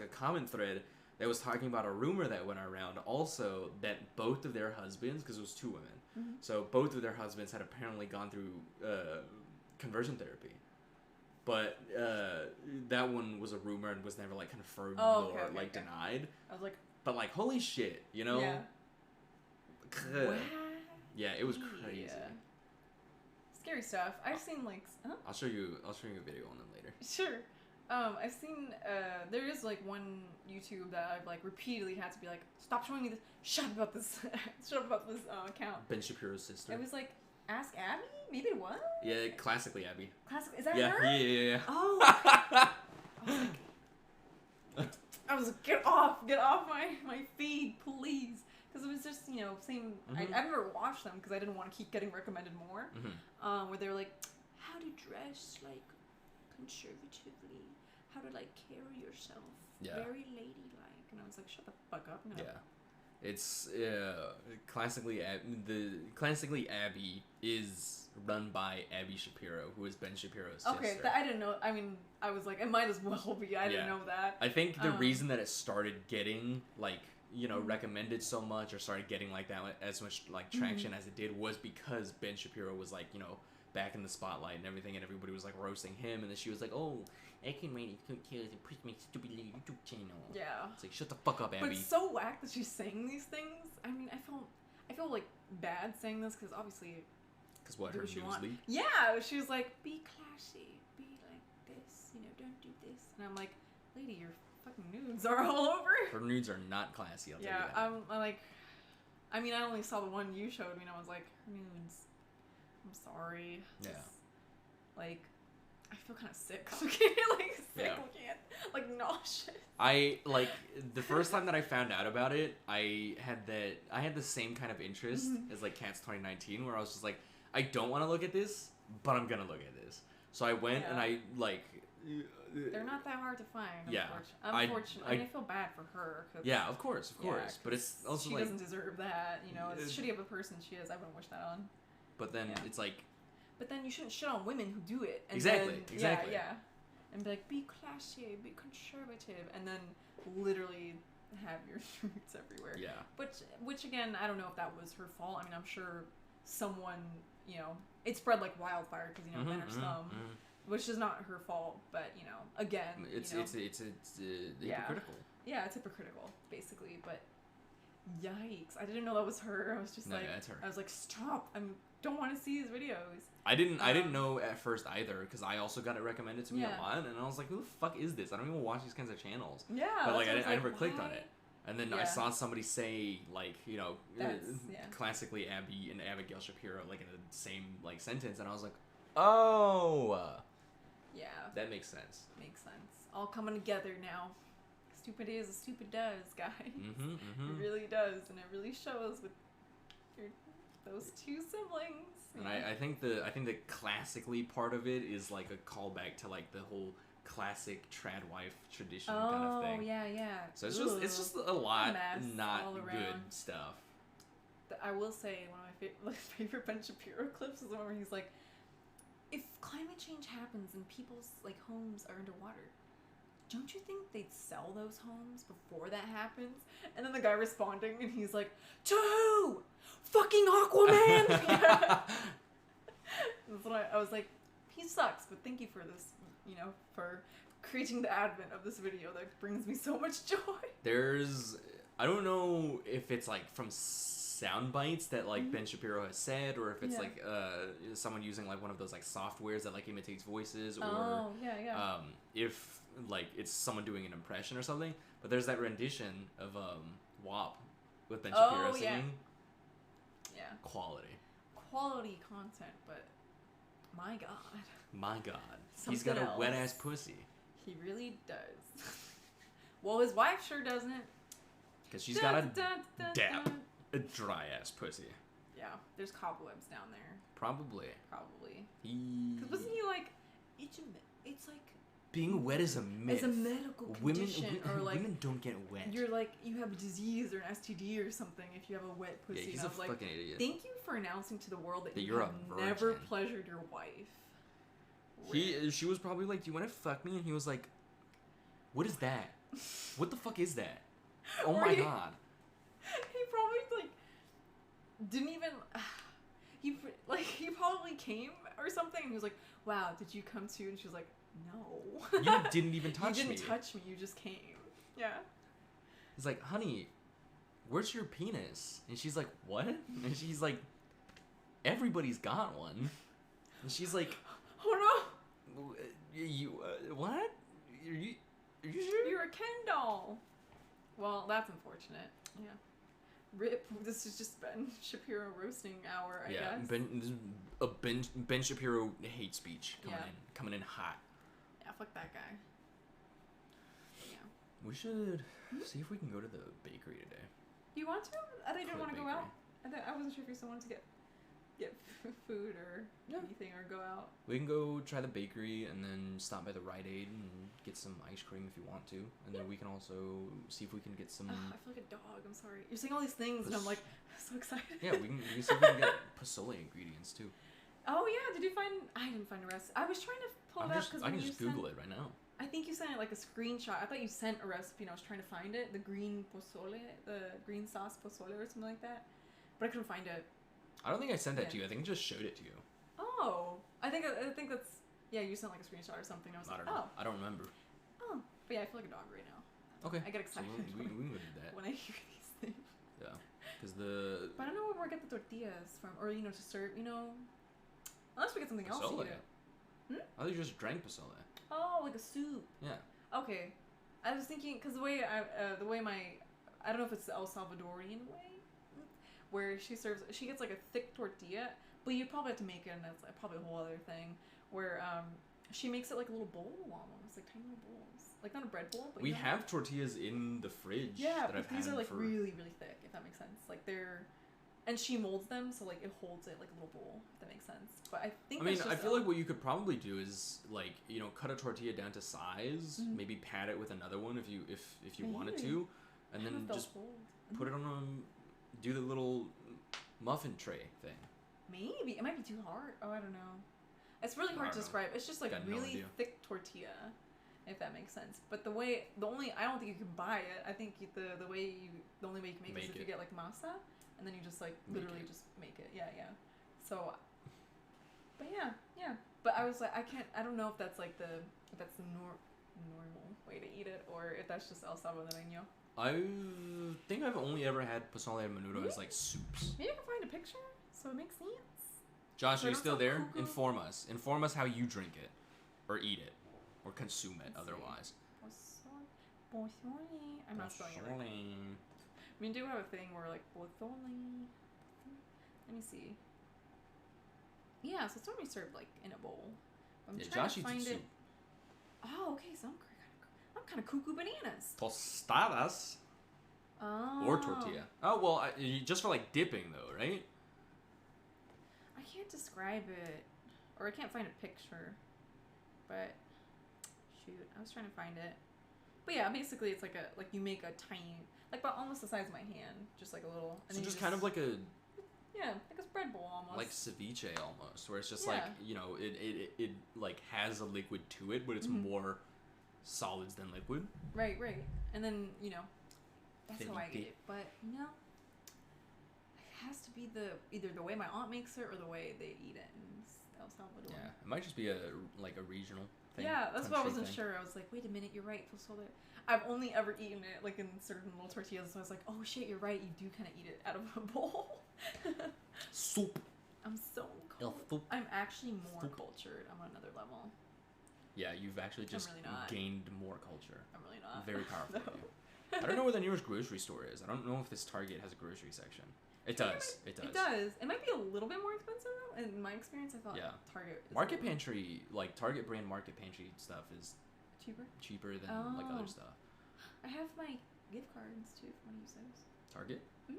Speaker 3: a comment thread that was talking about a rumor that went around also that both of their husbands, because it was two women, so both of their husbands had apparently gone through conversion therapy. But that one was a rumor and was never like confirmed or denied.
Speaker 1: I was like,
Speaker 3: but like, holy shit, you know?
Speaker 1: Yeah. What?
Speaker 3: Yeah, it was crazy.
Speaker 1: Yeah. Scary stuff. I've seen like. Huh?
Speaker 3: I'll show you a video on them later.
Speaker 1: Sure. I've seen. There is like one YouTube that I've like repeatedly had to be like, stop showing me this. Shut up about this. Shut up about this account.
Speaker 3: Ben Shapiro's sister.
Speaker 1: It was like, Ask Abby? Maybe it was?
Speaker 3: Yeah, classically Abby.
Speaker 1: Is that
Speaker 3: yeah,
Speaker 1: her?
Speaker 3: Yeah.
Speaker 1: Oh. I was like, get off my feed, please. Because it was just, same. I've never watched them because I didn't want to keep getting recommended more. Where they were like, how to dress like conservatively, how to like carry yourself, very ladylike, and I was like, shut the fuck up. No. Yeah.
Speaker 3: It's classically Abby is run by Abby Shapiro, who is Ben Shapiro's sister.
Speaker 1: Okay, I didn't know. I mean, I was like, it might as well be. I didn't know that.
Speaker 3: I think the reason that it started getting like recommended so much, or started getting like that as much like traction as it did, was because Ben Shapiro was like back in the spotlight and everything, and everybody was like roasting him, and then she was like, oh, I can write kids and put my stupid little YouTube channel. Yeah. It's like, shut the fuck up, Abby.
Speaker 1: But it's so whack that she's saying these things. I mean, I feel like bad saying this because obviously.
Speaker 3: Because what, her news leak?
Speaker 1: Yeah, she was like, be classy, be like this, don't do this, and I'm like, lady, your fucking nudes are all over.
Speaker 3: Her nudes are not classy. I'll tell you that.
Speaker 1: I'm like, I mean, I only saw the one you showed me, and I was like, her nudes. I'm sorry.
Speaker 3: Yeah.
Speaker 1: Like, I feel kind of sick. Okay, like sick looking at, like nauseous.
Speaker 3: I like the first time that I found out about it, I had the same kind of interest as like Cats 2019, where I was just like, I don't want to look at this, but I'm gonna look at this. So I went and I like.
Speaker 1: They're not that hard to find.
Speaker 3: Yeah.
Speaker 1: Unfortunately, I feel bad for her.
Speaker 3: Yeah, of course. But it's also
Speaker 1: she
Speaker 3: like,
Speaker 1: doesn't deserve that. As shitty of a person she is, I wouldn't wish that on.
Speaker 3: But then it's like.
Speaker 1: But then you shouldn't shit on women who do it. And
Speaker 3: exactly.
Speaker 1: Yeah. And be like, be classy, be conservative, and then literally have your shirts everywhere.
Speaker 3: Yeah.
Speaker 1: Which again, I don't know if that was her fault. I mean, I'm sure someone, it spread like wildfire because men are scum, which is not her fault. But again,
Speaker 3: it's hypocritical.
Speaker 1: Yeah, it's hypocritical, basically. But yikes, I didn't know that was her. I was just
Speaker 3: that's her.
Speaker 1: I was like, stop! I don't want to see these videos.
Speaker 3: I didn't know at first either, because I also got it recommended to me a lot, and I was like, who the fuck is this? I don't even watch these kinds of channels.
Speaker 1: Yeah.
Speaker 3: But like I never clicked on it. And then I saw somebody say like, classically Abby and Abigail Shapiro like in the same like sentence, and I was like, oh.
Speaker 1: Yeah.
Speaker 3: That makes sense.
Speaker 1: Makes sense. All coming together now. Stupid is, stupid does, guys. It really does, and it really shows with those two siblings.
Speaker 3: And I think the classically part of it is like a callback to like the whole classic trad wife tradition kind of thing.
Speaker 1: Oh yeah.
Speaker 3: So it's just a lot not good stuff.
Speaker 1: I will say one of my favorite Ben Shapiro clips is the one where he's like, if climate change happens and people's like homes are underwater, don't you think they'd sell those homes before that happens? And then the guy responding, and he's like, to who? Fucking Aquaman! That's what I was like, he sucks, but thank you for this, for creating the advent of this video that brings me so much joy.
Speaker 3: I don't know if it's like from sound bites that like Ben Shapiro has said, or if it's like someone using like one of those like softwares that like imitates voices, or if like it's someone doing an impression or something. But there's that rendition of WAP with Ben Shapiro singing.
Speaker 1: Yeah. Quality content, but my God.
Speaker 3: He's got a wet ass pussy.
Speaker 1: He really does. Well, his wife sure doesn't.
Speaker 3: Because she's got a dry ass pussy.
Speaker 1: Yeah, there's cobwebs down there.
Speaker 3: Probably.
Speaker 1: Because wasn't he like, it's like
Speaker 3: being wet is a myth.
Speaker 1: It's a medical condition, or like
Speaker 3: women don't get wet.
Speaker 1: You're like, you have a disease or an STD or something if you have a wet pussy.
Speaker 3: Yeah, he's
Speaker 1: and
Speaker 3: a fucking idiot.
Speaker 1: Thank you for announcing to the world that you
Speaker 3: you're
Speaker 1: have
Speaker 3: a virgin.
Speaker 1: never pleasured your wife.
Speaker 3: She was probably like, do you want to fuck me? And he was like, what is that? What the fuck is that? Oh my God.
Speaker 1: He probably like didn't even. He probably came or something. And he was like, "Wow, did you come too?" And she was like, "No."
Speaker 3: You didn't even touch me.
Speaker 1: You didn't touch me. You just came. Yeah.
Speaker 3: He's like, "Honey, where's your penis?" And she's like, "What?" And she's like, "Everybody's got one." And she's like,
Speaker 1: "Oh
Speaker 3: no." You what? Are you sure?
Speaker 1: You're a Ken doll. Well, that's unfortunate. Yeah. Rip. This is just Ben Shapiro roasting hour, I guess.
Speaker 3: Yeah, Ben Shapiro hate speech coming in hot.
Speaker 1: Yeah, fuck that guy. Yeah.
Speaker 3: We should see if we can go to the bakery today.
Speaker 1: Do you want to? I didn't want to go out. I wasn't sure if you still wanted to get food or anything or go out.
Speaker 3: We can go try the bakery and then stop by the Rite Aid and get some ice cream if you want to, and then we can also see if we can get some.
Speaker 1: I feel like a dog. I'm sorry. You're saying all these things and I'm like so excited.
Speaker 3: Yeah, we can see if we can get pozole ingredients too.
Speaker 1: Oh yeah, did you find? I didn't find a recipe. I was trying to pull it up because
Speaker 3: I can just Google it right now.
Speaker 1: I think you sent it like a screenshot. I thought you sent a recipe and I was trying to find it. The green pozole, the green sauce pozole or something like that, but I couldn't find it.
Speaker 3: I don't think I sent that to you. I think I just showed it to you.
Speaker 1: Oh, I think that's you sent like a screenshot or something. I was like,
Speaker 3: know. I don't remember.
Speaker 1: Oh, but yeah, I feel like a dog right now.
Speaker 3: Okay.
Speaker 1: I get excited.
Speaker 3: So we can go do that.
Speaker 1: When I hear these things.
Speaker 3: Yeah, because
Speaker 1: But I don't know where we get the tortillas from, or to serve. Unless we get something else to eat it.
Speaker 3: I thought you just drank pozole.
Speaker 1: Oh, like a soup.
Speaker 3: Yeah.
Speaker 1: Okay, I was thinking because the way I don't know if it's the El Salvadorian way. Where she gets like a thick tortilla, but you probably have to make it, and that's like probably a whole other thing. Where she makes it like a little bowl almost, like tiny little bowls, like not a bread bowl. But
Speaker 3: we have tortillas in the fridge.
Speaker 1: Yeah,
Speaker 3: that
Speaker 1: but these are like really, really thick. If that makes sense, like and she molds them so like it holds it like a little bowl. If that makes sense. But I think.
Speaker 3: I feel like what you could probably do is like cut a tortilla down to size, maybe pad it with another one if you wanted to, and then just put it on do the little muffin tray thing.
Speaker 1: Maybe. It might be too hard. Oh, I don't know. It's really hard to describe. It's just like really thick tortilla, if that makes sense. But I don't think you can buy it. I think the only way you can make it is if you get like masa, and then you just like literally just make it. Yeah. So, but yeah. But I was like, I don't know if that's like the normal way to eat it, or if that's just El Salvadoreño.
Speaker 3: I think I've only ever had pozole and menudo as like soups.
Speaker 1: Maybe I can find a picture so it makes sense.
Speaker 3: Josh, are you still there? Cuckoo? Inform us. Inform us how you drink it, or eat it, or consume it. Otherwise.
Speaker 1: Pozole. I'm not spelling it right. We do have a thing where like pozole. Let me see. Yeah, so it's normally served like in a bowl. I'm trying
Speaker 3: Josh
Speaker 1: to find
Speaker 3: eats
Speaker 1: it.
Speaker 3: soup.
Speaker 1: Oh, okay. So I'm kind of cuckoo bananas.
Speaker 3: Tostadas.
Speaker 1: Oh.
Speaker 3: Or tortilla. Oh, well, just for like dipping though, right?
Speaker 1: I can't describe it. Or I can't find a picture. But, shoot, I was trying to find it. But yeah, basically it's like you make a tiny, like about almost the size of my hand. Just like a little.
Speaker 3: So just kind of like a.
Speaker 1: Yeah, like a spread bowl almost.
Speaker 3: Like ceviche almost, where it's just like, it like has a liquid to it, but it's more solids than liquid.
Speaker 1: Right. And then, you know, that's how I
Speaker 3: Thick.
Speaker 1: eat it. But, you know, it has to be either the way my aunt makes it or the way they eat it in El Salvador.
Speaker 3: Yeah, it might just be a regional thing.
Speaker 1: Yeah, that's what I
Speaker 3: country
Speaker 1: wasn't
Speaker 3: thing.
Speaker 1: sure. I was like, wait a minute, you're right. Pozole. I've only ever eaten it like in certain little tortillas, so I was like, oh shit, you're right. You do kind of eat it out of a bowl.
Speaker 3: Soup.
Speaker 1: I'm so
Speaker 3: El
Speaker 1: cold.
Speaker 3: soup.
Speaker 1: I'm actually more
Speaker 3: Soup.
Speaker 1: cultured. I'm on another level.
Speaker 3: Yeah, you've actually just
Speaker 1: really not.
Speaker 3: gained more culture.
Speaker 1: I'm really not.
Speaker 3: Very powerful.
Speaker 1: No.
Speaker 3: of you. I don't know where the nearest grocery store is. I don't know if this Target has a grocery section. It does. It does.
Speaker 1: It does. It might be a little bit more expensive though. In my experience, I thought
Speaker 3: Yeah.
Speaker 1: Target is
Speaker 3: Market
Speaker 1: a little
Speaker 3: Pantry, like Target brand Market Pantry stuff is
Speaker 1: cheaper.
Speaker 3: cheaper than like
Speaker 1: Oh.
Speaker 3: other stuff.
Speaker 1: I have my gift cards too if you want to use those.
Speaker 3: Target?
Speaker 1: Mhm.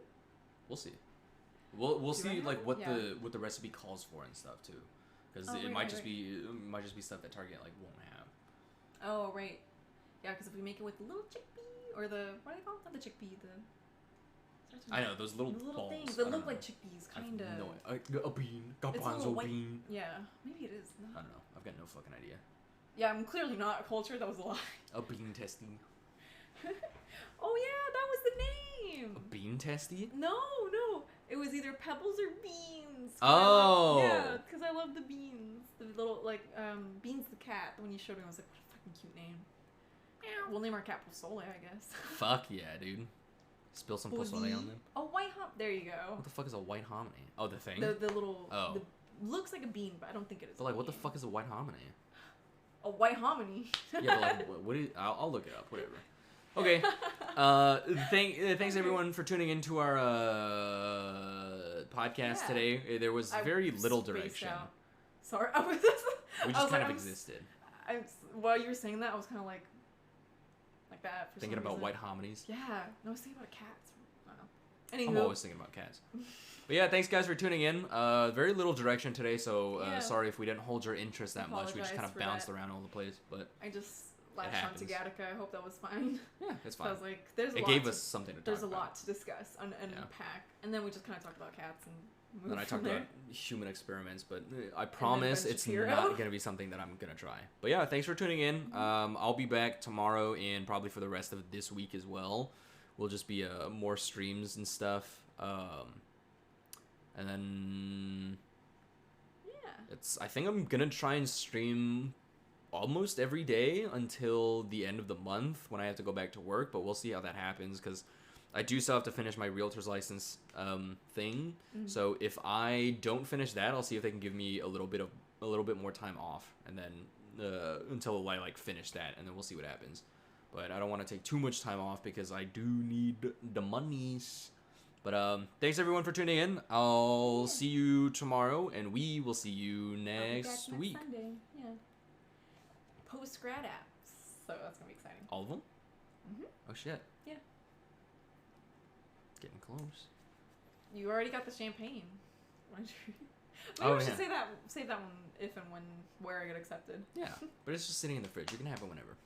Speaker 3: We'll see. We'll
Speaker 1: Do I
Speaker 3: see
Speaker 1: have
Speaker 3: like
Speaker 1: one?
Speaker 3: what the recipe calls for and stuff too, because
Speaker 1: Oh,
Speaker 3: it
Speaker 1: right,
Speaker 3: might
Speaker 1: right,
Speaker 3: just
Speaker 1: right.
Speaker 3: be stuff that Target like won't have.
Speaker 1: Oh right, yeah. Because if we make it with the little chickpea or the what do they call it? Not the chickpea.
Speaker 3: I know those little
Speaker 1: The little
Speaker 3: balls.
Speaker 1: things
Speaker 3: I
Speaker 1: that
Speaker 3: don't
Speaker 1: look
Speaker 3: know.
Speaker 1: like chickpeas,
Speaker 3: I've
Speaker 1: kind of.
Speaker 3: a bean,
Speaker 1: It's a little
Speaker 3: garbanzo
Speaker 1: white-
Speaker 3: bean.
Speaker 1: Yeah, maybe it is.
Speaker 3: I don't know. I've got no fucking idea.
Speaker 1: Yeah, I'm clearly not cultured. That was a lie.
Speaker 3: A bean testy.
Speaker 1: Oh yeah, that was the name.
Speaker 3: A bean testy?
Speaker 1: No, it was either pebbles or beans.
Speaker 3: Oh.
Speaker 1: Yeah, because I love the beans. The little Beans the cat. When you showed me, I was like, what a fucking cute name. We'll name our cat Pozole, I guess.
Speaker 3: Fuck yeah, dude. Spill some pozole on them.
Speaker 1: A white hump. There you go.
Speaker 3: What the fuck is a white hominy? Oh, the thing?
Speaker 1: The little.
Speaker 3: Oh.
Speaker 1: Looks like a bean, but I don't think it is.
Speaker 3: But like, what the fuck is a white hominy?
Speaker 1: A white hominy.
Speaker 3: Yeah, but like, what is? I'll look it up. Whatever. Okay. Thanks everyone for tuning into our podcast
Speaker 1: Yeah.
Speaker 3: today. There was
Speaker 1: I
Speaker 3: very little
Speaker 1: spaced
Speaker 3: direction.
Speaker 1: out. Sorry, I was.
Speaker 3: We
Speaker 1: I
Speaker 3: just
Speaker 1: was
Speaker 3: kind
Speaker 1: like,
Speaker 3: of existed.
Speaker 1: While you were saying that, I was kind of like that. For
Speaker 3: Thinking
Speaker 1: some
Speaker 3: about
Speaker 1: reason.
Speaker 3: white hominies.
Speaker 1: Yeah, no, I was thinking about cats. I don't
Speaker 3: I'm
Speaker 1: know. Anywho,
Speaker 3: always thinking about cats. But yeah, thanks guys for tuning in. Very little direction today, so
Speaker 1: Yeah.
Speaker 3: sorry if we didn't hold your interest that much. We just kind of
Speaker 1: Apologize for
Speaker 3: bounced
Speaker 1: that.
Speaker 3: around all the place, but
Speaker 1: I just latched onto
Speaker 3: happens.
Speaker 1: Gattaca. I hope that was fine.
Speaker 3: yeah, it's
Speaker 1: So
Speaker 3: fine.
Speaker 1: I was like, there's a
Speaker 3: It
Speaker 1: lot.
Speaker 3: gave
Speaker 1: to,
Speaker 3: us something to talk
Speaker 1: There's a
Speaker 3: about.
Speaker 1: lot to discuss and
Speaker 3: Yeah.
Speaker 1: unpack, and then we just kind of talked about cats and moved
Speaker 3: Then I
Speaker 1: from
Speaker 3: talked
Speaker 1: there.
Speaker 3: about human experiments, but I promise
Speaker 1: Ben
Speaker 3: it's
Speaker 1: Shapiro.
Speaker 3: not going to be something that I'm going to try. But yeah, thanks for tuning in. I'll be back tomorrow and probably for the rest of this week as well. We'll just be more streams and stuff. And then
Speaker 1: Yeah.
Speaker 3: I think I'm going to try and stream almost every day until the end of the month when I have to go back to work, but we'll see how that happens because I do still have to finish my realtor's license thing. So if I don't finish that, I'll see if they can give me a little bit more time off, and then until I like finish that, and then we'll see what happens. But I don't want to take too much time off because I do need the monies. But thanks everyone for tuning in. I'll see you tomorrow, and we will see you
Speaker 1: I'll be
Speaker 3: next
Speaker 1: back
Speaker 3: week.
Speaker 1: Sunday. Yeah. Post grad apps, so that's gonna be exciting.
Speaker 3: All of them?
Speaker 1: Mhm.
Speaker 3: Oh shit.
Speaker 1: Yeah.
Speaker 3: Getting close.
Speaker 1: You already got the champagne. Why don't you?
Speaker 3: Oh,
Speaker 1: we should
Speaker 3: yeah.
Speaker 1: save that one if and where I get accepted.
Speaker 3: Yeah, but it's just sitting in the fridge. You can have it whenever.